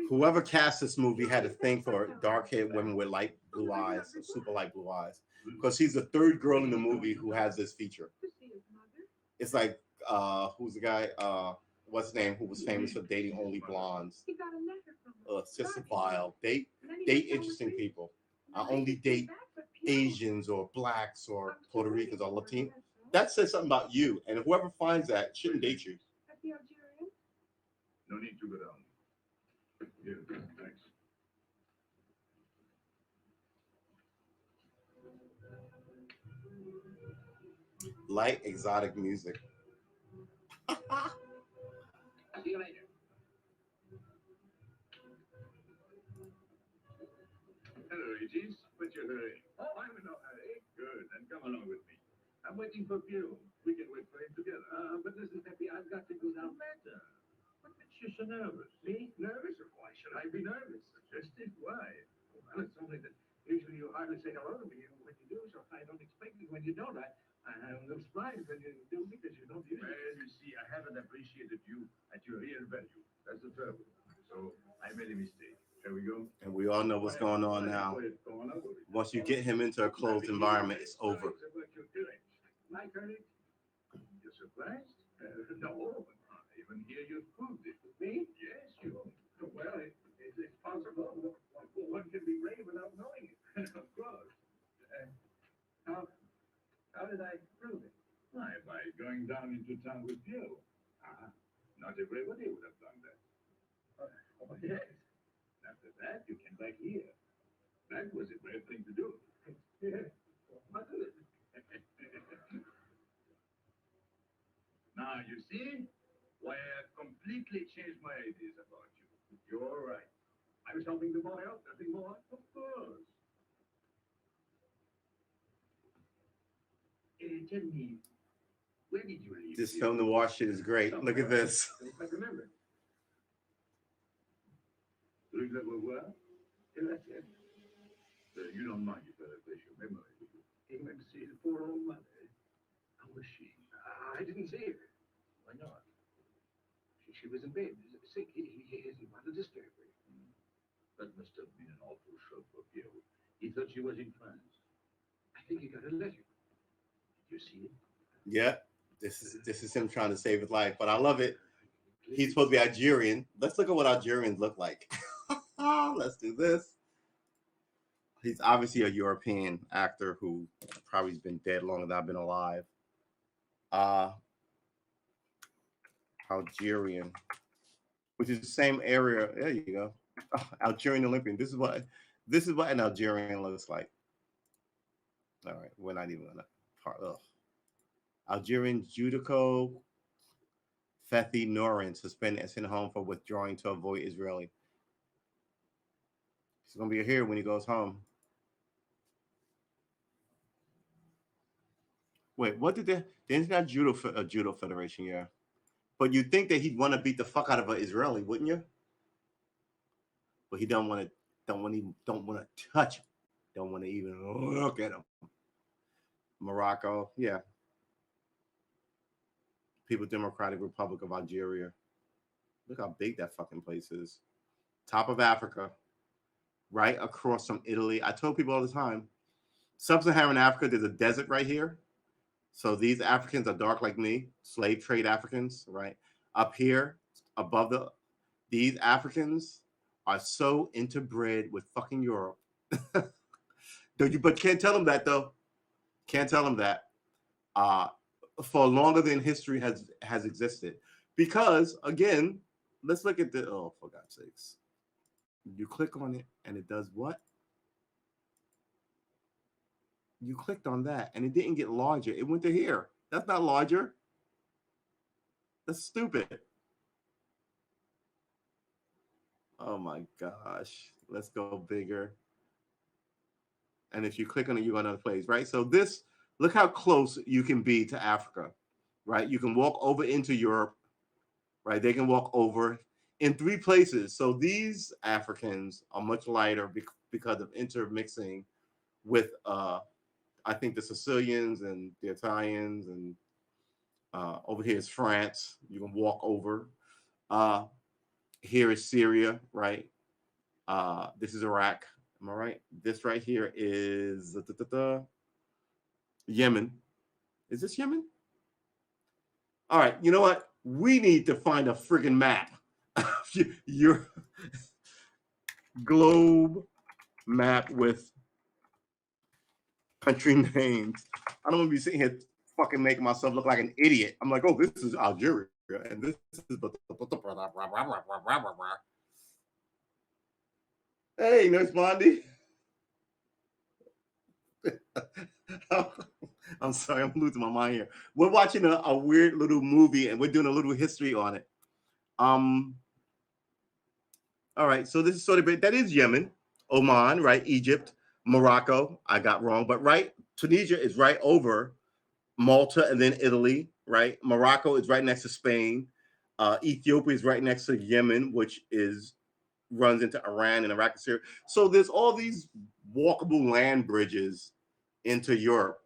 Whoever cast this movie had a thing for dark-haired women with light blue eyes, super light blue eyes, because she's the third girl in the movie who has this feature. It's like, who's the guy? What's his name? Who was famous for dating only blondes? It's just vile. Date interesting people. I only date Asians or blacks or Puerto Ricans or Latino. That says something about you, and whoever finds that shouldn't date you. No need to go down. Yeah, thanks. Light exotic music. See you later. Hello, Aegis. What's your hurry? Oh, I'm in no hurry. Good, then come along with me. I'm waiting for Bill. We can wait for him together. But listen, Pepe, I've got to go down. Matter. What makes you so nervous? Me? Nervous? Why should I be nervous? Suggestive? Why? Well, it's only that usually you hardly say hello to me when you do, so I don't expect it when you don't. I have no surprise when you do because you don't usually. Well, you see, I haven't appreciated you at your real value. That's the trouble. So I made a mistake. Shall we go? And we all know what's going on now. Once you get him into a closed environment, it's over. My courage? You're surprised? No. I even hear you proved it. Me? Yes, you. Well, it's possible. One can be brave without knowing it. Of course. did I prove it? Why, by going down into town with you. Not everybody would have done that. Oh, yes. After that, you came back here. That was a great thing to do. Yes. What is it? Now, you see why I have completely changed my ideas about you. You're right. I was helping the boy out, nothing more. Of course. Tell me, where did you leave? This film to watch shit is great. Look at this. I remember. Rue de la Beauvoir? Yeah, that's it. You don't mind if I refresh your memory, do you? He went to see his poor old mother. How was she? I didn't see her. Why not? She was in bed, sick. He didn't want to disturb her. That must have been an awful shock for Pierre. He thought she was in France. I think he got a letter. Did you see it? Yeah, this is him trying to save his life, but I love it. He's supposed to be Algerian. Let's look at what Algerians look like. Let's do this. He's obviously a European actor who probably has been dead longer than I've been alive. Algerian, which is the same area. There you go. Algerian Olympian. This is what an Algerian looks like. All right, we're not even gonna part. Algerian judoka Fethi Nourin suspended and sent home for withdrawing to avoid Israeli. He's gonna be here when he goes home. Wait, what did they? There's not judo federation, yeah. But you'd think that he'd want to beat the fuck out of an Israeli, wouldn't you? But he don't want to touch him. Don't want to even look at him. Morocco, yeah. People's Democratic Republic of Algeria. Look how big that fucking place is. Top of Africa, right across from Italy. I told people all the time, sub-Saharan Africa, there's a desert right here. So these Africans are dark like me, slave trade Africans, right? Up here, above these Africans are so interbred with fucking Europe. But can't tell them that though. Can't tell them that. For longer than history has existed. Because again, let's look at for God's sakes. You click on it and it does what? You clicked on that and it didn't get larger. It went to here. That's not larger. That's stupid. Oh my gosh. Let's go bigger. And if you click on it, you go another place, right? So look how close you can be to Africa, right? You can walk over into Europe, right? They can walk over in 3 places. So these Africans are much lighter because of intermixing with, I think, the Sicilians and the Italians, and over here is France. You can walk over. Here is Syria, right? This is Iraq. Am I right? This right here is Yemen. Is this Yemen? All right. You know what? We need to find a friggin' map. Your globe map with country names. I don't want to be sitting here fucking making myself look like an idiot. I'm like, oh, this is Algeria, and this is. Hey, Nurse Bondi. I'm sorry, I'm losing my mind here. We're watching a weird little movie and we're doing a little history on it. All right, so this is sort of that is Yemen, Oman, right? Egypt, Morocco. I got wrong, but right, Tunisia is right over Malta and then Italy, right? Morocco is right next to Spain. Ethiopia is right next to Yemen, which runs into Iran and Iraq and Syria. So there's all these walkable land bridges into Europe.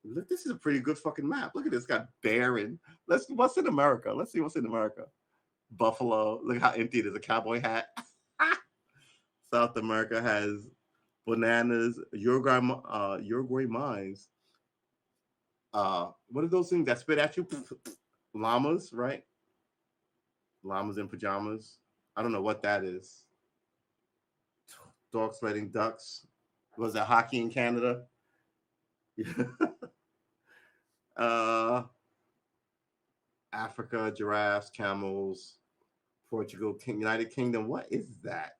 Look, this is a pretty good fucking map. Look at this. It's got barren. What's in America? Let's see what's in America. Buffalo. Look how empty it is. A cowboy hat. South America has bananas. Uruguay mines. What are those things that spit at you? Llamas, right? Llamas in pajamas. I don't know what that is. Dog sledding ducks. Was that hockey in Canada? Uh, Africa, giraffes, camels, Portugal, United Kingdom. What is that?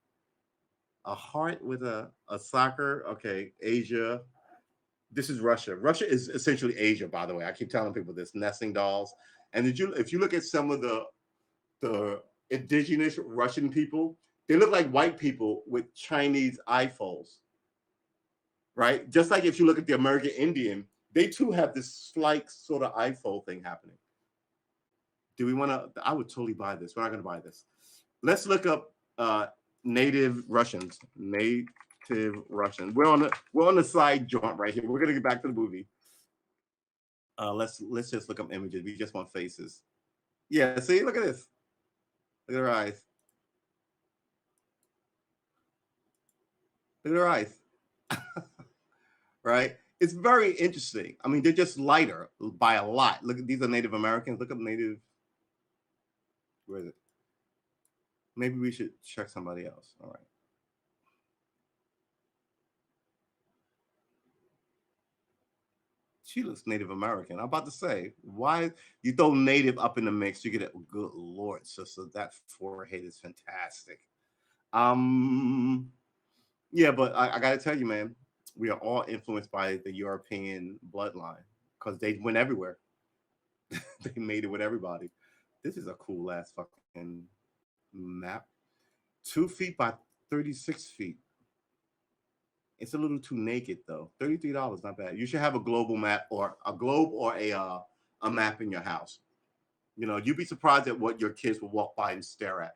A heart with a soccer. Okay, Asia. This is Russia. Russia is essentially Asia, by the way. I keep telling people this. Nesting dolls. And if you look at some of the indigenous Russian people, they look like white people with Chinese iPhones, right? Just like if you look at the American Indian, they too have this slight sort of iPhone thing happening. Do we want to? I would totally buy this. We're not going to buy this. Let's look up native Russians. Native Russian. We're on the side jaunt right here. We're going to get back to the movie. Let's just look up images. We just want faces. Yeah. See, look at this. Look at their eyes. Look at their eyes. Right. It's very interesting. I mean, they're just lighter by a lot. Look at these are Native Americans. Look up Native. Where is it? Maybe we should check somebody else. All right. She looks Native American. I'm about to say, why you throw Native up in the mix? You get a good Lord, sister. That forehead is fantastic. Um, yeah, but I got to tell you, man, we are all influenced by the European bloodline because they went everywhere. They made it with everybody. This is a cool ass fucking map. 2 feet by 36 feet. It's a little too naked though. $33, not bad. You should have a global map or a globe or a map in your house. You know, you'd be surprised at what your kids will walk by and stare at.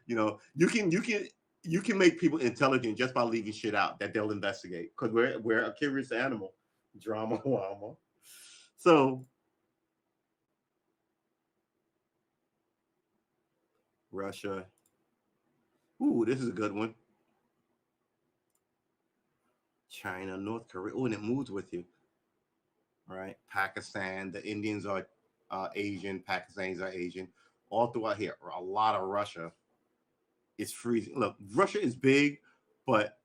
You know, you can make people intelligent just by leaving shit out that they'll investigate because we're a curious animal. Drama, drama. So Russia. Ooh, this is a good one. China, North Korea. Oh, and it moves with you. Right? Pakistan. The Indians are Asian. Pakistanis are Asian. All throughout here, a lot of Russia. It's freezing. Look, Russia is big, but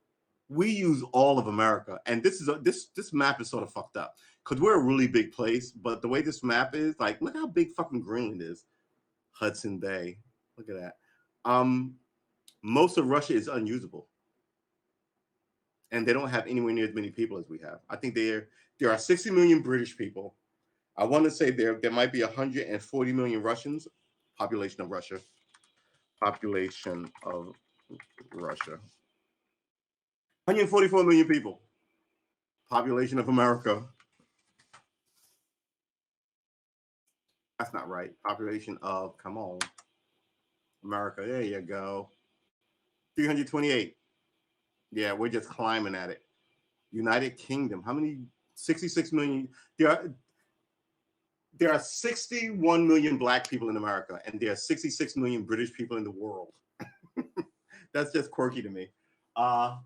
we use all of America, and this map is sort of fucked up because we're a really big place. But the way this map is, like, look how big fucking Greenland is. Hudson Bay. Look at that. Um, Most of Russia is unusable, and they don't have anywhere near as many people as we have. I think there are 60 million British people. I want to say there might be 140 million Russians. Population of Russia. Population of Russia. 144 million people. Population of America. That's not right. Population of, come on, America. There you go. 328. Yeah, we're just climbing at it. United Kingdom. How many? 66 million. There are 61 million black people in America, and there are 66 million British people in the world. That's just quirky to me. Uh,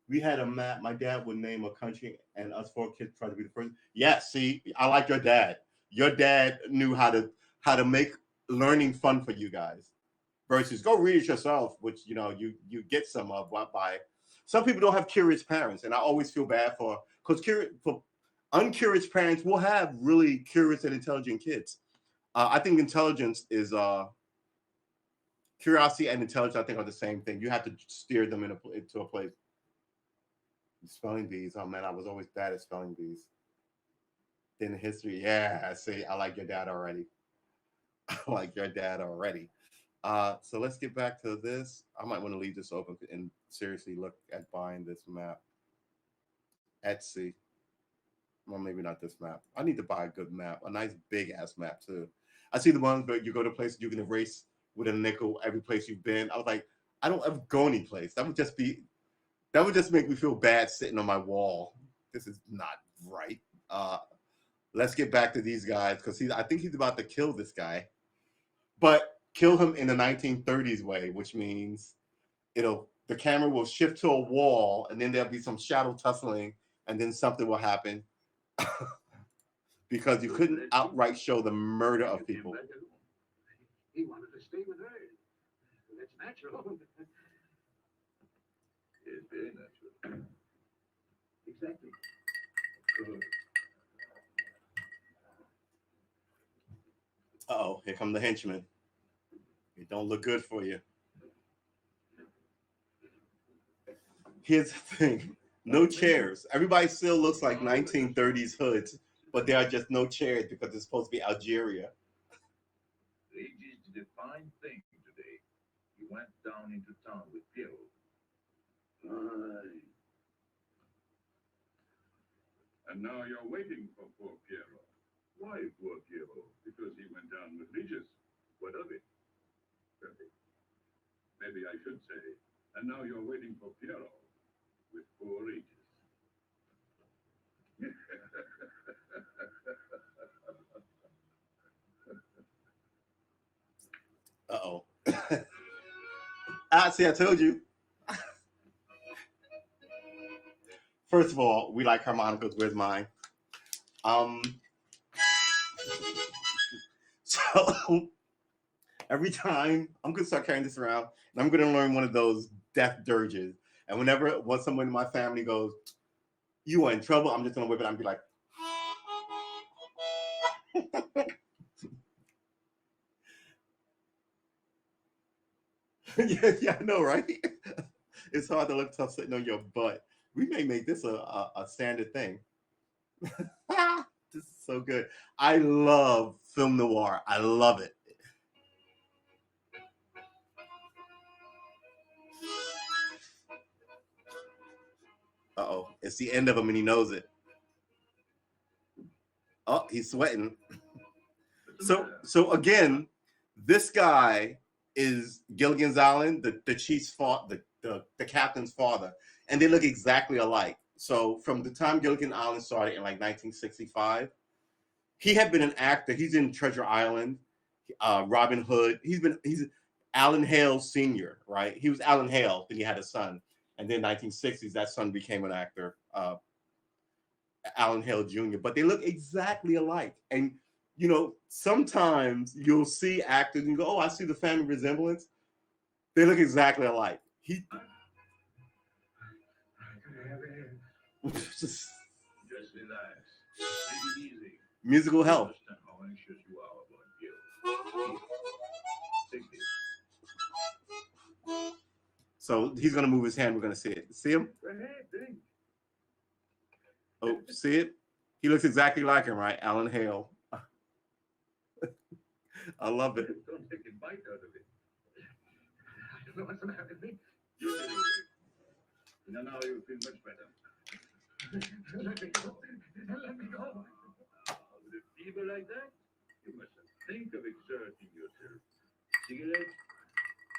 we had a map. My dad would name a country, and us four kids tried to be the first. Yeah, see, I like your dad. Your dad knew how to make learning fun for you guys. Versus go read it yourself, which you get some of by. Some people don't have curious parents, and I always feel bad because for uncurious parents will have really curious and intelligent kids. I think intelligence is curiosity and intelligence. I think are the same thing. You have to steer them into a place. Spelling bees. Oh man, I was always bad at spelling bees. In history, yeah. See, I like your dad already. I like your dad already. So let's get back to this. I might want to leave this open and seriously look at buying this map. Etsy. Well, maybe not this map. I need to buy a good map, a nice big ass map too. I see the ones where you go to places you can erase with a nickel every place you've been. I was like, I don't ever go any place. That would just make me feel bad sitting on my wall. This is not right. Let's get back to these guys because I think he's about to kill this guy, but kill him in the 1930s way, which means the camera will shift to a wall and then there'll be some shadow tussling and then something will happen because you couldn't outright show the murder of people. He wanted to stay with her. That's natural. It's very natural. Exactly. Good. Oh, here come the henchman. It don't look good for you. Here's the thing. No chairs. Everybody still looks like 1930s hoods, but there are just no chairs because it's supposed to be Algeria. Ages did a fine thing today. He went down into town with Piero. Aye. And now you're waiting for poor Piero. Why poor Piero? Because he went down with Regis. What of it? Maybe I should say, and now you're waiting for Piero with poor Regis. Uh-oh. See, I told you. First of all, we like harmonicas. Where's mine? So every time I'm gonna start carrying this around, and I'm gonna learn one of those death dirges. And whenever someone in my family goes, "You are in trouble," I'm just gonna whip it out and be like, yeah, I know, right? It's hard to look tough sitting on your butt. We may make this a standard thing. This is so good. I love film noir. I love it. Uh-oh. It's the end of him and he knows it. Oh, he's sweating. So again, this guy is Gilligan's Island, the chief's father, the captain's father, and they look exactly alike. So from the time Gilligan Island started in like 1965, he had been an actor. He's in Treasure Island, Robin Hood. He's Alan Hale Sr., right? He was Alan Hale, then he had a son. And then 1960s, that son became an actor, Alan Hale Jr., but they look exactly alike. And, you know, sometimes you'll see actors and you go, oh, I see the family resemblance. They look exactly alike. Just relax. Take it easy. Musical help. Understand how anxious you are about you. Take it. So he's going to move his hand. We're going to see it. See him? Oh, see it? He looks exactly like him, right? Alan Hale. I love it. Don't take a bite out of it. I don't know what's the matter with me. You did it. Now you feel much better. Let me go. Let me go. With a fever like that, you mustn't think of exerting yourself. Cigarette?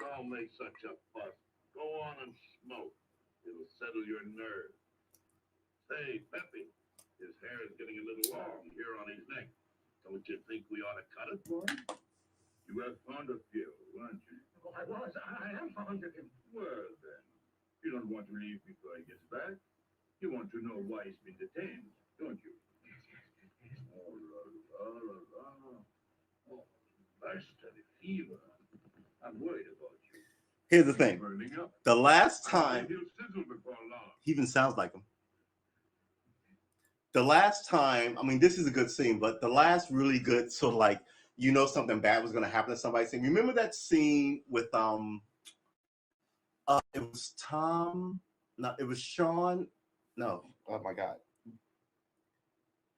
Don't make such a fuss. Go on and smoke. It'll settle your nerves. Say, Peppy, his hair is getting a little long here on his neck. Don't you think we ought to cut it for him? You were fond of Piero, weren't you? Oh, I was. I am fond of him. Well, then, you don't want to leave before he gets back. You want to know why he's been detained, don't you? Yes. Oh, la, la, la, la. Oh, master, the fever. I'm worried about you. Here's the thing. Burning up. The last time, He'll sizzle before long. he even sounds like him. The last time, I mean, this is a good scene, but the last really good sort of like, you know, something bad was going to happen to somebody. Scene. Remember that scene with it was Tom, no, it was Sean, no, oh my God,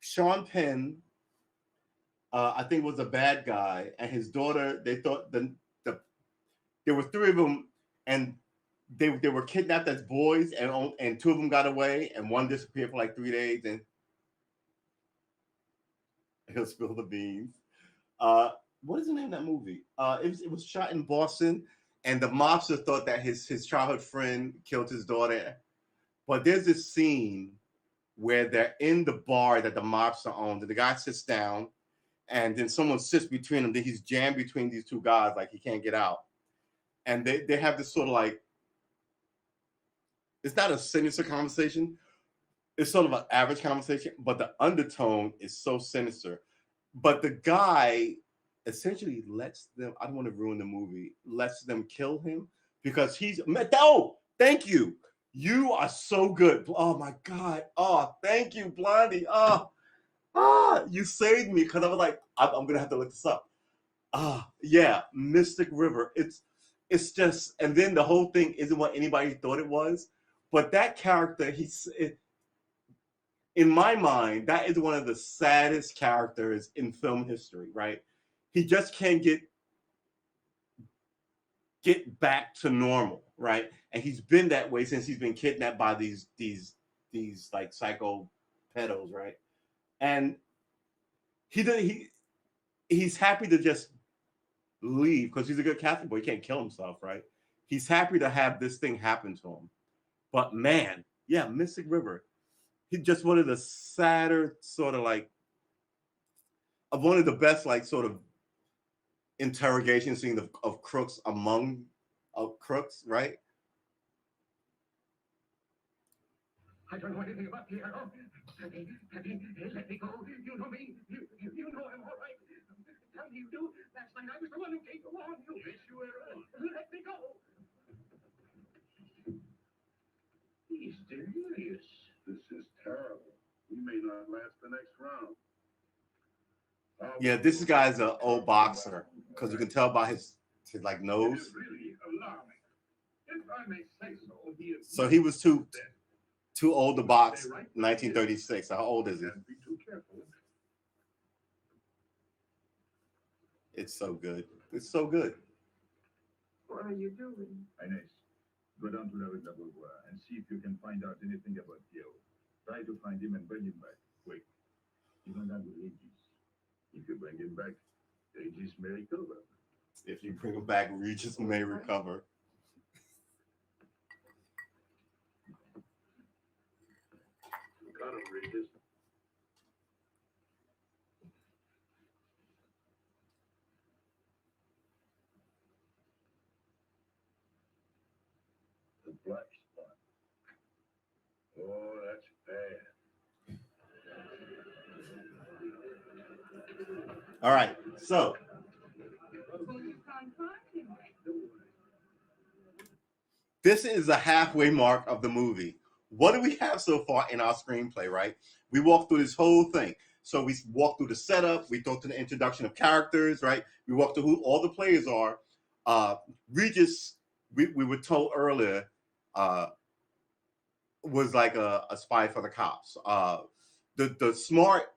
Sean Penn. I think was a bad guy, and his daughter. They thought there were three of them, and they were kidnapped as boys, and two of them got away, and one disappeared for like 3 days, and he'll spill the beans. What is the name of that movie? It was shot in Boston, and the mobster thought that his childhood friend killed his daughter. But there's this scene where they're in the bar that the mobster owns, and the guy sits down, and then someone sits between them. Then he's jammed between these two guys, like he can't get out. And they have this sort of like, it's not a sinister conversation. It's sort of an average conversation, but the undertone is so sinister. But the guy essentially lets them, I don't want to ruin the movie, lets them kill him because oh, thank you. You are so good. Oh my God. Oh, thank you, Blondie. You saved me because I was like, I'm going to have to look this up. Yeah, Mystic River. It's just, and then the whole thing isn't what anybody thought it was. But that character, in my mind, that is one of the saddest characters in film history, right? He just can't get back to normal, right? And he's been that way since he's been kidnapped by these like psycho pedos, right? And he's happy to just leave because he's a good Catholic boy. He can't kill himself, right? He's happy to have this thing happen to him. But man, yeah, Mystic River. He's just one of the sadder sort of like of one of the best like sort of interrogation scenes of crooks among crooks, right? I don't know anything about Piero. Penny, let me go. You know me. You know I'm all right. Tell me you do. Last night I was the one who came to warn you. Yes, you were wrong. Let me go. He's delirious. This is terrible. We may not last the next round. Yeah, this guy's an old boxer because you can tell by his like nose. It is really alarming. If I may say so, So he was too old to box. 1936. How old is he? Be too careful. It's so good. It's so good. What are you doing? Inez, go down to La Rue de la Beauvoir and see if you can find out anything about Piero. Try to find him and bring him back. Wait, even that with Regis. If you bring him back, Regis may recover. If you bring him back, Regis may recover. Got him, Regis. The black spot. Oh, that's bad. All right, so this is the halfway mark of the movie. What do we have so far in our screenplay, right? We walked through this whole thing. So we walked through the setup, we talked to the introduction of characters, right? We walked through who all the players are. Regis, we were told earlier, was like a spy for the cops. The smart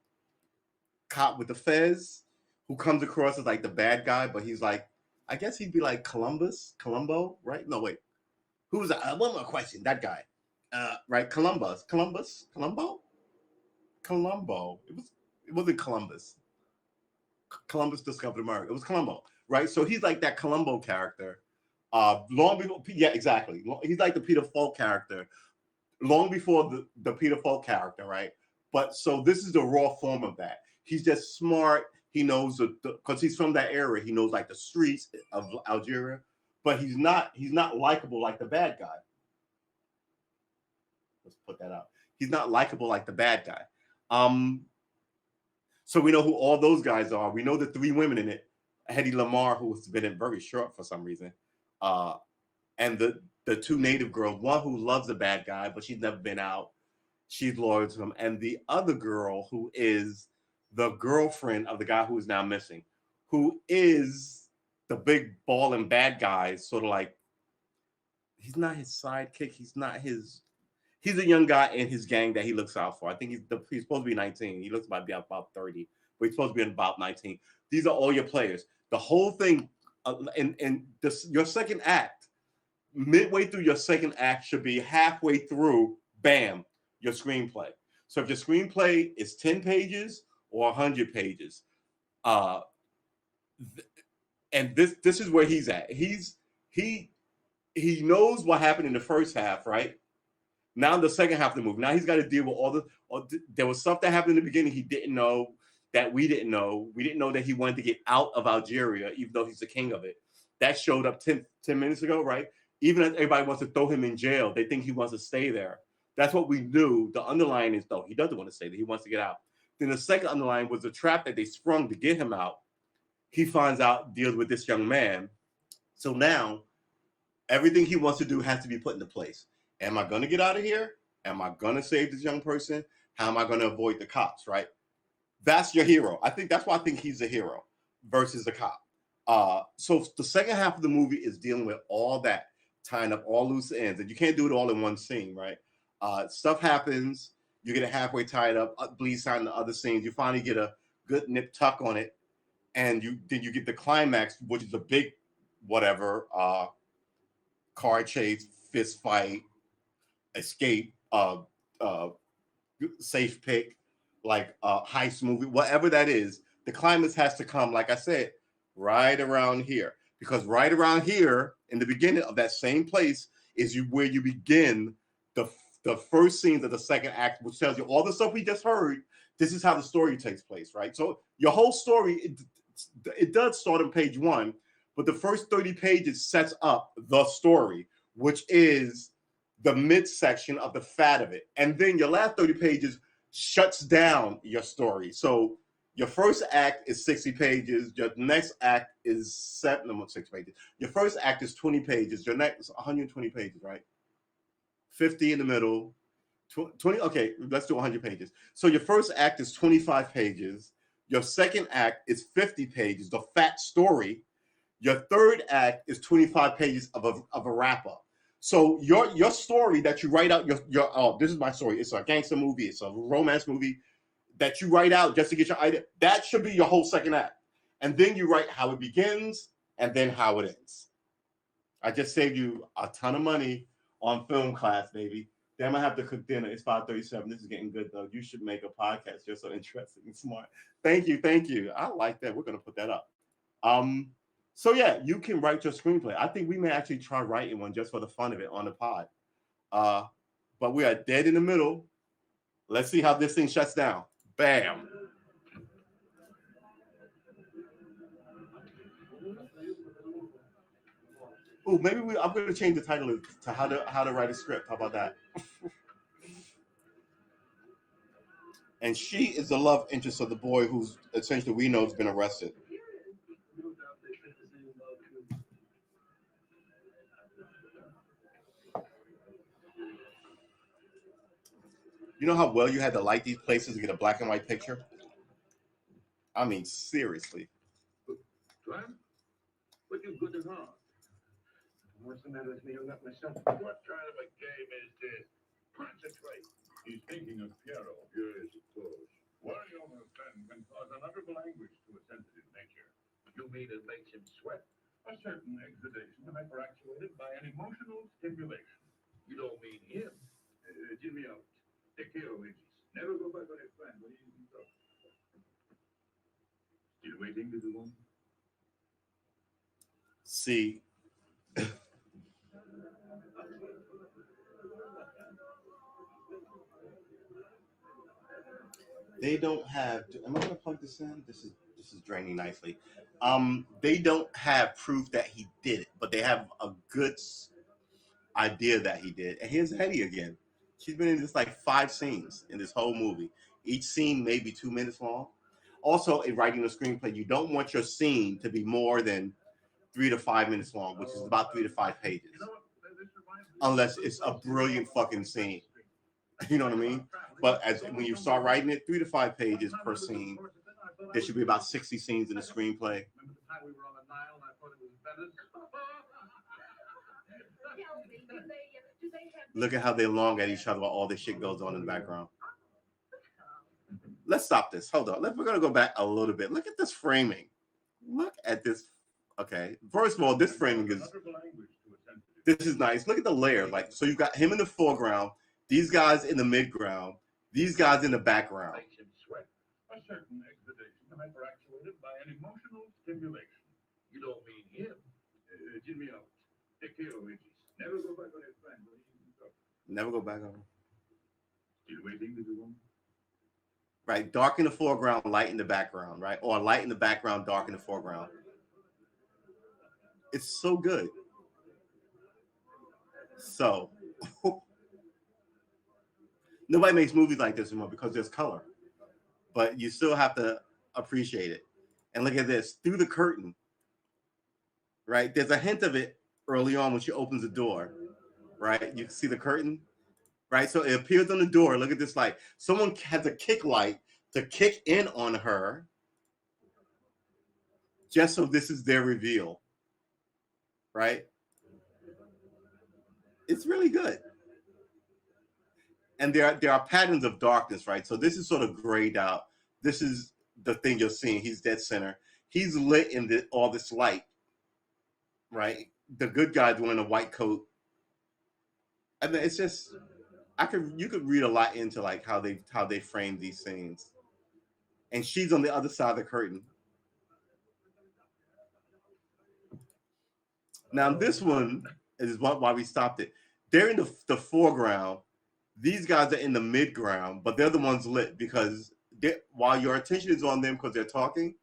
cop with the fez who comes across as like the bad guy, but he's like, I guess he'd be like Columbo, right? No, wait. Who was that? One more question. That guy, right? Columbo. It wasn't Columbus. Columbus discovered America. It was Columbo, right? So he's like that Columbo character. Long before, yeah, exactly. He's like the Peter Falk character, long before the Peter Falk character, right? But so this is the raw form of that. He's just smart. He knows because he's from that area. He knows like the streets of Algeria, but he's not likable like the bad guy. Let's put that out. He's not likable like the bad guy. So we know who all those guys are. We know the three women in it. Hedy Lamarr, who's been in very short for some reason, and the two native girls. One who loves the bad guy, but she's never been out. She's loyal to him, and the other girl who is the girlfriend of the guy who is now missing, who is the big balling bad guy, sort of like he's not his sidekick. He's a young guy in his gang that he looks out for. I think he's supposed to be 19. He looks about 30, but he's supposed to be about 19. These are all your players. The whole thing, your second act, midway through your second act should be halfway through, bam, your screenplay. So if your screenplay is 10 pages or 100 pages, and this is where he's at. He knows what happened in the first half, right? Now the second half of the movie. Now he's got to deal with there was stuff that happened in the beginning he didn't know that we didn't know. We didn't know that he wanted to get out of Algeria, even though he's the king of it. That showed up 10 minutes ago, right? Even as everybody wants to throw him in jail, they think he wants to stay there. That's what we knew. The underlying is, though, he doesn't want to stay there. He wants to get out. Then the second underlying was the trap that they sprung to get him out. He finds out, deals with this young man. So now everything he wants to do has to be put into place. Am I going to get out of here? Am I going to save this young person? How am I going to avoid the cops, right? That's your hero. I think that's why I think he's a hero versus the cop. Because the cop, he's not So the second half of the movie is dealing with all that, tying up all loose ends, and you can't do it all in one scene, right? Stuff happens, you get it halfway tied up, bleeds out into other scenes. You finally get a good nip tuck on it, and then you get the climax, which is a big whatever car chase, fist fight, escape, safe pick, like heist movie, whatever that is. The climax has to come, like I said, right around here, because right around here, in the beginning of that same place, is where you begin the first scenes of the second act, which tells you all the stuff we just heard. This is how the story takes place, right? So your whole story, it does start on page 1, but the first 30 pages sets up the story, which is the midsection of the fat of it. And then your last 30 pages shuts down your story. So your first act is 60 pages. Your next act is 6 pages. Your first act is 20 pages. Your next is 120 pages, right? 50 in the middle, 20. Okay, let's do 100 pages. So your first act is 25 pages. Your second act is 50 pages, the fat story. Your third act is 25 pages of a wrap up. So your story that you write out, your this is my story. It's a gangster movie. It's a romance movie that you write out just to get your idea. That should be your whole second act. And then you write how it begins and then how it ends. I just saved you a ton of money on film class, baby. Then I'm gonna have to cook dinner. It's 5:37. This is getting good though. You should make a podcast. You're so interesting and smart. Thank you. I like that. We're gonna put that up. So yeah, you can write your screenplay. I think we may actually try writing one just for the fun of it on the pod. But we are dead in the middle. Let's see how this thing shuts down. Bam. Oh, maybe I'm going to change the title to how to write a script. How about that? And she is the love interest of the boy who's essentially we know has been arrested. You know how well you had to light these places to get a black and white picture? I mean, seriously. Clem, what you good at heart? What's the matter with me? I'm not myself. What kind of a game is this? Concentrate. He's thinking of Piero. Yes, of course. Worrying over a friend can cause unutterable anguish to a sensitive nature. You mean it makes him sweat? A certain exudation hyperactuated by an emotional stimulation. You don't mean him? Jimmy out. Take care of it. Never go back on his friend when he's in trouble. Still waiting to do one? See, they don't have. Am I going to plug this in? This is draining nicely. They don't have proof that he did it, but they have a good idea that he did. And here's Hetty again. She's been in this like 5 scenes in this whole movie. Each scene may be 2 minutes long. Also, in writing a screenplay, you don't want your scene to be more than 3 to 5 minutes long, which is about 3 to 5 pages. Unless it's a brilliant fucking scene. You know what I mean? But when you start writing it, 3 to 5 pages per scene. There should be about 60 scenes in the screenplay. Remember the time we were on the Nile and I thought it was Venice? Look at how they long at each other while all this shit goes on in the background. Let's stop this. Hold on. We're going to go back a little bit. Look at this framing. Look at this. Okay. First of all, this framing is nice. Look at the layers. Like, so you've got him in the foreground, these guys in the midground, these guys in the background. Makes him sweat. A certain exudation hyperactuated by an emotional stimulation. You don't mean him? Jimmy out. Take care of it. Never go back on his friend when he's in trouble. Never go back on. Still waiting to do one? Right, dark in the foreground, light in the background, right? Or light in the background, dark in the foreground. It's so good. So, nobody makes movies like this anymore because there's color. But you still have to appreciate it. And look at this, through the curtain, right? There's a hint of it early on when she opens the door, right? You can see the curtain. Right, so it appears on the door. Look at this light. Someone has a kick light to kick in on her. just so this is their reveal, right? It's really good. And there are patterns of darkness, right? So this is sort of grayed out. This is the thing you're seeing. He's dead center. He's lit in all this light, right? The good guy's wearing a white coat. I mean, it's just you could read a lot into like how they frame these scenes. And she's on the other side of the curtain. Now this one is why we stopped it. They're in the foreground. These guys are in the mid-ground, but they're the ones lit because while your attention is on them because they're talking,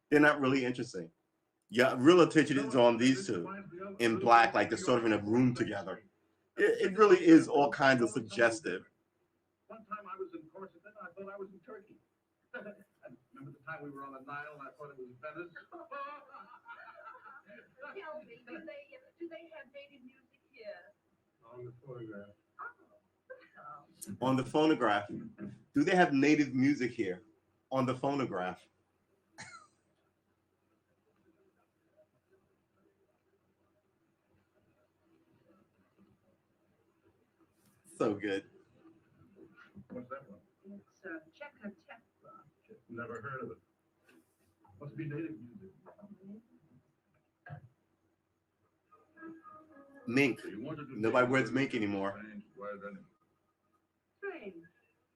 they're not really interesting. Your real attention is on these two in black, like they're sort of in a room together. It really is all kinds of suggestive. One time I was in Corsica, I thought I was in Turkey. And remember the time we were on the Nile and I thought it was Venice? Tell me, do they have native music here? On the photograph. On the phonograph. Do they have native music here? On the phonograph. So good. What's that one? It's Czechoslovakia. Never heard of it. Must be native music. Mink. So you want to do Nobody wears mink anymore. Wild animals. Strange,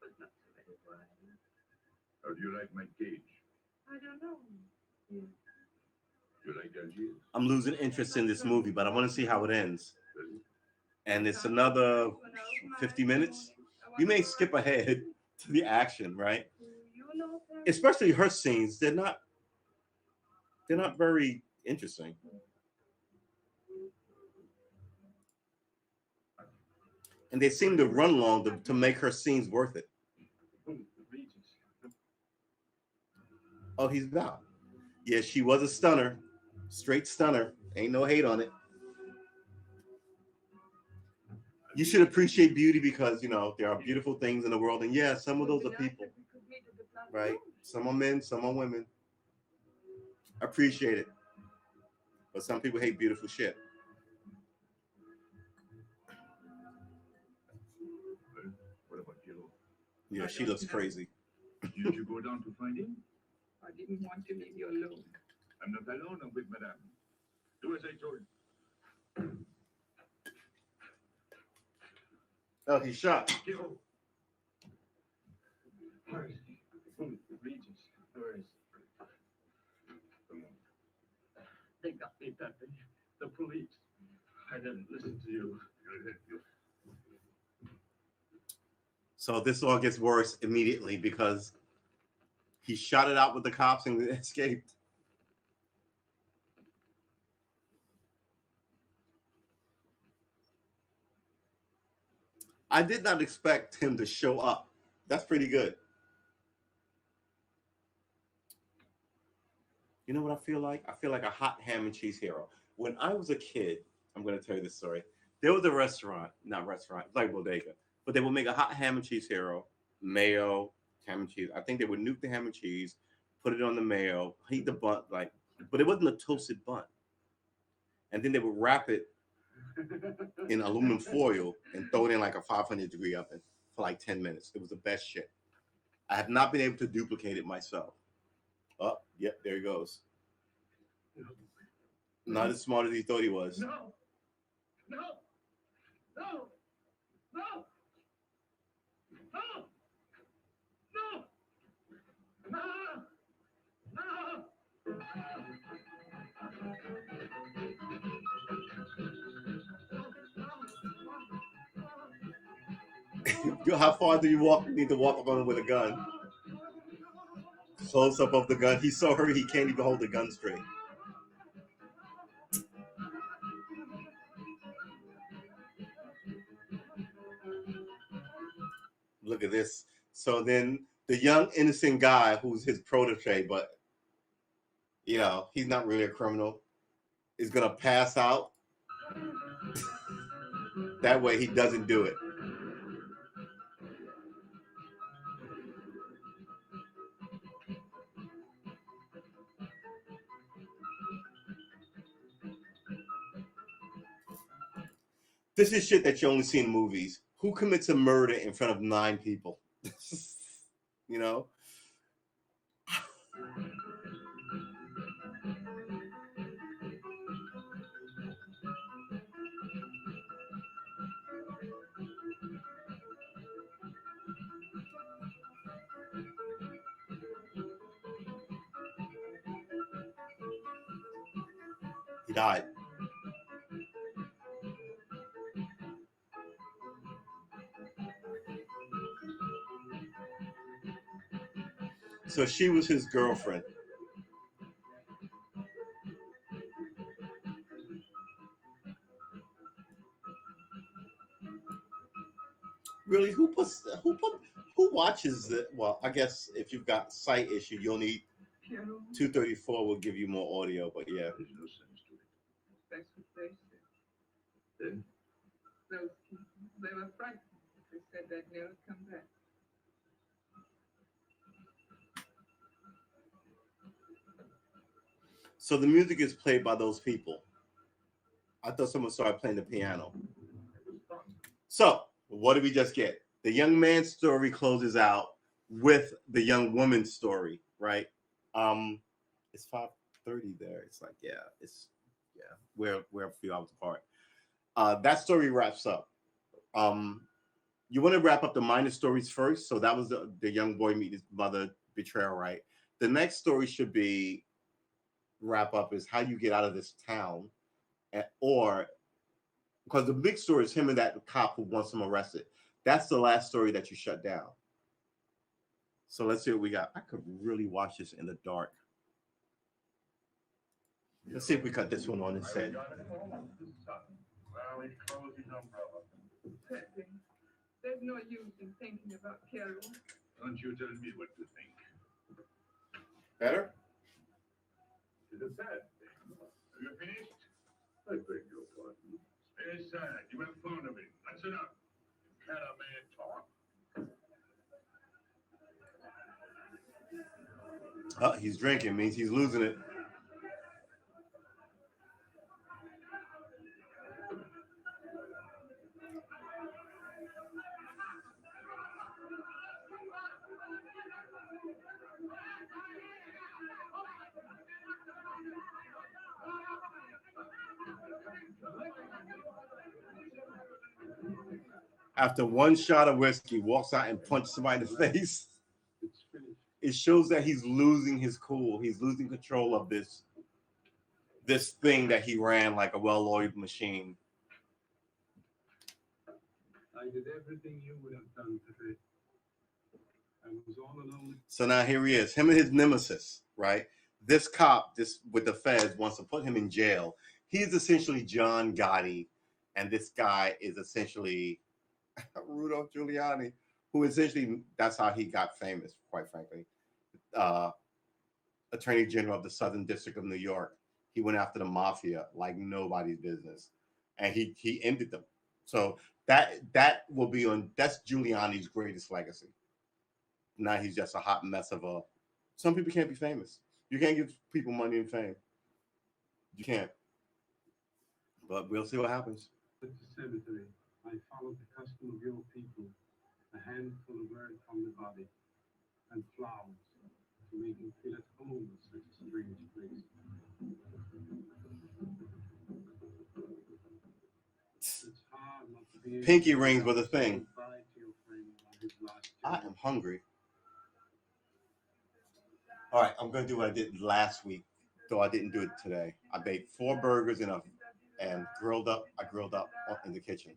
but not so very wild. How do you like my cage? I don't know. Yeah. You like Algiers? I'm losing interest in this movie, but I want to see how it ends. And it's another 50 minutes. You may skip ahead to the action, right? Especially her scenes. They're not very interesting. And they seem to run long to make her scenes worth it. Oh, he's back. Yeah, she was a stunner. Straight stunner. Ain't no hate on it. You should appreciate beauty because, there are beautiful things in the world. And yeah, some of those are people, right? Some are men, some are women. Appreciate it. But some people hate beautiful shit. What about you? Yeah, she looks crazy. Did you go down to find him? I didn't want to leave you alone. I'm not alone, I'm with Madame. Do as I told you. Oh, he's shot. Go. Where is he? Regis, where is he? Come on. They got me that day. The police. I didn't listen to you. So this all gets worse immediately because he shot it out with the cops and escaped. I did not expect him to show up. That's pretty good. You know what I feel like? I feel like a hot ham and cheese hero. When I was a kid, I'm going to tell you this story. There was a restaurant, like bodega, but they would make a hot ham and cheese hero, mayo, ham and cheese. I think they would nuke the ham and cheese, put it on the mayo, heat the bun, but it wasn't a toasted bun. And then they would wrap it in aluminum foil and throw it in like a 500-degree oven for like 10 minutes. It was the best shit. I have not been able to duplicate it myself. Oh, yep, there he goes. Not as smart as he thought he was. No! No! No! No! No! No! No! No! How far do you need to walk up on him with a gun? Close up of the gun. He's so hurt he can't even hold the gun straight. Look at this. So then the young innocent guy who's his protege, but he's not really a criminal, is gonna pass out. That way he doesn't do it. This is shit that you only see in movies. Who commits a murder in front of 9 people? You know? He died. So she was his girlfriend. Really, who watches it? Well, I guess if you've got sight issue, you'll need 234 will give you more audio, but yeah. There's no sense to it. That's what they said. Then Those people, they were frightened. They said they'd never come back. So the music is played by those people. I thought someone started playing the piano. it was fun. So what did we just get? The young man's story closes out with the young woman's story, right? It's 5:30 there. It's like, we're a few hours apart. That story wraps up. You want to wrap up the minor stories first. So that was the young boy meeting his mother, betrayal, right? The next story should be wrap up is how you get out of this town, or because the big story is him and that cop who wants him arrested. That's the last story that you shut down. So let's see what we got. I could really watch this in the dark. Let's see if we cut this one on instead. Well, he closed his umbrella. Pepe, there's no use in thinking about Carol. Don't you tell me what to think. Better? It's a bad thing. Are you finished? I beg your pardon. Stay aside. You have fun of it. That's enough. Can a man talk? Oh, he's drinking. Means he's losing it. After one shot of whiskey, walks out and punches somebody in the face. It's finished. It shows that he's losing his cool. He's losing control of this thing that he ran like a well-oiled machine. I did everything you would have done today. I was all alone. So now here he is, him and his nemesis, right? This cop, this with the feds, wants to put him in jail. He's essentially John Gotti, and this guy is essentially Rudolph Giuliani, who essentially, that's how he got famous, quite frankly. Attorney General of the Southern District of New York. He went after the mafia like nobody's business, and he ended them. So that will be on. That's Giuliani's greatest legacy. Now he's just a hot mess of a. Some people can't be famous. You can't give people money and fame. You can't. But we'll see what happens. At the cemetery, I followed the custom of your people, a handful of earth from the body, and flowers to make him feel at home in such a strange place. It's hard not to be able Pinky to rings were the say thing. goodbye to your friend on his last I journey. am hungry. All right, I'm gonna do what I did last week, though I didn't do it today. I baked 4 burgers and grilled up. I grilled up in the kitchen.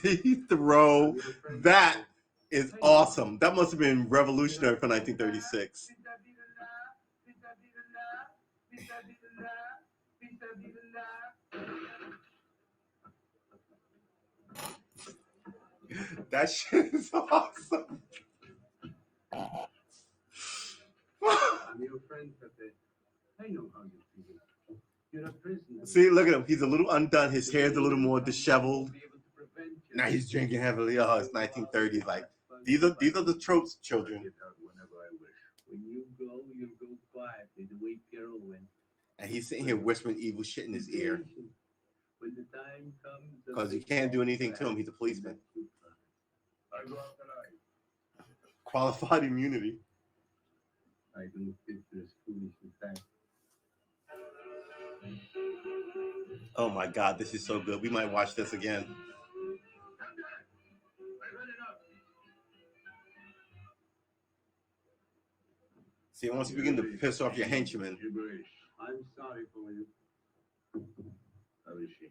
To throw that is awesome. That must have been revolutionary for 1936. That shit is awesome. I'm your friend, Pepe. I know how you feel. You're a prisoner. See, look at him. He's a little undone. His hair's a little more disheveled. Now he's drinking heavily. Oh, it's 1930s. Like these are the tropes, children. Whenever I wish. When you go quietly the way Carol went. And he's sitting here whispering evil shit in his ear When the time comes, because you can't do anything to him. He's a policeman. I go out tonight. Qualified immunity. I don't fit this foolish fact. Oh my God, this is so good. We might watch this again. Come back. I read it up. See, once you begin to piss off your henchmen, Gibberish. I'm sorry for you. How is she?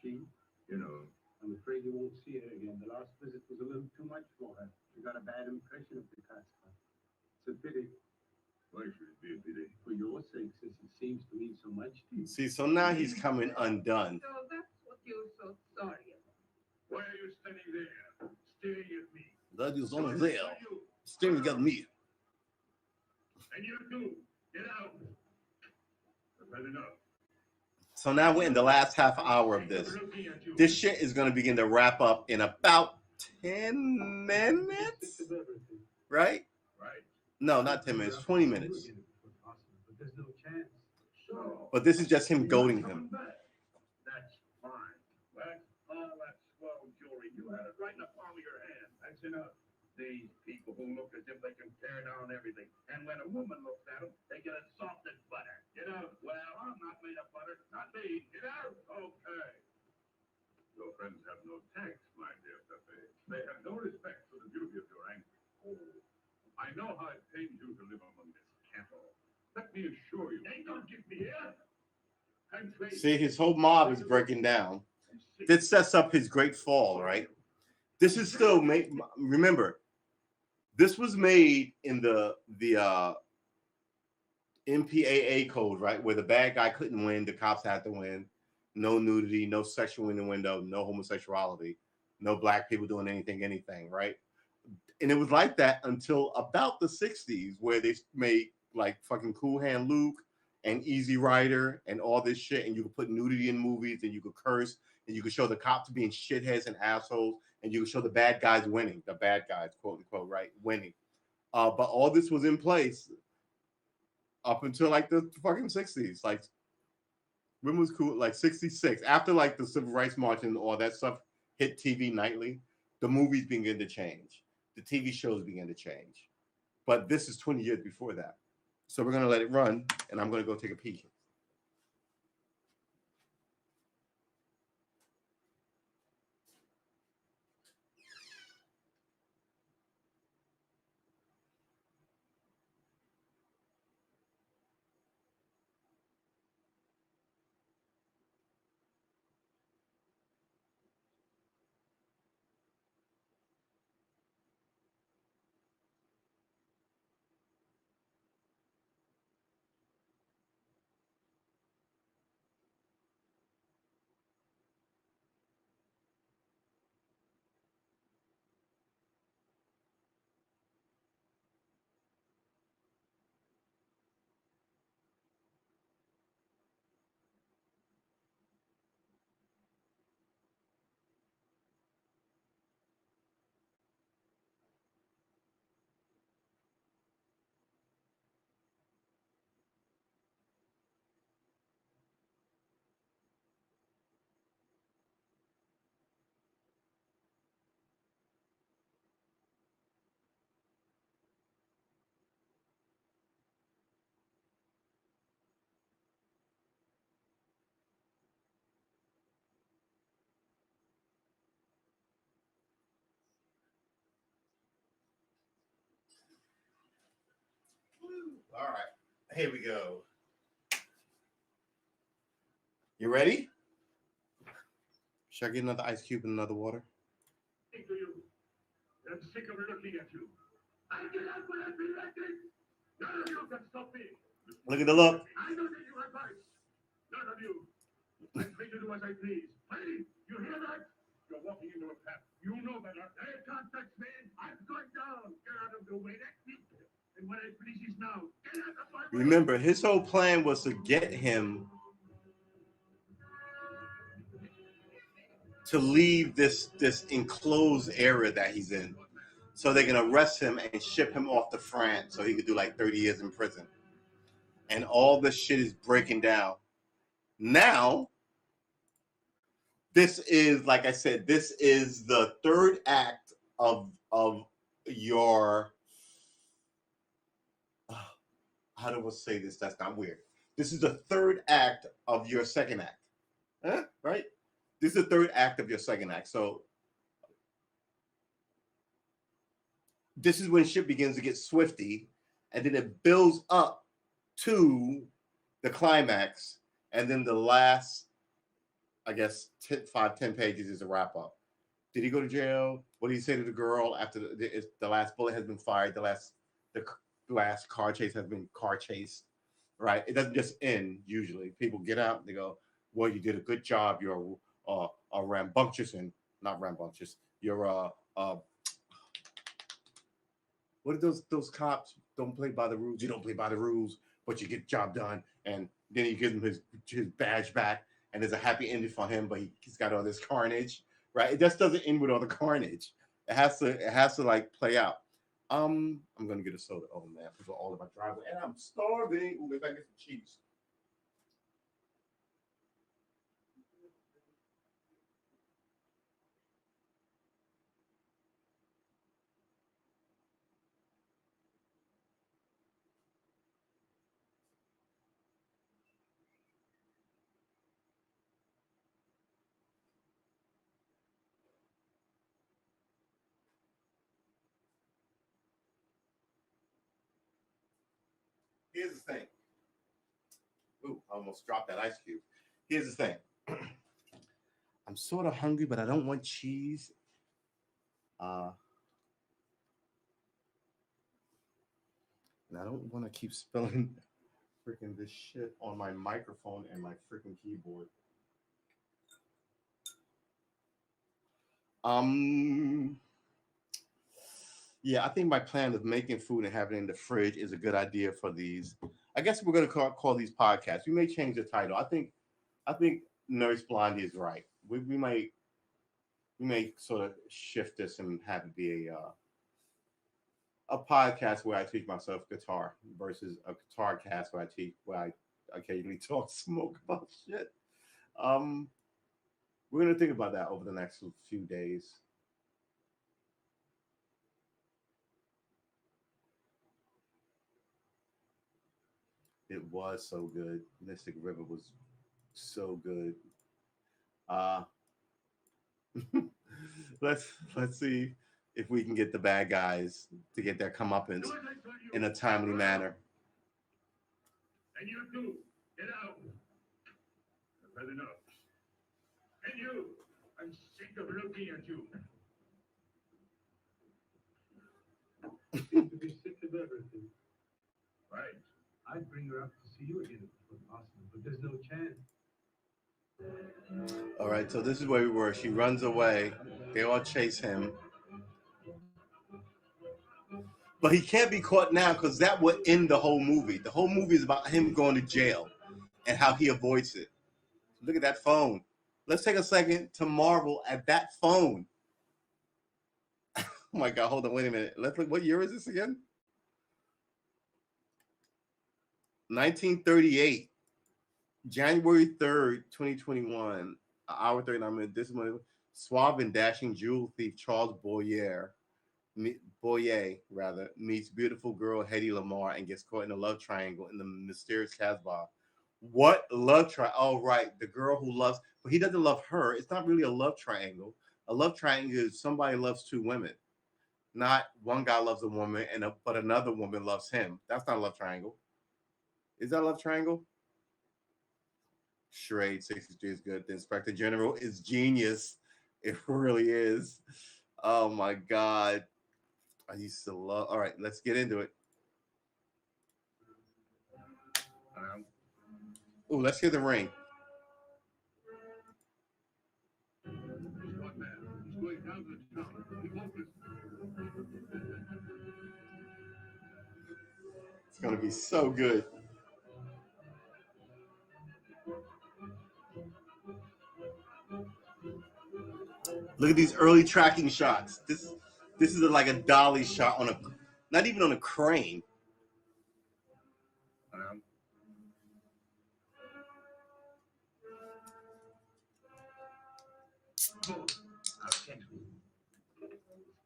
She, You know, I'm afraid you won't see her again. The last visit was a little too much for her. She got a bad impression of the Casbah. It's a pity. why should it be a pity? For your sake, since it seems to mean so much to you. see, so now he's coming undone. So that's what you're so sorry about. Why are you standing there, staring at me? That is Who only is there, you? staring at me. And you too. Get out. I've had enough. So now we're in the last half hour of this. I'm looking at you. This shit is going to begin to wrap up in about 10 minutes, right? Right. No, not 10 minutes, 20 minutes. But there's no chance. So. But this is just him goading Coming him. back. That's fine. That's all that swell jewelry. You had it right in the palm of your hand. That's enough. These people who look as if they can tear down everything. And when a woman looks at them, they get salted butter. Get out. Well, I'm not made of butter. Not me. Get out. Okay. Your friends have no tact, my dear Pepe. They have no respect for the beauty of your ankle. Oh, I know how it pains you to live among this cattle. Let me assure you. They don't give me here. See, his whole mob is breaking down. This sets up his great fall, right? This is still made. Remember, this was made in the MPAA code, right? Where the bad guy couldn't win, the cops had to win. No nudity, no sexual innuendo, no homosexuality, no black people doing anything, right? And it was like that until about the 60s, where they made like fucking Cool Hand Luke and Easy Rider and all this shit, and you could put nudity in movies, and you could curse, and you could show the cops being shitheads and assholes, and you could show the bad guys winning, the bad guys, quote unquote, right, winning. But all this was in place up until like the fucking 60s. Like, when was cool? Like 66. After like the Civil Rights March and all that stuff hit TV nightly, the movies began to change. The TV shows began to change. But this is 20 years before that. So we're going to let it run, and I'm going to go take a peek. All right, here we go. You ready? Should I get another ice cube and another water? To you. I'm sick of looking at you. I get out when I feel like this. None of you can stop me. Look at the look. I don't need your advice. None of you. I'm free to do as I please. Hey, you hear that? You're walking into a path. You know better. Hey, contact man. I'm going down. Get out of the way. That's me. And what it pleases now. Get out of my way. Remember, his whole plan was to get him to leave this enclosed area that he's in, so they can arrest him and ship him off to France, so he could do like 30 years in prison. And all this shit is breaking down. Now, this is, like I said, this is the third act of your. How do I say this? That's not weird. This is the third act of your second act, right? This is the third act of your second act. So this is when shit begins to get swifty, and then it builds up to the climax, and then the last, I guess, 10 pages is a wrap up. Did he go to jail? What did he say to the girl after the last bullet has been fired? The last car chase has been chased, right? It doesn't just end. Usually, people get out and they go, "Well, you did a good job. You're a rambunctious and not rambunctious. You're what are those cops don't play by the rules? You don't play by the rules, but you get the job done." And then you give him his badge back, and there's a happy ending for him, but he's got all this carnage, right? It just doesn't end with all the carnage. It has to like play out. I'm gonna get a soda. Oh man, for all of my driveway, and I'm starving. Ooh, if I get some cheese. Here's the thing. Ooh, I almost dropped that ice cube. Here's the thing. I'm sort of hungry, but I don't want cheese. Uh, and I don't want to keep spilling freaking this shit on my microphone and my freaking keyboard. Um, yeah, I think my plan of making food and having it in the fridge is a good idea for these. I guess we're gonna call these podcasts. We may change the title. I think Nurse Blondie is right. We may sort of shift this and have it be a podcast where I teach myself guitar versus a guitar cast where I occasionally talk smoke about shit. Um, we're gonna think about that over the next few days. It was so good. Mystic River was so good. Uh let's see if we can get the bad guys to get their comeuppance Do as I tell you. in a timely manner. And you too. Get out. I've had enough. And you. I'm sick of looking at you. You seem to be sick of everything. Right. I'd bring her up to see you again if it were possible, but there's no chance. All right, so this is where we were. She runs away. They all chase him. But he can't be caught now because that would end the whole movie. The whole movie is about him going to jail and how he avoids it. Look at that phone. Let's take a second to marvel at that phone. Oh my God, hold on, wait a minute. Let's look. What year is this again? 1938, January 3rd, 2021. An hour 39 minutes. This one, suave and dashing jewel thief Charles Boyer meets beautiful girl Hedy Lamar and gets caught in a love triangle in the mysterious Casbah. What love triangle? Oh, right, the girl who loves, but he doesn't love her. It's not really a love triangle. A love triangle is somebody loves two women, not one guy loves a woman but another woman loves him. That's not a love triangle. Is that a love triangle? Charade 63 is good. The Inspector General is genius. It really is. Oh my God. I used to love. All right, let's get into it. Oh, let's hear the ring. He's one man. He's going down to the town. He won't listen. It's gonna be so good. Look at these early tracking shots. This is like a dolly shot on a, not even on a crane.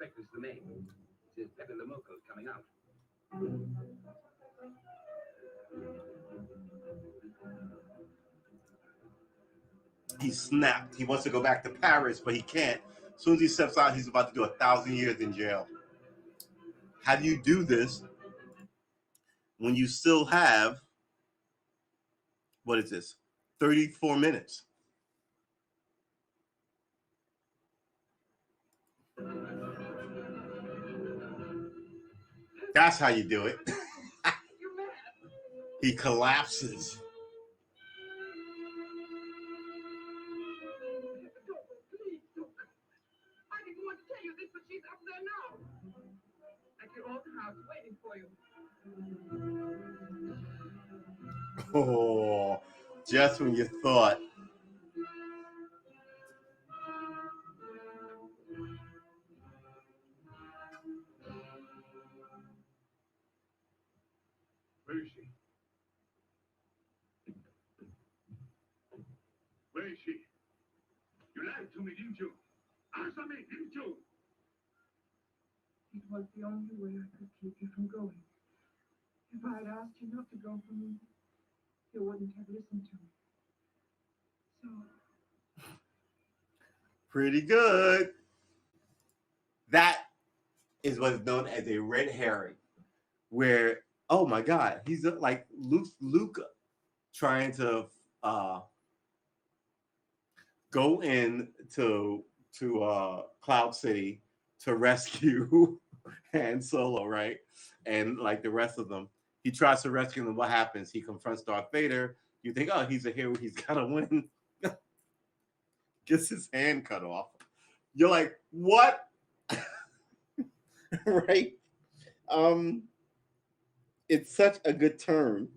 Inspector's the name. Says Pepe Lamoco's coming out. He snapped. He wants to go back to Paris, but he can't. As soon as he steps out, he's about to do 1,000 years in jail. How do you do this when you still have, what is this, 34 minutes? That's how you do it. He collapses. I didn't want to tell you this, but she's up there now. At your old house, waiting for you. Oh, just when you thought. Where is she? Where is she? You lied to me, didn't you? Answer me, didn't you? It was the only way I could keep you from going. If I had asked you not to go from me, you wouldn't have listened to me. So, Pretty good. That is what's known as a red herring, where, oh my God, he's like Luke trying to go in to Cloud City to rescue Han Solo, right? And like the rest of them, he tries to rescue them. What happens? He confronts Darth Vader. You think, oh, he's a hero. He's gotta win. Gets his hand cut off. You're like, what? Right? It's such a good turn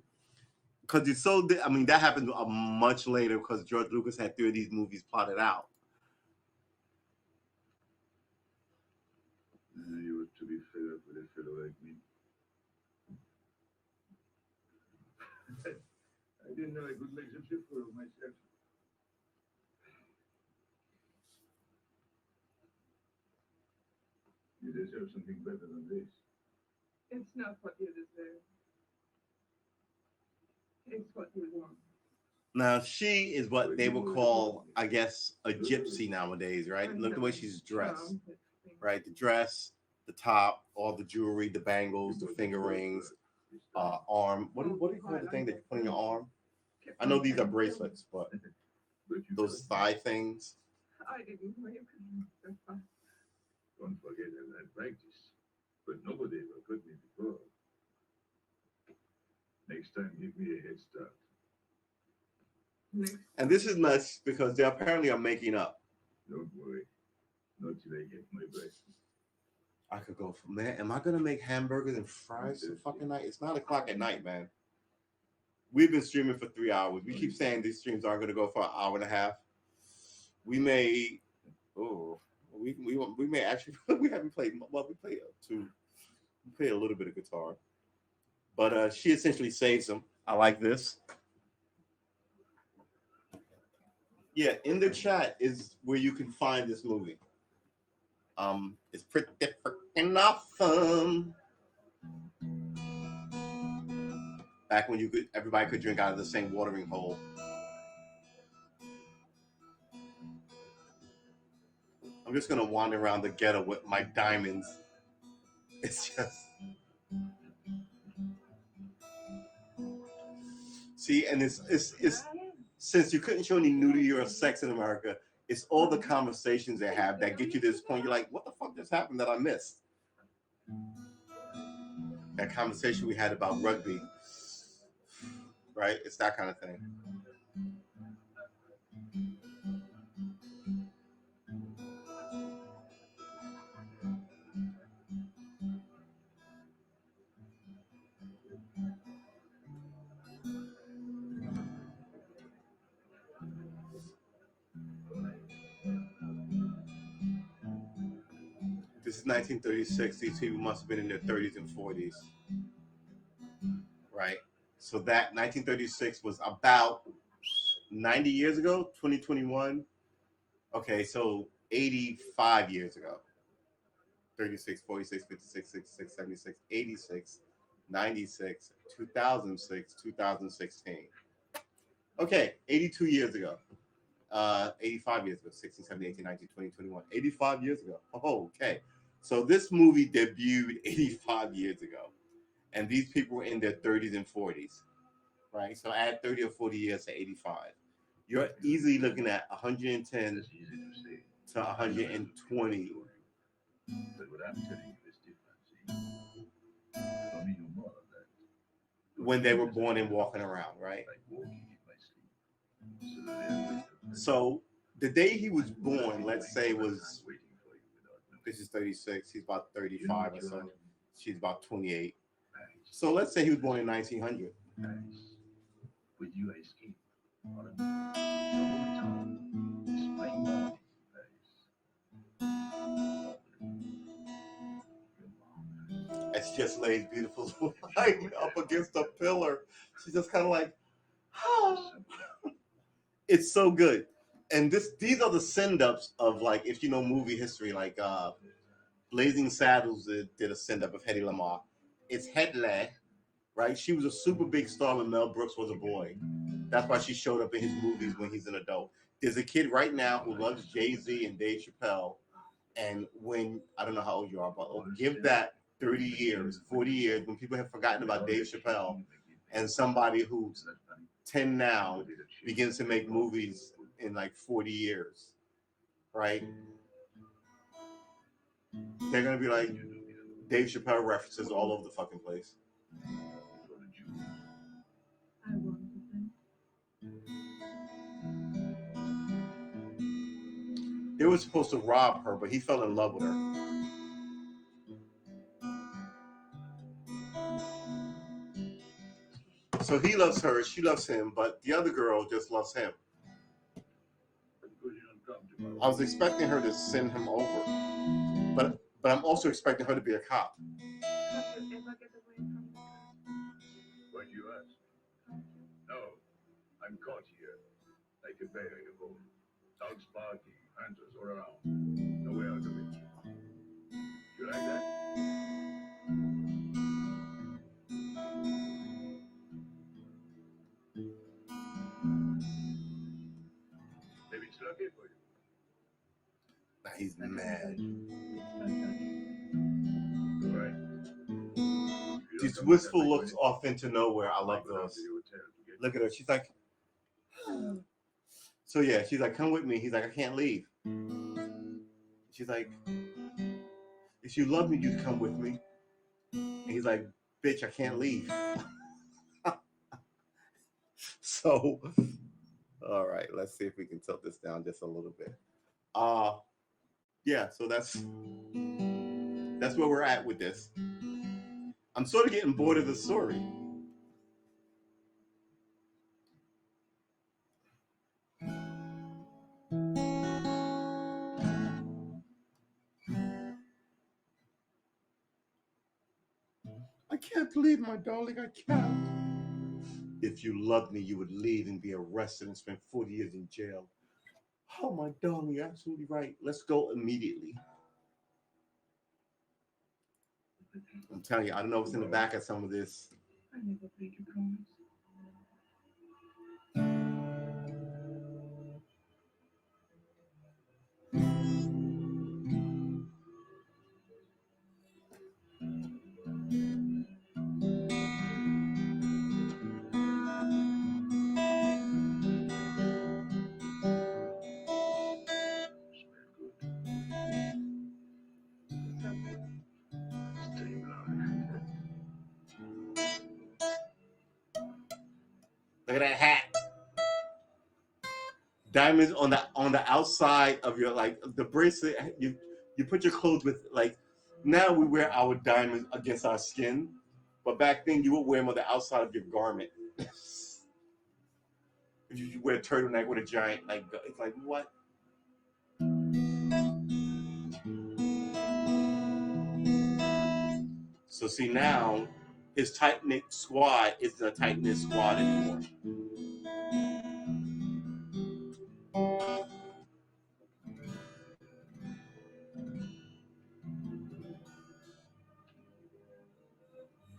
because it's so. I mean, that happened much later because George Lucas had 3 of these movies plotted out. You ought to be fed up with a fellow like me. I didn't know I could make such a fool of myself. You deserve something better than this. it's not what you deserve. It's what you want. Now, she is what they would call, I guess, a gypsy nowadays, right? Look at the way she's dressed, right? The dress, the top, all the jewelry, the bangles, the finger rings, arm. What do you call the thing that you put in your arm? I know these are bracelets, but those thigh things. I didn't know you could move so fast. Don't forget that I practice, but nobody ever cut me before. Next time, give me a head start. And this is nuts because they apparently are making up. Don't worry, not till I get my breath. I could go from there. Am I gonna make hamburgers and fries the fucking night? It's 9:00 at night, man. We've been streaming for 3 hours. We keep saying these streams aren't gonna go for an hour and a half. We may, we may actually we haven't played. Well, we played a little bit of guitar, but she essentially saves him. I like this. Yeah, in the chat is where you can find this movie. It's pretty freaking awesome. Back when everybody could drink out of the same watering hole. I'm just gonna wander around the ghetto with my diamonds. It's just, see, and it's since you couldn't show any nudity or sex in America, it's all the conversations they have that get you to this point. You're like, what the fuck just happened that I missed? That conversation we had about rugby, right? It's that kind of thing. This is 1936. These people must have been in their 30s and 40s, right? So that 1936 was about 90 years ago, 2021. Okay, so 85 years ago. 36, 46, 56, 66, 76, 86, 96, 2006, 2016. Okay, 82 years ago. 85 years ago, 16, 17, 18, 19, 20, 21. 85 years ago. Oh, okay. So this movie debuted 85 years ago. And these people were in their 30s and 40s, right? So add 30 or 40 years to 85. You're easily looking at 110 to 120 But what I'm telling you is different. See, for me, no more of that. when they were born and walking around, right? Like walking in my sleep. So that they're with So the day he was born, let's say, was waiting for you without knowing. this is 36, he's about 35 or so. She's about 28. Nice. So let's say he was born in 1900. Nice. With you, I escape. All of the whole time. Spring morning. And she just lays beautiful lying up against a pillar. She's just kind of like, oh. It's so good. And these are the send-ups of, like, if you know movie history, like Blazing Saddles did a send-up of Hedy Lamarr. It's Hedley, right? She was a super big star when Mel Brooks was a boy. That's why she showed up in his movies when he's an adult. There's a kid right now who loves Jay-Z and Dave Chappelle. And when, I don't know how old you are, but give that 30 years, 40 years, when people have forgotten about Dave Chappelle, and somebody who's 10 now begins to make movies in like 40 years, right? They're going to be like Dave Chappelle references all over the fucking place. I want to. They were supposed to rob her, but he fell in love with her. So he loves her, she loves him, but the other girl just loves him. I was expecting her to send him over, but I'm also expecting her to be a cop. Have you ever get away from the car? What you ask? No, I'm caught here, like a bear in a bowl. Dogs barking, hunters all around. Nowhere out of it. You like that? Maybe it's lucky for you. Now he's mad. All right. These wistful looks off into nowhere. I love those. Look at her. She's like, so yeah, she's like, come with me. He's like, I can't leave. She's like, if you love me, you'd come with me. And he's like, bitch, I can't leave. So, all right, let's see if we can tilt this down just a little bit. Yeah, so that's where we're at with this. I'm sort of getting bored of the story. I can't believe, my darling, I can't. If you loved me, you would leave and be arrested and spend 40 years in jail. Oh, my darling, you're absolutely right. Let's go immediately. I'm telling you, I don't know what's in the back of some of this. I never break a promise. Look at that hat. Diamonds on the outside of your, like, the bracelet. You put your clothes with, like, now we wear our diamonds against our skin, but back then you would wear them on the outside of your garment. If you wear a turtleneck with a giant, like, it's like, what? So see now, his tight knit squad isn't a tight knit squad anymore.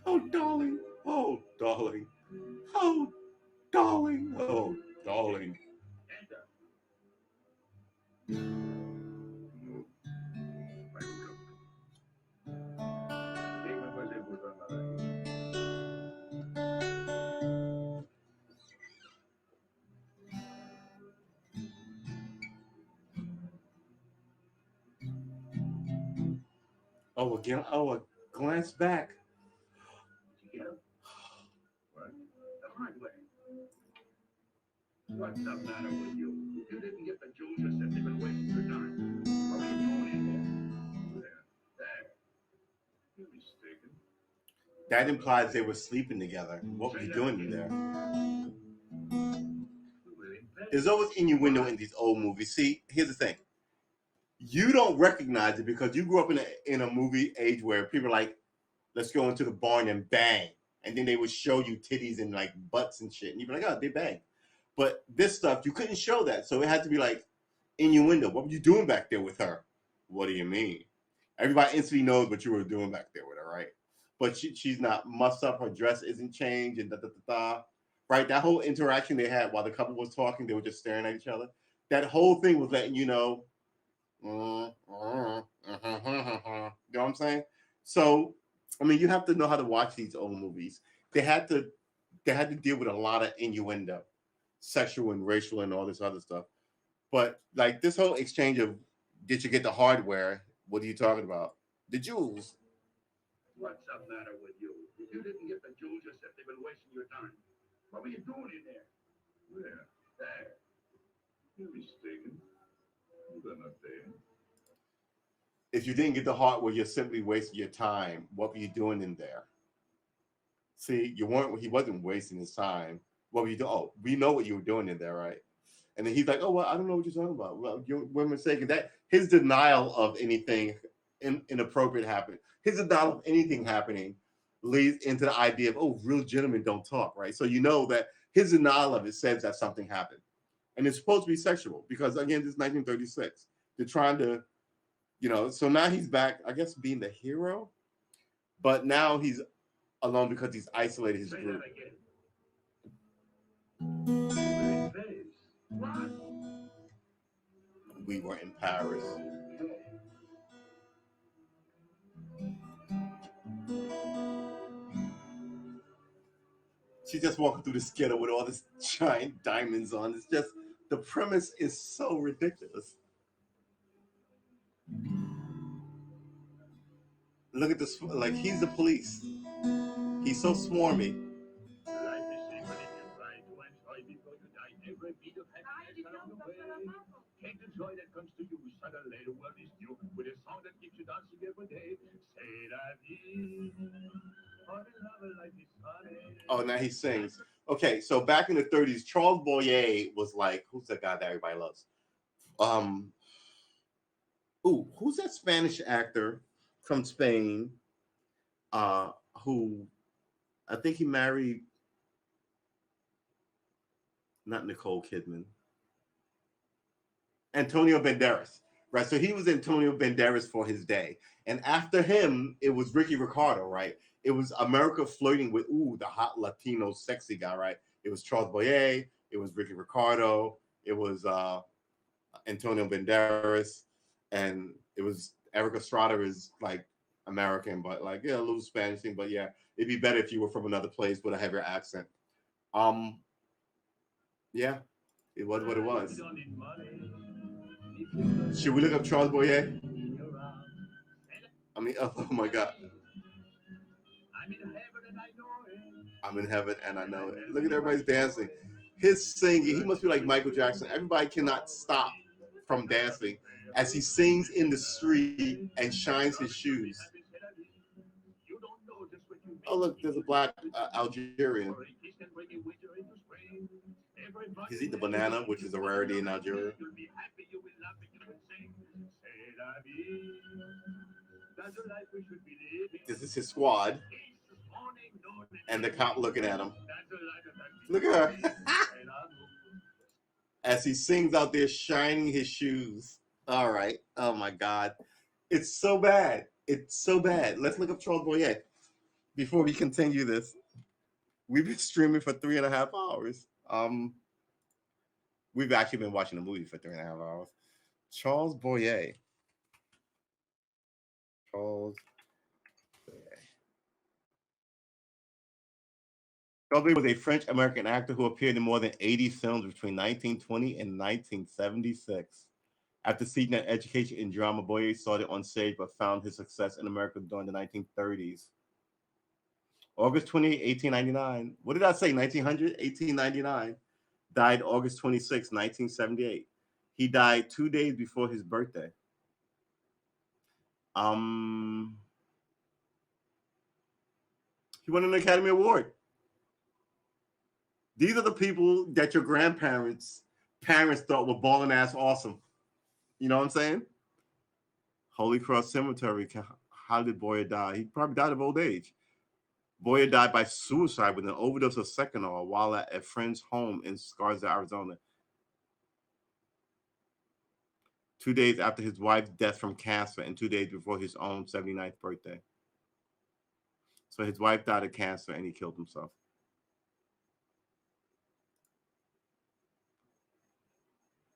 Oh darling, oh darling, oh darling, oh darling. Enter. No. Take mademoiselle Boulevard Marais. Oh again, oh a glance back. Did you get him? What? The hard way. What's the matter with you? You didn't get the jewels yourself. You've been wasting your time. What were you doing in there? There. You're mistaken. That implies they were sleeping together. What were Say you that doing in again. there? You were in bed. There's always innuendo in these old movies. See, here's the thing. You don't recognize it because you grew up in a movie age where people are like, let's go into the barn and bang. And then they would show you titties and like butts and shit. And you'd be like, oh, they bang. But this stuff, you couldn't show that. So it had to be like innuendo. What were you doing back there with her? What do you mean? Everybody instantly knows what you were doing back there with her, right? But she's not mussed up. Her dress isn't changed and da da da da. Right? That whole interaction they had while the couple was talking, they were just staring at each other. That whole thing was letting you know, you know what I'm saying? So, I mean, you have to know how to watch these old movies. They had to, they had to deal with a lot of innuendo, sexual and racial and all this other stuff. But like this whole exchange of, did you get the hardware? What are you talking about? The jewels. What's the matter with you? If you didn't get the jewels yourself, they've been wasting your time. What were you doing in there? Where? There. You're mistaken. They're not there. If you didn't get the hardware, you're simply wasting your time. What were you doing in there? See, you weren't. He wasn't wasting his time. What were you doing? Oh, we know what you were doing in there, right? And then he's like, "Oh well, I don't know what you're talking about. Well, we're mistaken." That his denial of anything inappropriate happening, his denial of anything happening, leads into the idea of, "Oh, real gentlemen don't talk," right? So you know that his denial of it says that something happened, and it's supposed to be sexual because again, this is 1936. They're trying to, So now he's back, I guess, being the hero, but now he's alone because he's isolated his Say group. that again. You were in Paris. What? We were in Paris. Okay. She's just walking through the skitter with all this giant diamonds on. It's just the premise is so ridiculous. Look at this, like he's the police. He's so swarmy. Life is sacred if you try to enjoy before you die. Every beat of happiness along the way. Take the joy that comes to you. Suddenly the world is new with a song that keeps you dancing every day. C'est la vie. All in love, life is funny. Oh, now he sings. Okay, so back in the 30s, Charles Boyer was like, who's that guy that everybody loves? Um, who's that Spanish actor from Spain? Who I think he married not Nicole Kidman. Antonio Banderas, right? So he was Antonio Banderas for his day. And after him, it was Ricky Ricardo, right? It was America flirting with, the hot Latino sexy guy, right? It was Charles Boyer. It was Ricky Ricardo. It was Antonio Banderas. And it was Eric Estrada is like American, but like, yeah, a little Spanish thing. But yeah, it'd be better if you were from another place with a heavier accent. Yeah, it was what it was. Should we look up Charles Boyer? I mean, oh my God. I'm in heaven and I know it. Look at everybody's dancing. His singing, he must be like Michael Jackson. Everybody cannot stop from dancing as he sings in the street and shines his shoes. Oh, look, there's a black Algerian. He's eating a banana, which is a rarity in Algeria. That's the life we should be living. This is his squad, It's morning, noon, and the cop looking at him. That's the life that Look at her. and I'm As he sings out there, shining his shoes. All right. Oh my God, it's so bad. It's so bad. Let's look up Charles Boyer before we continue this. We've been streaming for 3.5 hours. We've actually been watching the movie for 3.5 hours. Charles Boyer. Charles Boyer. Charles Boyer was a French American actor who appeared in more than 80 films between 1920 and 1976. After seeking an education in drama, Boyer started on stage but found his success in America during the 1930s. August 28, 1899. What did I say? 1900? 1899. Died August 26, 1978. He died 2 days before his birthday. He won an Academy Award. These are the people that your grandparents' parents thought were balling ass awesome. You know what I'm saying? Holy Cross Cemetery. How did Boyer die? He probably died of old age. Boyer died by suicide with an overdose of Seconal while at a friend's home in Scarsdale, Arizona. 2 days after his wife's death from cancer and 2 days before his own 79th birthday. So his wife died of cancer and he killed himself.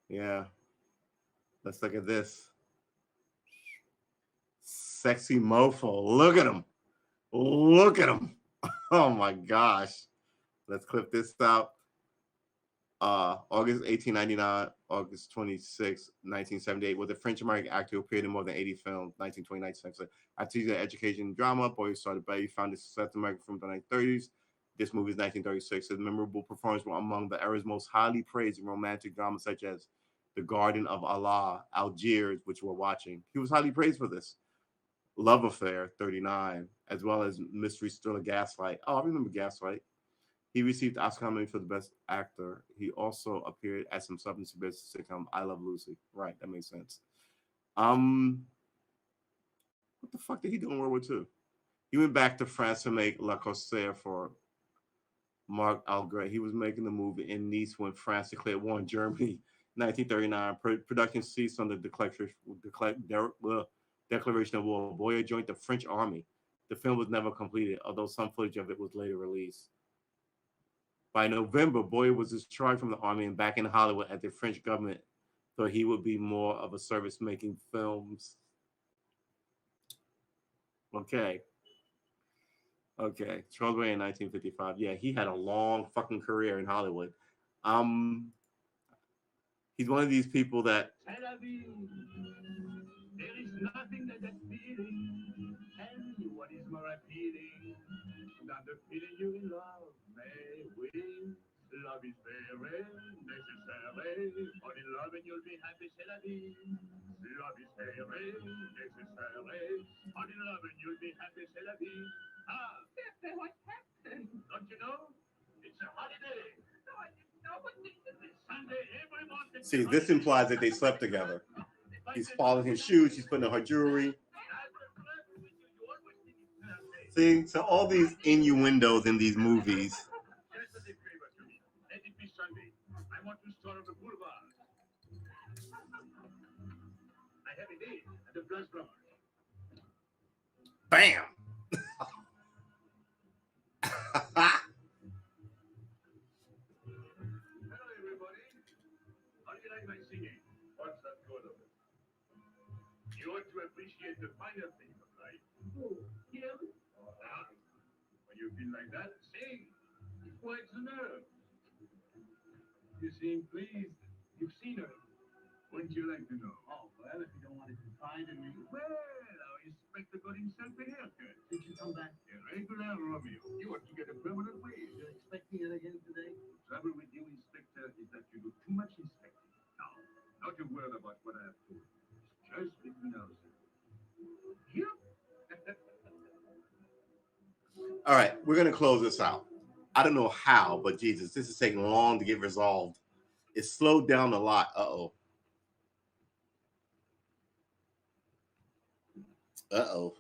Yeah. Let's look at this. Sexy mofo. Look at him. Look at him. Oh my gosh. Let's clip this out. August 1899, August 26, 1978, was a French-American actor who appeared in more than 80 films, 1920, 1976. After teaching education in drama, Boyer started Betty, found his success in American film in the 1930s. This movie is 1936. His memorable performances were among the era's most highly praised romantic dramas, such as The Garden of Allah, Algiers, which we're watching. He was highly praised for this. Love Affair, 39, as well as mystery thriller Gaslight. Oh, I remember Gaslight. He received the Oscar nomination for the Best Actor. He also appeared as himself in the sitcom I Love Lucy. Right, that makes sense. What the fuck did he do in World War II? He went back to France to make La Corsaire for Marc Algret. He was making the movie in Nice when France declared war on Germany. 1939. Production ceased on the declaration of war. Boyer joined the French army. The film was never completed, although some footage of it was later released. By November, Boyer was discharged from the army and back in Hollywood as the French government thought he would be more of a service making films. Okay. Charles Boyer in 1955. Yeah, he had a long fucking career in Hollywood. He's one of these people that Tel Aviv. There is nothing that feeling. And what is more appealing than the feeling you in love? May we? Love is very necessary. Fall in love and you'll be happy, c'est la vie. Love is very necessary. Fall in love and you'll be happy, c'est la vie. Ah, Pepe, what happened? don't you know? It's a holiday. No, I didn't know what this is. Sunday, everyone can see, this implies that they slept together. He's following his shoes, she's putting on her jewelry. See, so all these innuendos in these movies. Just as a favor to me. Let it be Sunday. I want to start on the boulevard. I have a date at the Place Blanche. Bam! Hello, everybody. How do you like my singing? What's that good of it? You ought to appreciate the finer things of life. You? Ah, when you feel like that, sing. It quiets the nerves. You seem pleased. You've seen her. Wouldn't you like to know? Oh, well, if you don't want to confide in me. Well, our inspector got himself a haircut. Did you come back? A regular Romeo. You ought to get a permanent wage. You're expecting it again today? The trouble with you, Inspector, is that you do too much inspecting. Now, not a word about what I have told you. It's just between ourselves. Yep. All right, we're gonna close this out. I don't know how, but Jesus, this is taking long to get resolved. It's slowed down a lot. Uh-oh.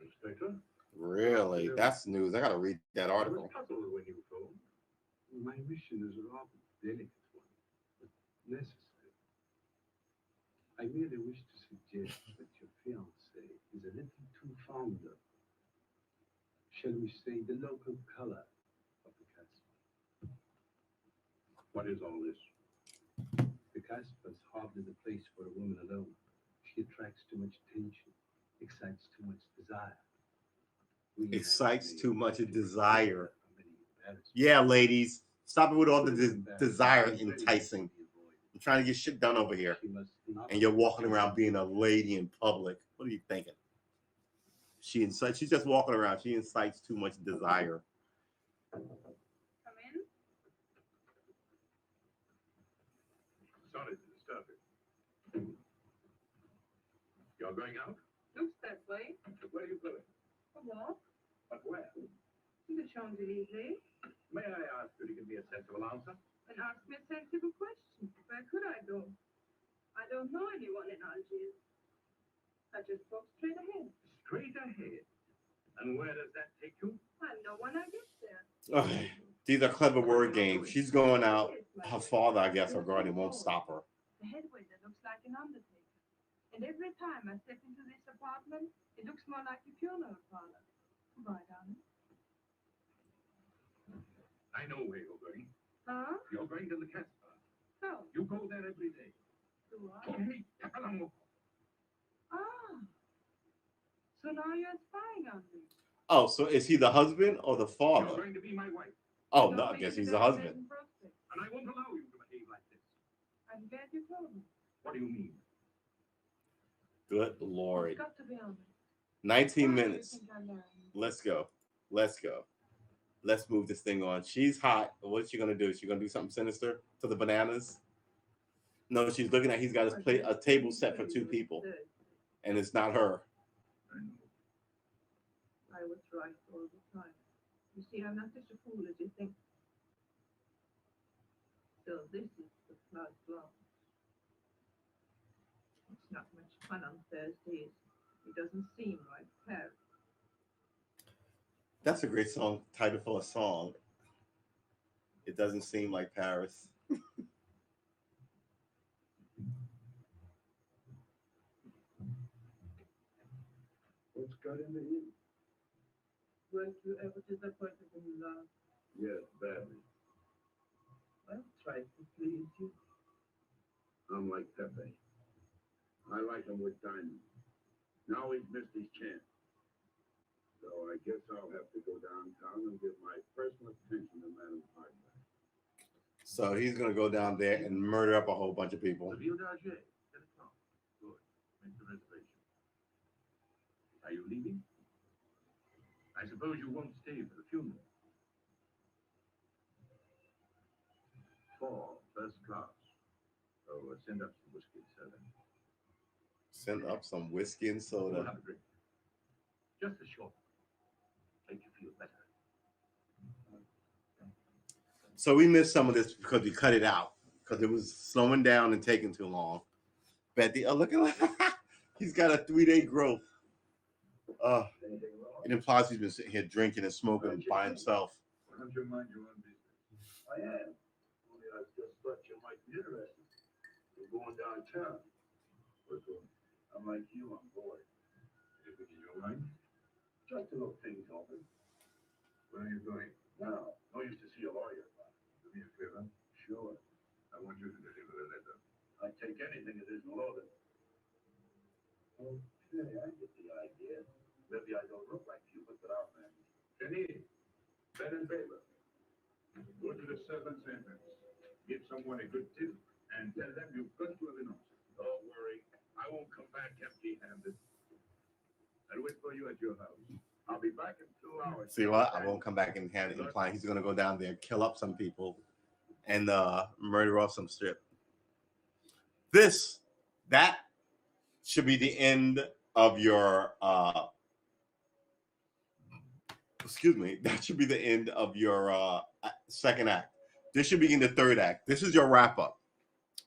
Inspector? Really? That's news. I gotta read that I was article. puzzled when you phoned. My mission is a rather delicate one, but necessary. I merely wish to suggest that your fiancé is a little too fond of, shall we say, the local color of the Casbah. What is all this? The Casbah is hardly the place for a woman alone. She attracts too much attention, excites too much desire. Excites too much desire. Yeah, ladies, stop it with all the desire enticing. I'm trying to get shit done over here, and you're walking around being a lady in public. What are you thinking? She's just walking around. She incites too much desire. Come in. Sorry to disturb you. You're going out? Looks that way. Where are you going? A walk. But where? To the Champs-Élysées. May I ask you to give me a sensible answer? And ask me a sensible question. Where could I go? I don't know anyone in Algiers. I just walk straight ahead. Straight ahead. And where does that take you? I know when I get there. Okay. These are clever word games. She's going out. Her father, I guess, or guardian won't stop her. The head waiter looks like an undertaker. And every time I step into this apartment, it looks more like a funeral parlor. Goodbye, darling. I know where you're going. Huh? You're going to the Casbah. Oh, You go there every day. do I? Hey, Capalamo. Ah. So now you're spying on me. Oh, so is he the husband or the You're father? going to be my wife. Oh, You no, want I me guess to he's go the to husband. bed and prospect? And I won't allow you to behave like this. I'm glad you told me. What do you mean? Good Lord. I've got to be honest. 19 Why do you minutes. think I learned? Let's go. Let's go. Let's move this thing on. She's hot. What's she gonna do? Is she gonna do something sinister to the bananas? No, she's looking at. He's got his plate, a table set for 2 people, and it's not her. I know. I was right all the time. You see, I'm not such a fool as you think. So this is the Place Blanche. It's not much fun on Thursdays. It doesn't seem like Paris. That's a great song title for a song. It doesn't seem like Paris. What's got into you? Weren't you ever disappointed in love? Yes, badly. I've tried to please you. I'm like Pepe. I like him with diamonds. Now he's missed his chance. So I guess I'll have to go downtown and give my personal attention to Madame Hardback. So he's gonna go down there and murder up a whole bunch of people. The Ville d'Alger, 10 o'clock. Good. Make the reservation. Are you leaving? I suppose you won't stay for the funeral. 4 first class. So send up some whiskey and soda. Send up some whiskey and We'll soda. have a drink. Just a short. Make you feel better. So we missed some of this because we cut it out because it was slowing down and taking too long. Betty, oh look at he's got a 3-day growth. Anything wrong? It implies he's been sitting here drinking and smoking by himself. Why don't you mind your own business? I am. Only I just thought you might be interested. We're going downtown. We're going. I'm like you, I'm bored. Anything in your mind? Just to look things over. Where are you going? Now. No use to see a lawyer. Do me a favor? Sure. I want you to deliver a letter. I'd take anything that isn't loaded. Okay, I get the idea. Maybe I don't look like you, but our man. Jenny, pen and paper. Go to the servants' entrance. Give someone a good tip and tell them you've got to have an answer. Don't worry. I won't come back empty-handed. I'll wait for you at your house. I'll be back in 2 hours. See what? I won't come back in hand, implying he's gonna go down there, kill up some people, and murder off some strip. That should be the end of your excuse me, that should be the end of your second act. This should begin the third act. This is your wrap up.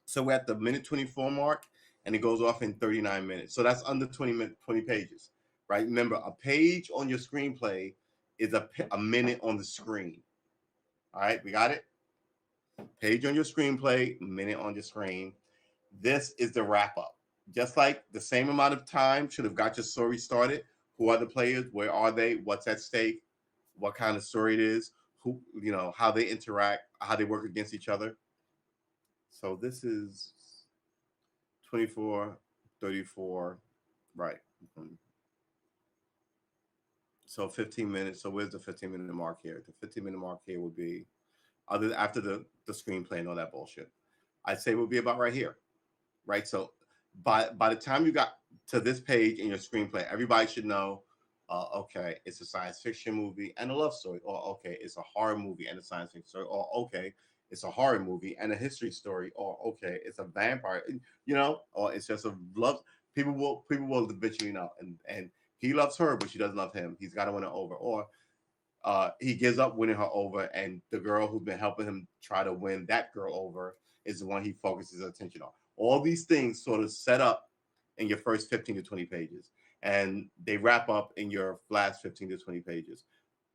So we're at the minute 24 mark, and it goes off in 39 minutes. So that's under 20 pages, right? Remember, a page on your screenplay is a minute on the screen. All right, we got it? Page on your screenplay, minute on your screen. This is the wrap up. Just like the same amount of time should have got your story started. Who are the players? Where are they? What's at stake? What kind of story it is? Who, how they interact, how they work against each other. So this is 24, 34, right. So 15 minutes. So where's the 15-minute mark here? The 15-minute mark here would be after the screenplay and all that bullshit. I'd say would be about right here, right? So by the time you got to this page in your screenplay, everybody should know, okay, it's a science fiction movie and a love story, or okay, it's a horror movie and a science fiction story, or okay, it's a horror movie and a history story, or okay, it's a vampire, or it's just a love. People will eventually know, and he loves her, but she doesn't love him. He's got to win her over, or he gives up winning her over, and the girl who's been helping him try to win that girl over is the one he focuses his attention on. All these things sort of set up in your first 15 to 20 pages, and they wrap up in your last 15 to 20 pages.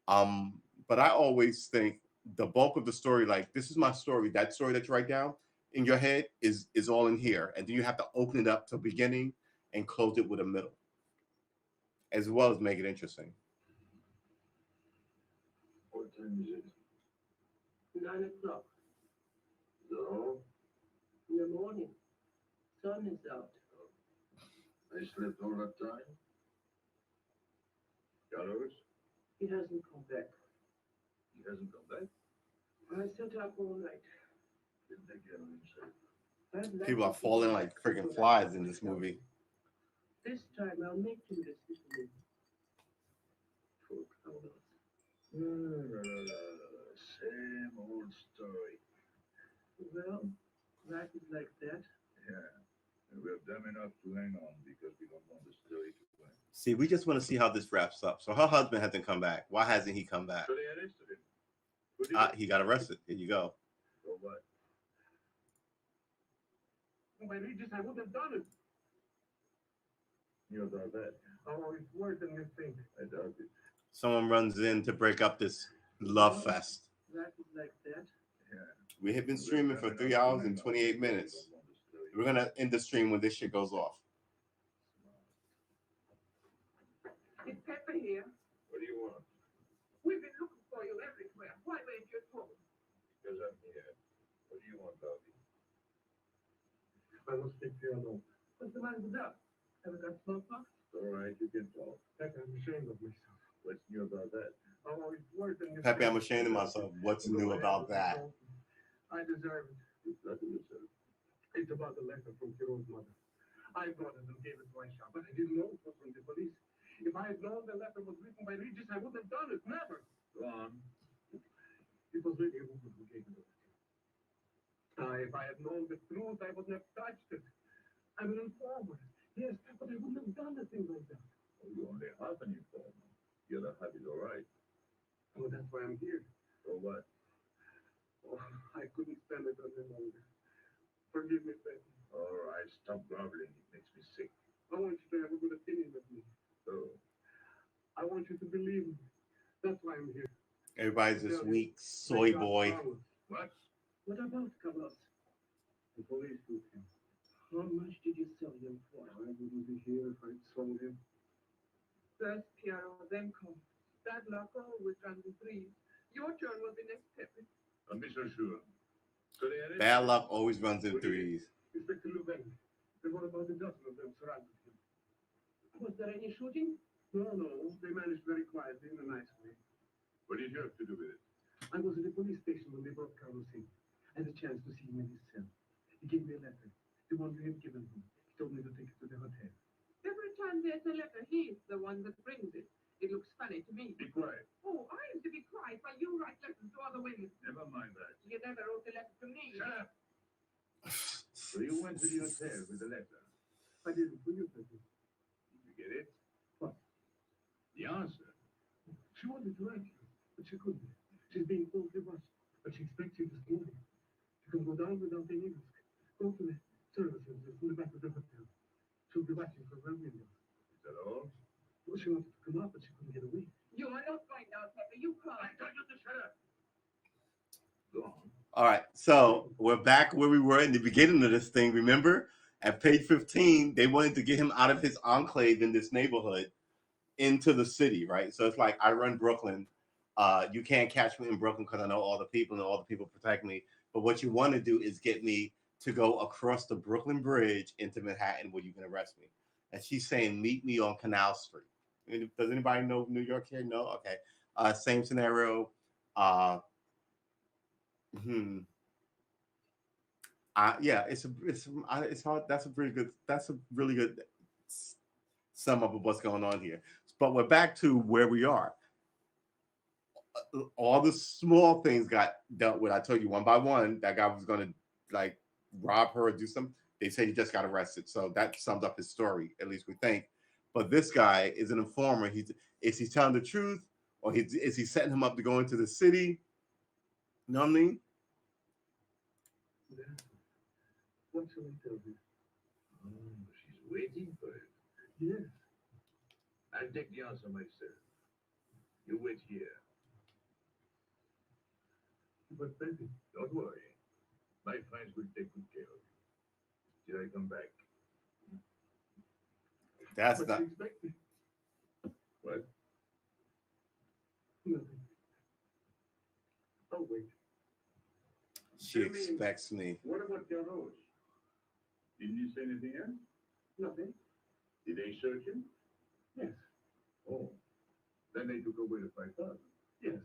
But I always think the bulk of the story, like this is my story, that story that you write down in your head is all in here, and then you have to open it up to beginning and close it with a middle, as well as make it interesting. What time is it? 9 o'clock No, in the morning. Sun is out. I slept all that time. Gallows, He hasn't come back. he hasn't come back. I sat up all night. Didn't they get him himself? I'd People are to falling go like back freaking to flies that in this myself. movie. This time I'll make him listen to me. Poor Carlos. Same old story. Well, life is like that. Yeah. And we're dumb enough to hang on because we don't want the story to end. See, we just want to see how this wraps up. So her husband hasn't come back. Why hasn't he come back? So they arrested him. Who did it? He got arrested. Here you go. For what? By Regis, I wouldn't have done it. You about that? Oh, it's worse than you think. I doubt it. Someone runs in to break up this love fest. Life is like that. Yeah. We have been streaming for 3 hours and 28 minutes. We're going to end the stream when this shit goes off. Is Pepper here? What do you want? We've been looking for you everywhere. Why weren't you at home? Because I'm here. What do you want, Bobby? I must speak to you alone. What's the matter with us? Have we got smallpox? All right, you can talk. Pepe, I'm ashamed of myself. What's new about that? Oh, it's worse than you Pepe, think. I'm ashamed of myself. What's new about that? I deserve it. You flatter yourself. It's about the letter from Kiro's mother. I brought it and gave it to Aisha, but I didn't know it was from the police. If I had known the letter was written by Regis, I wouldn't have done it. Never. Go on. It was really a woman who gave it to me. If I had known the truth, I wouldn't have touched it. I'm an informer. Yes, but I wouldn't have done a thing like that. Oh, you're only half an informer. The other half is all right. Oh, that's why I'm here. For what? Oh, I couldn't stand it any longer. Forgive me, Pepe. All right, stop groveling. It makes me sick. I want you to have a good opinion of me. So, I want you to believe me. That's why I'm here. Everybody's this weak soy boy. what? What about Carlos? The police took him. How much did you sell him for? I wouldn't be here if I'd sold him. First Piero, then come. Bad luck always runs in threes. Your turn will be next, Pepe. Don't be so sure. So they arrested Bad him. luck always runs in threes. Inspector Louvain. There were about a dozen of them surrounded him. Was there any shooting? No, they managed very quietly in a nice way. What did you have to do with it? I was at the police station when they brought Carlos in. I had a chance to see him in his cell. He gave me a letter, the one we had given him. He told me to take it to the hotel. Every time there's a letter, he's the one that brings it. It looks funny to me. Be quiet. Oh, I am to be quiet while you write letters to other women. Never mind that. You never wrote a letter to me. Shut up. So you went to the hotel with the letter. I did it for you, Pepe. Did you get it? What? The answer. wanted to write you, but she couldn't. She's being awfully rushed, but she expects you this morning. You can go down without any risk. Go to the services in the back of the hotel. She'll be watching from her window. Is that all? Well, she wanted to come out, but she couldn't get away. You are not going down, Pepe. You come. I told you to shut up. Go on. All right, so we're back where we were in the beginning of this thing. Remember, at page 15, they wanted to get him out of his enclave in this neighborhood into the city, right? So it's like, I run Brooklyn. You can't catch me in Brooklyn because I know all the people and all the people protect me. But what you want to do is get me to go across the Brooklyn Bridge into Manhattan where you can arrest me. And she's saying, meet me on Canal Street. Does anybody know New York here? No? Okay. Same scenario. Yeah, it's hard. That's a really good sum up of what's going on here. But we're back to where we are. All the small things got dealt with. I told you one by one that guy was going to like rob her or do something. They say he just got arrested, so that sums up his story. At least we think. But this guy is an informer. Is he telling the truth, or is he setting him up to go into the city? You know what I mean? What shall I tell you? Oh, she's waiting for it. Yes. I'll take the answer myself. You wait here. But baby, Don't worry. My friends will take good care of you. Till I come back. That's what not. you expect me? What? Nothing. Oh, wait. She expects me. What about your nose? Didn't you say anything else? Nothing. Did they search him? Yes. Oh. Then they took away the 5,000. Yes.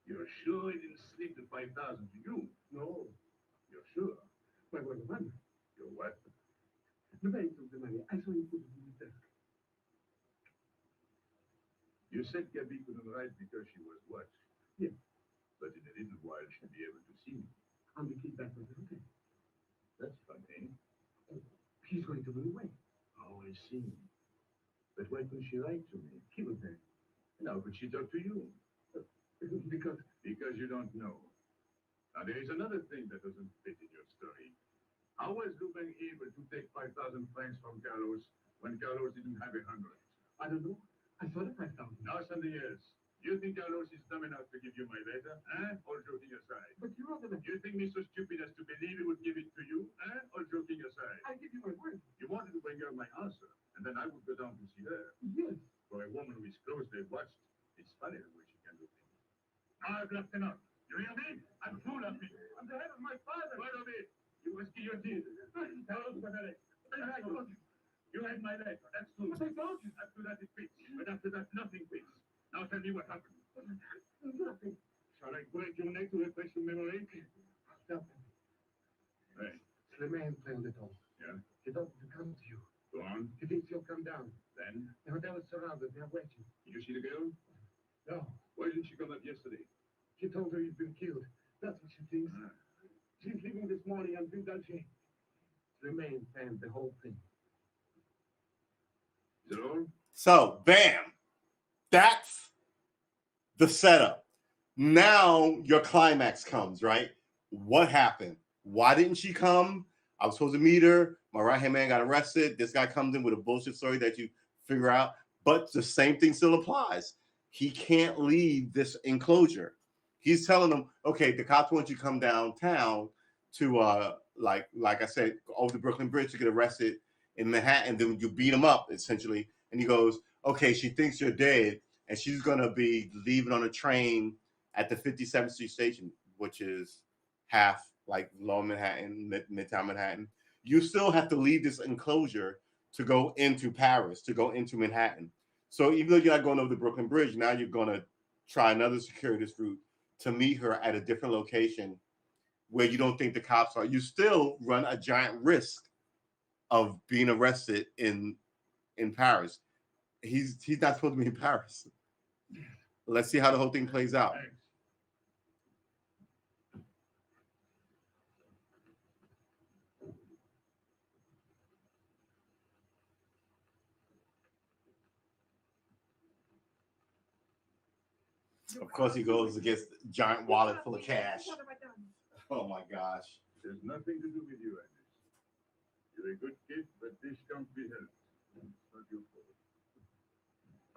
You're sure he didn't slip the 5,000 to you? No. You're sure? Why, the money? You're what? The bank took the money. I saw you put it in the desk. You said Gabby couldn't write because she was what? Yes. But in a little while she'll be able to see me. On the key back of the hotel. That's funny. He's going to run away. Oh, I see. But why couldn't she write to me? He was there. And how could she talk to you? Because Because you don't know. Now, there is another thing that doesn't fit in your story. How was Lupin able to take 5,000 francs from Carlos when Carlos didn't have 100? I don't know. I saw the 5,000. Now something else. Do you think Carlos is dumb enough to give you my letter? All joking aside. But you are the Do you think me so stupid as to believe he would give it to you? All joking aside. I give you my word. You wanted to bring her my answer, and then I would go down to see her. Yes. For a woman who is closely watched, it's funny the way she can do things. I've left enough. You hear me? I'm full of me. I'm the head of my father. What of it? You must be your teeth. Tell us pathetic. I told you. You had my letter. That's true. But I told you. After that, it fits. But after that, nothing fits. Now tell me what happened. Nothing. Shall I break your neck to refresh your memory? Nothing. Right. The man playing the door. Yeah. He told me to come to you. Go on. He thinks you'll come down. Then, The hotel is surrounded. They're waiting. did you see the girl? No. Why didn't she come up yesterday? She told her he'd been killed. That's what she thinks. She's leaving this morning on Dulce. The man planned the whole thing. Is it all? So, bam. That's the setup. Now your climax comes, right? What happened? Why didn't she come? I was supposed to meet her. My right-hand man got arrested. This guy comes in with a bullshit story that you figure out. But the same thing still applies. He can't leave this enclosure. He's telling them, okay, the cops want you to come downtown to like I said, over the Brooklyn Bridge to get arrested in Manhattan. Then you beat him up, essentially. And he goes, okay, she thinks you're dead, and she's gonna be leaving on a train at the 57th Street station, which is half like Lower Manhattan, Midtown Manhattan. You still have to leave this enclosure to go into Paris, to go into Manhattan. So even though you're not going over the Brooklyn Bridge, now you're gonna try another circuitous route to meet her at a different location where you don't think the cops are. You still run a giant risk of being arrested in Paris. He's not supposed to be in Paris. Let's see how the whole thing plays out. Thanks. Of course, he goes against the giant wallet full of cash. What have I done? Oh my gosh. It has nothing to do with you, Agnes. You're a good kid, but this can't be helped. It's not your fault.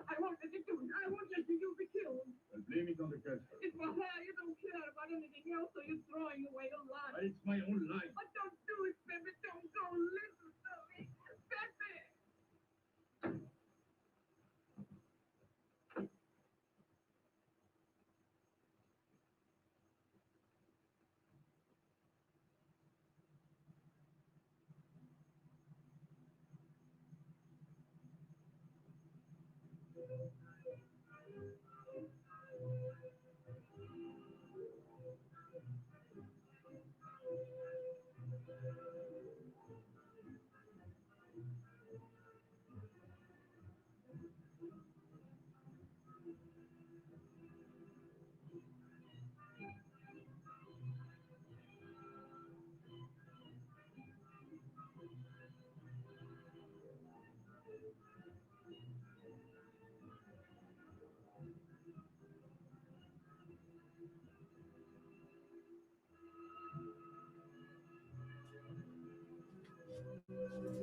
I won't let you do it. I won't let you be killed. I'll blame it on the cat. It's for her. You don't care about anything else, so you're throwing away your life. It's my own life. But don't do it, baby. Don't go. Listen to me. Baby.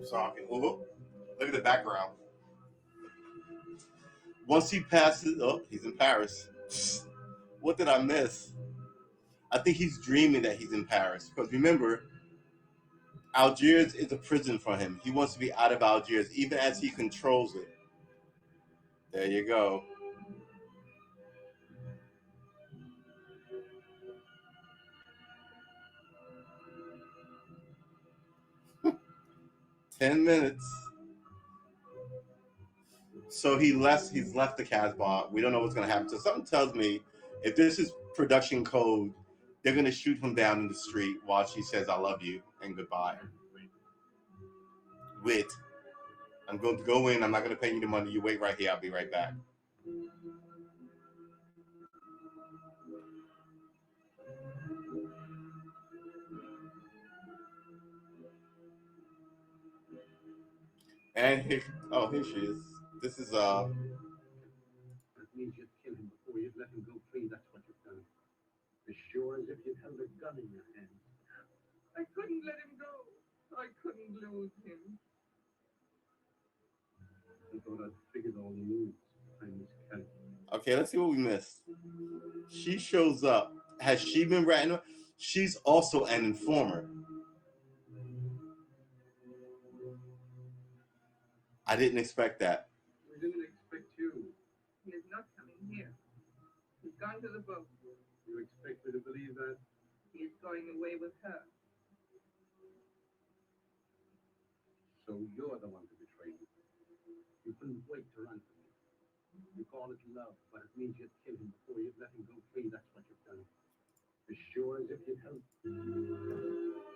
Talking. Ooh, look at the background. Once he passes, oh, he's in Paris. What did I miss? I think he's dreaming that he's in Paris because remember, Algiers is a prison for him. He wants to be out of Algiers, even as he controls it. There you go. $10. So he's left the Casbah. We don't know what's gonna happen. So something tells me if this is production code, they're gonna shoot him down in the street while she says I love you and goodbye. Wait. I'm going to go in, I'm not gonna pay you the money. You wait right here, I'll be right back. And here she is. This is That means you'd kill him before you'd let him go free. That's what you've done. As sure as if you'd held a gun in your hand. I couldn't let him go. I couldn't lose him. I thought I'd figured all the moves. I miscalculated. okay, let's see what we missed. She shows up. Has she been ratting? She's also an informer. I didn't expect that. We didn't expect you. He is not coming here. He's gone to the boat. You expect me to believe that? He is going away with her. So you're the one to betray me. You couldn't wait to run from me. You call it love, but it means you'd kill him before you'd let him go free. That's what you've done. As sure as if you'd held.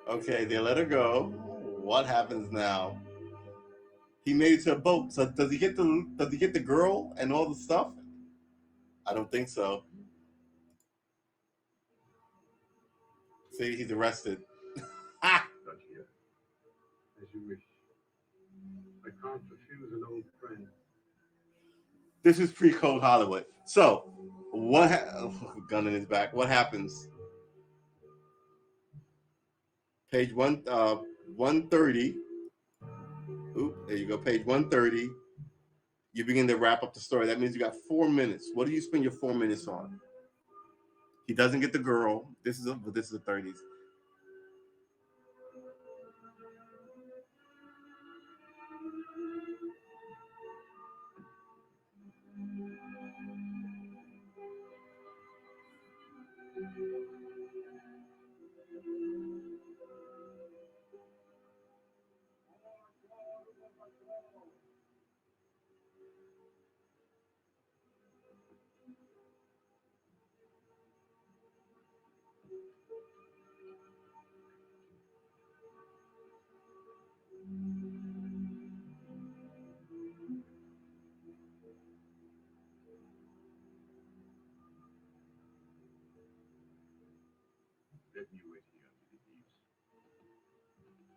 Okay, they let her go. What happens now? He made it to a boat. So does he get the girl and all the stuff? I don't think so. See, he's arrested. Not here. As you wish. I can't refuse an old friend. This is pre-code Hollywood. So, gun in his back. What happens? Page 130. Oop, there you go. Page 130. You begin to wrap up the story. That means you got 4 minutes. What do you spend your 4 minutes on? He doesn't get the girl. This is the 30s. Let me wait here until he leaves.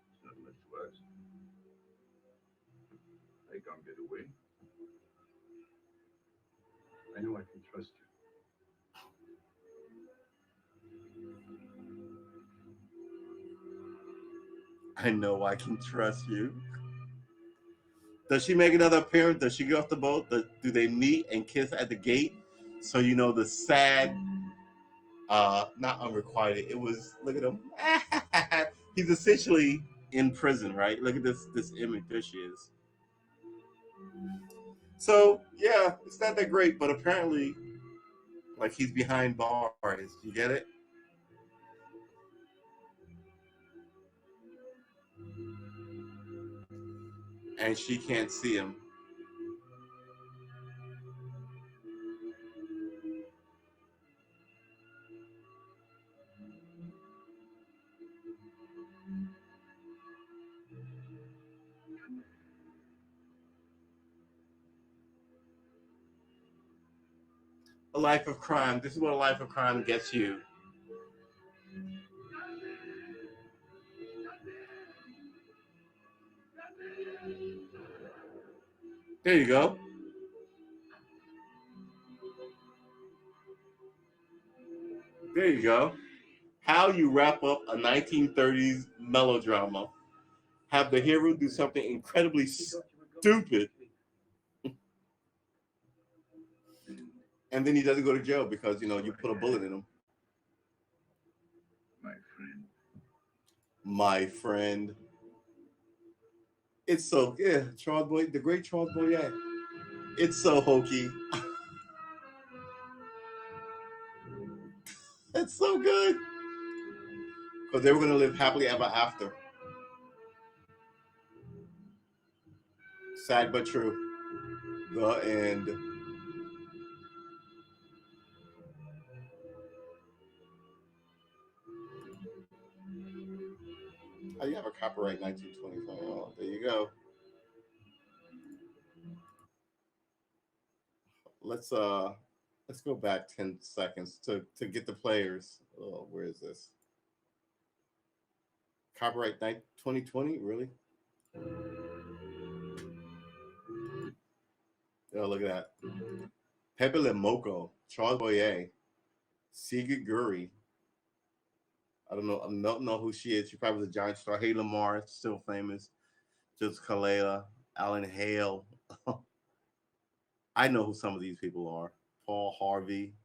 It's not much worse. I can't get away. I know I can trust you. I know I can trust you. Does she make another appearance? Does she get off the boat? Do they meet and kiss at the gate? So you know the sad, not unrequited. It was look at him. He's essentially in prison, right? Look at this image. There she is. So yeah, it's not that great, but apparently, like he's behind bars. You get it? And she can't see him. A life of crime. This is what a life of crime gets you. There you go. There you go. How you wrap up a 1930s melodrama. Have the hero do something incredibly stupid, and then he doesn't go to jail because you put a bullet in him. My friend. My friend. It's so yeah, Charles Boy, the great Charles Boyette. It's so hokey. It's so good because they were gonna live happily ever after. Sad but true. The end. Oh, you have a copyright 1925. Oh, there you go. Let's uh let's go back 10 seconds to get the players. Oh, where is this? Copyright 2020, really? Oh, look at that. Pepe Le Moco, Charles Boyer, Sigrid Guri. I don't know who she is. She probably was a giant star. Hey Lamar, still famous. Just Kalela, Alan Hale. I know who some of these people are. Paul Harvey.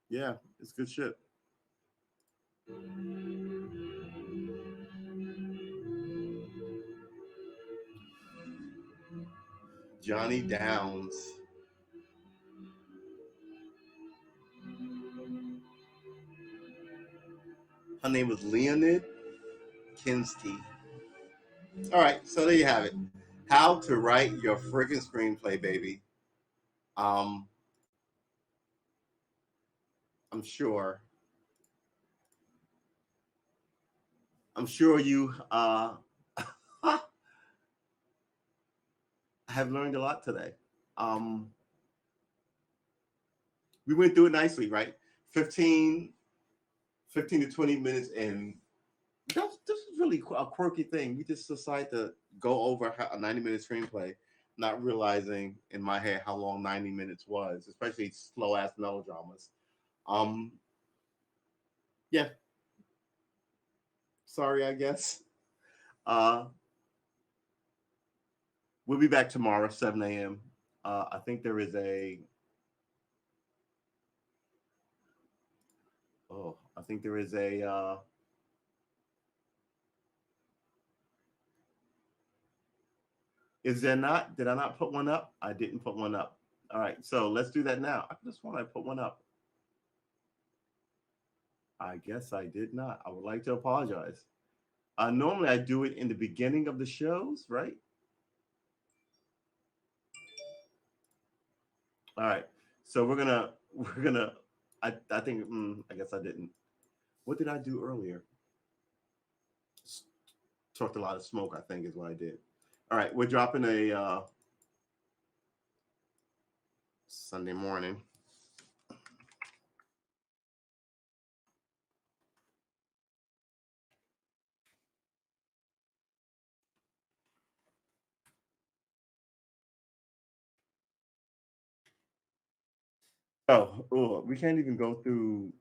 Yeah, it's good shit. Johnny Downs. Her name was Leonid Kinsky. All right, so there you have it. How to write your freaking screenplay, baby. Um, I'm sure. I'm sure you have learned a lot today. Um, we went through it nicely, right? 15, 15 to 20 minutes, and this is really a quirky thing. We just decided to go over a 90-minute screenplay, not realizing in my head how long 90 minutes was, especially slow ass melodramas. Um, yeah, sorry, I guess. Uh, we'll be back tomorrow, 7 a.m. I think there is a. Oh, I think there is a. Is there not? Did I not put one up? I didn't put one up. All right, so let's do that now. I just want to put one up. I guess I did not. I would like to apologize. Normally, I do it in the beginning of the shows, right? All right. So we're gonna. I think I guess I didn't. What did I do earlier? Talked a lot of smoke. I think is what I did. All right, we're dropping a Sunday morning. Oh, we can't even go through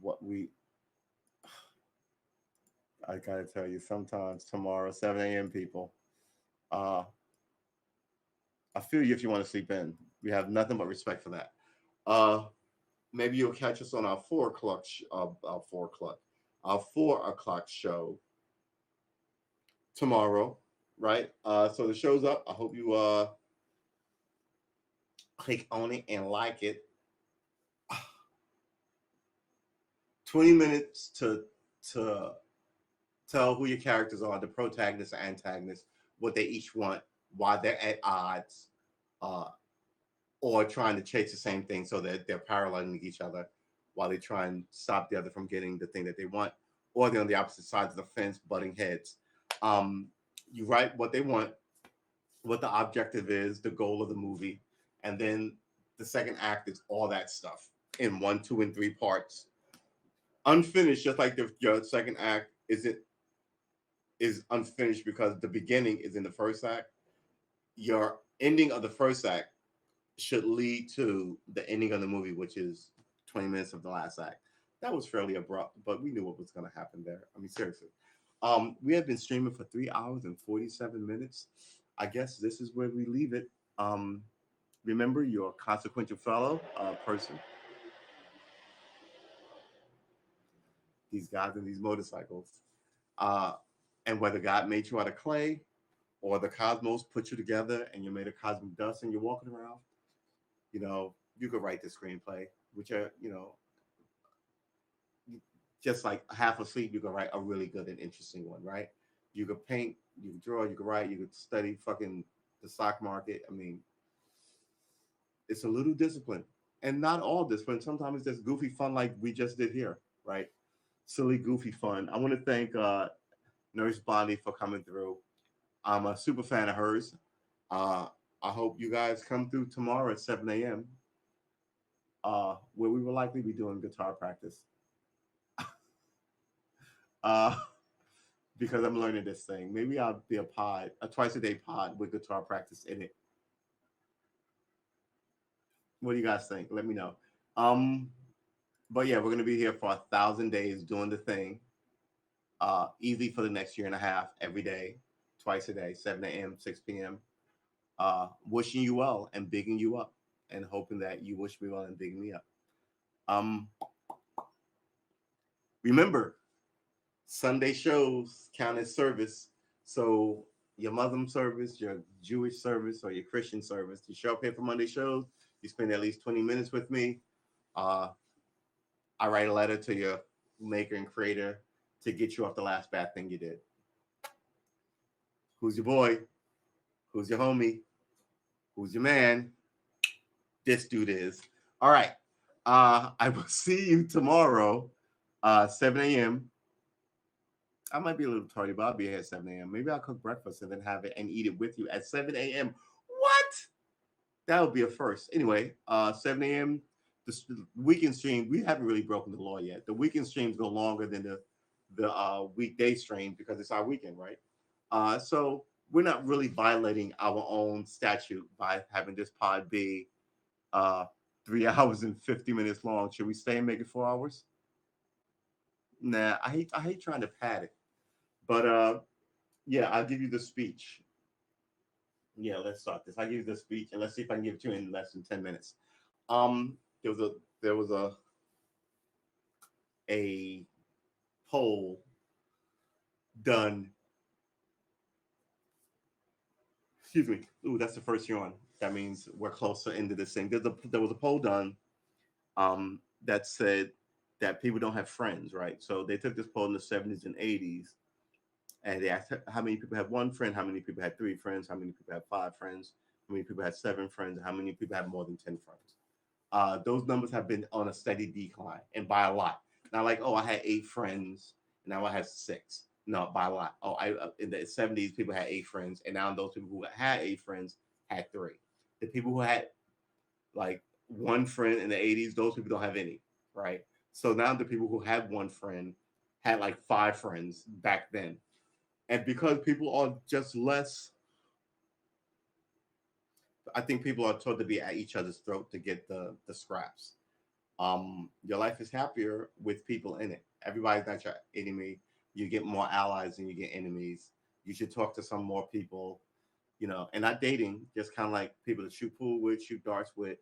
what we. I gotta tell you, sometimes tomorrow, 7 a.m. people. Uh, I feel you if you want to sleep in. We have nothing but respect for that. Uh, Maybe you'll catch us on our 4 o'clock, our 4 o'clock show tomorrow, right? So the show's up. I hope you click on it and like it. 20 minutes to tell who your characters are, the protagonist and antagonist, what they each want, why they're at odds, uh, or trying to chase the same thing so that they're paralleling each other while they try and stop the other from getting the thing that they want, or they're on the opposite sides of the fence, butting heads. Um, you write what they want, what the objective is, the goal of the movie, and then the second act is all that stuff in 1, 2, and 3 parts, unfinished. Just like your second act is unfinished because the beginning is in the first act. Your ending of the first act should lead to the ending of the movie, which is 20 minutes of the last act. That was fairly abrupt, but we knew what was going to happen there. I mean, seriously. We have been streaming for 3 hours and 47 minutes. I guess this is where we leave it. Um, Remember, you're a consequential fellow person. These guys and these motorcycles. Uh, and whether God made you out of clay or the cosmos put you together and you made a cosmic dust and you're walking around, you could write the screenplay, which are, just like half asleep, you could write a really good and interesting one, right? You could paint, you could draw, you could write, you could study fucking the stock market. I mean, it's a little discipline. And not all discipline. Sometimes it's just goofy fun like we just did here, right? Silly, goofy fun. I want to thank Nurse Bonnie for coming through. I'm a super fan of hers. Uh, I hope you guys come through tomorrow at 7 a.m., where we will likely be doing guitar practice. Uh, because I'm learning this thing. Maybe I'll be a twice a day pod with guitar practice in it. What do you guys think? Let me know. Um, but yeah, we're gonna be here for 1,000 days doing the thing. Easy for the next year and a half, every day, twice a day, 7 a.m., 6 p.m. Wishing you well and bigging you up, and hoping that you wish me well and big me up. Um, Remember, Sunday shows count as service. So your Muslim service, your Jewish service, or your Christian service, you show up here for Monday shows. You spend at least 20 minutes with me. Uh, I write a letter to your maker and creator to get you off the last bad thing you did. Who's your boy? Who's your homie? Who's your man? This dude is. All right. I will see you tomorrow, 7 a.m. I might be a little tardy, but I'll be here at 7 a.m. Maybe I'll cook breakfast and then have it and eat it with you at 7 a.m. What? That would be a first. Anyway, 7 a.m. The weekend stream, we haven't really broken the law yet. The weekend streams go longer than the weekday stream because it's our weekend, right? So we're not really violating our own statute by having this pod be uh, 3 hours and 50 minutes long. Should we stay and make it 4 hours? Nah, I hate trying to pad it. But yeah, I'll give you the speech. Yeah, let's start this. I'll give you the speech and let's see if I can give it to you in less than 10 minutes. There was a poll done. Excuse me. Ooh, that's the first yawn. That means we're close to the end of this thing. There was a poll done that said that people don't have friends, right? So they took this poll in the 70s and 80s, and they asked how many people have one friend, how many people had 3 friends, how many people had 5 friends, how many people had 7 friends, and how many people had more than 10 friends. Those numbers have been on a steady decline, and by a lot. Not like, oh, I had 8 friends, and now I have 6. No, by a lot. Oh, I in the 70s, people had 8 friends, and now those people who had 8 friends had 3. The people who had like one friend in the 80s, those people don't have any, right? So now the people who had one friend had like 5 friends back then. And because people are just less, I think people are told to be at each other's throat to get the scraps. Your life is happier with people in it. Everybody's not your enemy. You get more allies than you get enemies. You should talk to some more people, and not dating, just kind of like people to shoot pool with, shoot darts with.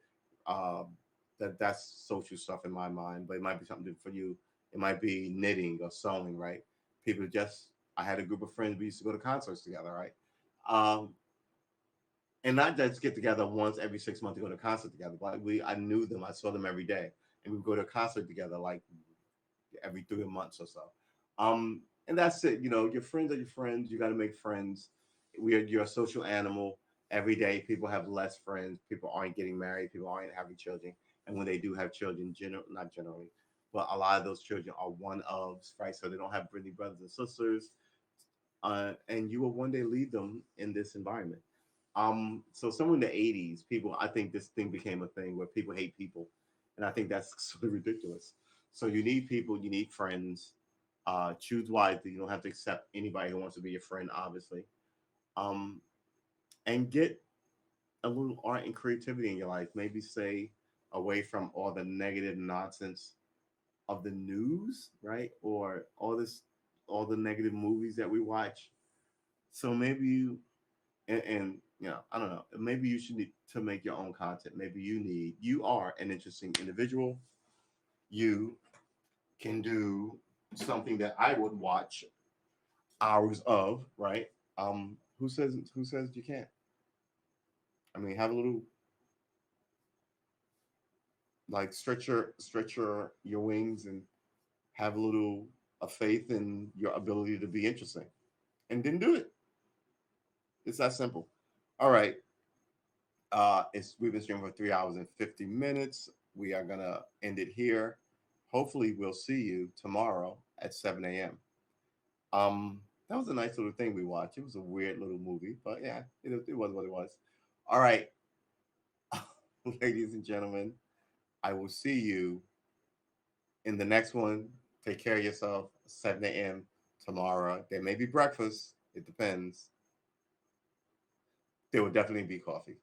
Um, that's social stuff in my mind, but it might be something different for you. It might be knitting or sewing, right? People just, I had a group of friends, we used to go to concerts together, right? Um, and not just get together once every 6 months to go to a concert together, but I knew them, I saw them every day, and we would go to a concert together like every 3 months or so. And that's it. Your friends are your friends. You got to make friends. You're a social animal. Every day, people have less friends. People aren't getting married. People aren't having children. And when they do have children, not generally, but a lot of those children are one ofs, right? So they don't have really brothers and sisters. And you will one day leave them in this environment. So somewhere in the '80s, I think this thing became a thing where people hate people, and I think that's sort of ridiculous. So you need people, you need friends. Choose wisely. You don't have to accept anybody who wants to be your friend, obviously. Um, and get a little art and creativity in your life. Maybe stay away from all the negative nonsense of the news, right? Or all the negative movies that we watch. So maybe and I don't know, maybe you should need to make your own content. Maybe you are an interesting individual. You can do something that I would watch hours of, right? Who says you can't? I mean, have a little, like, stretch your wings and have a little a faith in your ability to be interesting, and then do it. It's that simple. All right. It's We've been streaming for 3 hours and 50 minutes. We are gonna end it here. Hopefully, we'll see you tomorrow at 7 a.m. That was a nice little thing we watched. It was a weird little movie, but yeah, it was what it was. All right, ladies and gentlemen, I will see you in the next one. Take care of yourself. 7 a.m. tomorrow. There may be breakfast. It depends. There will definitely be coffee.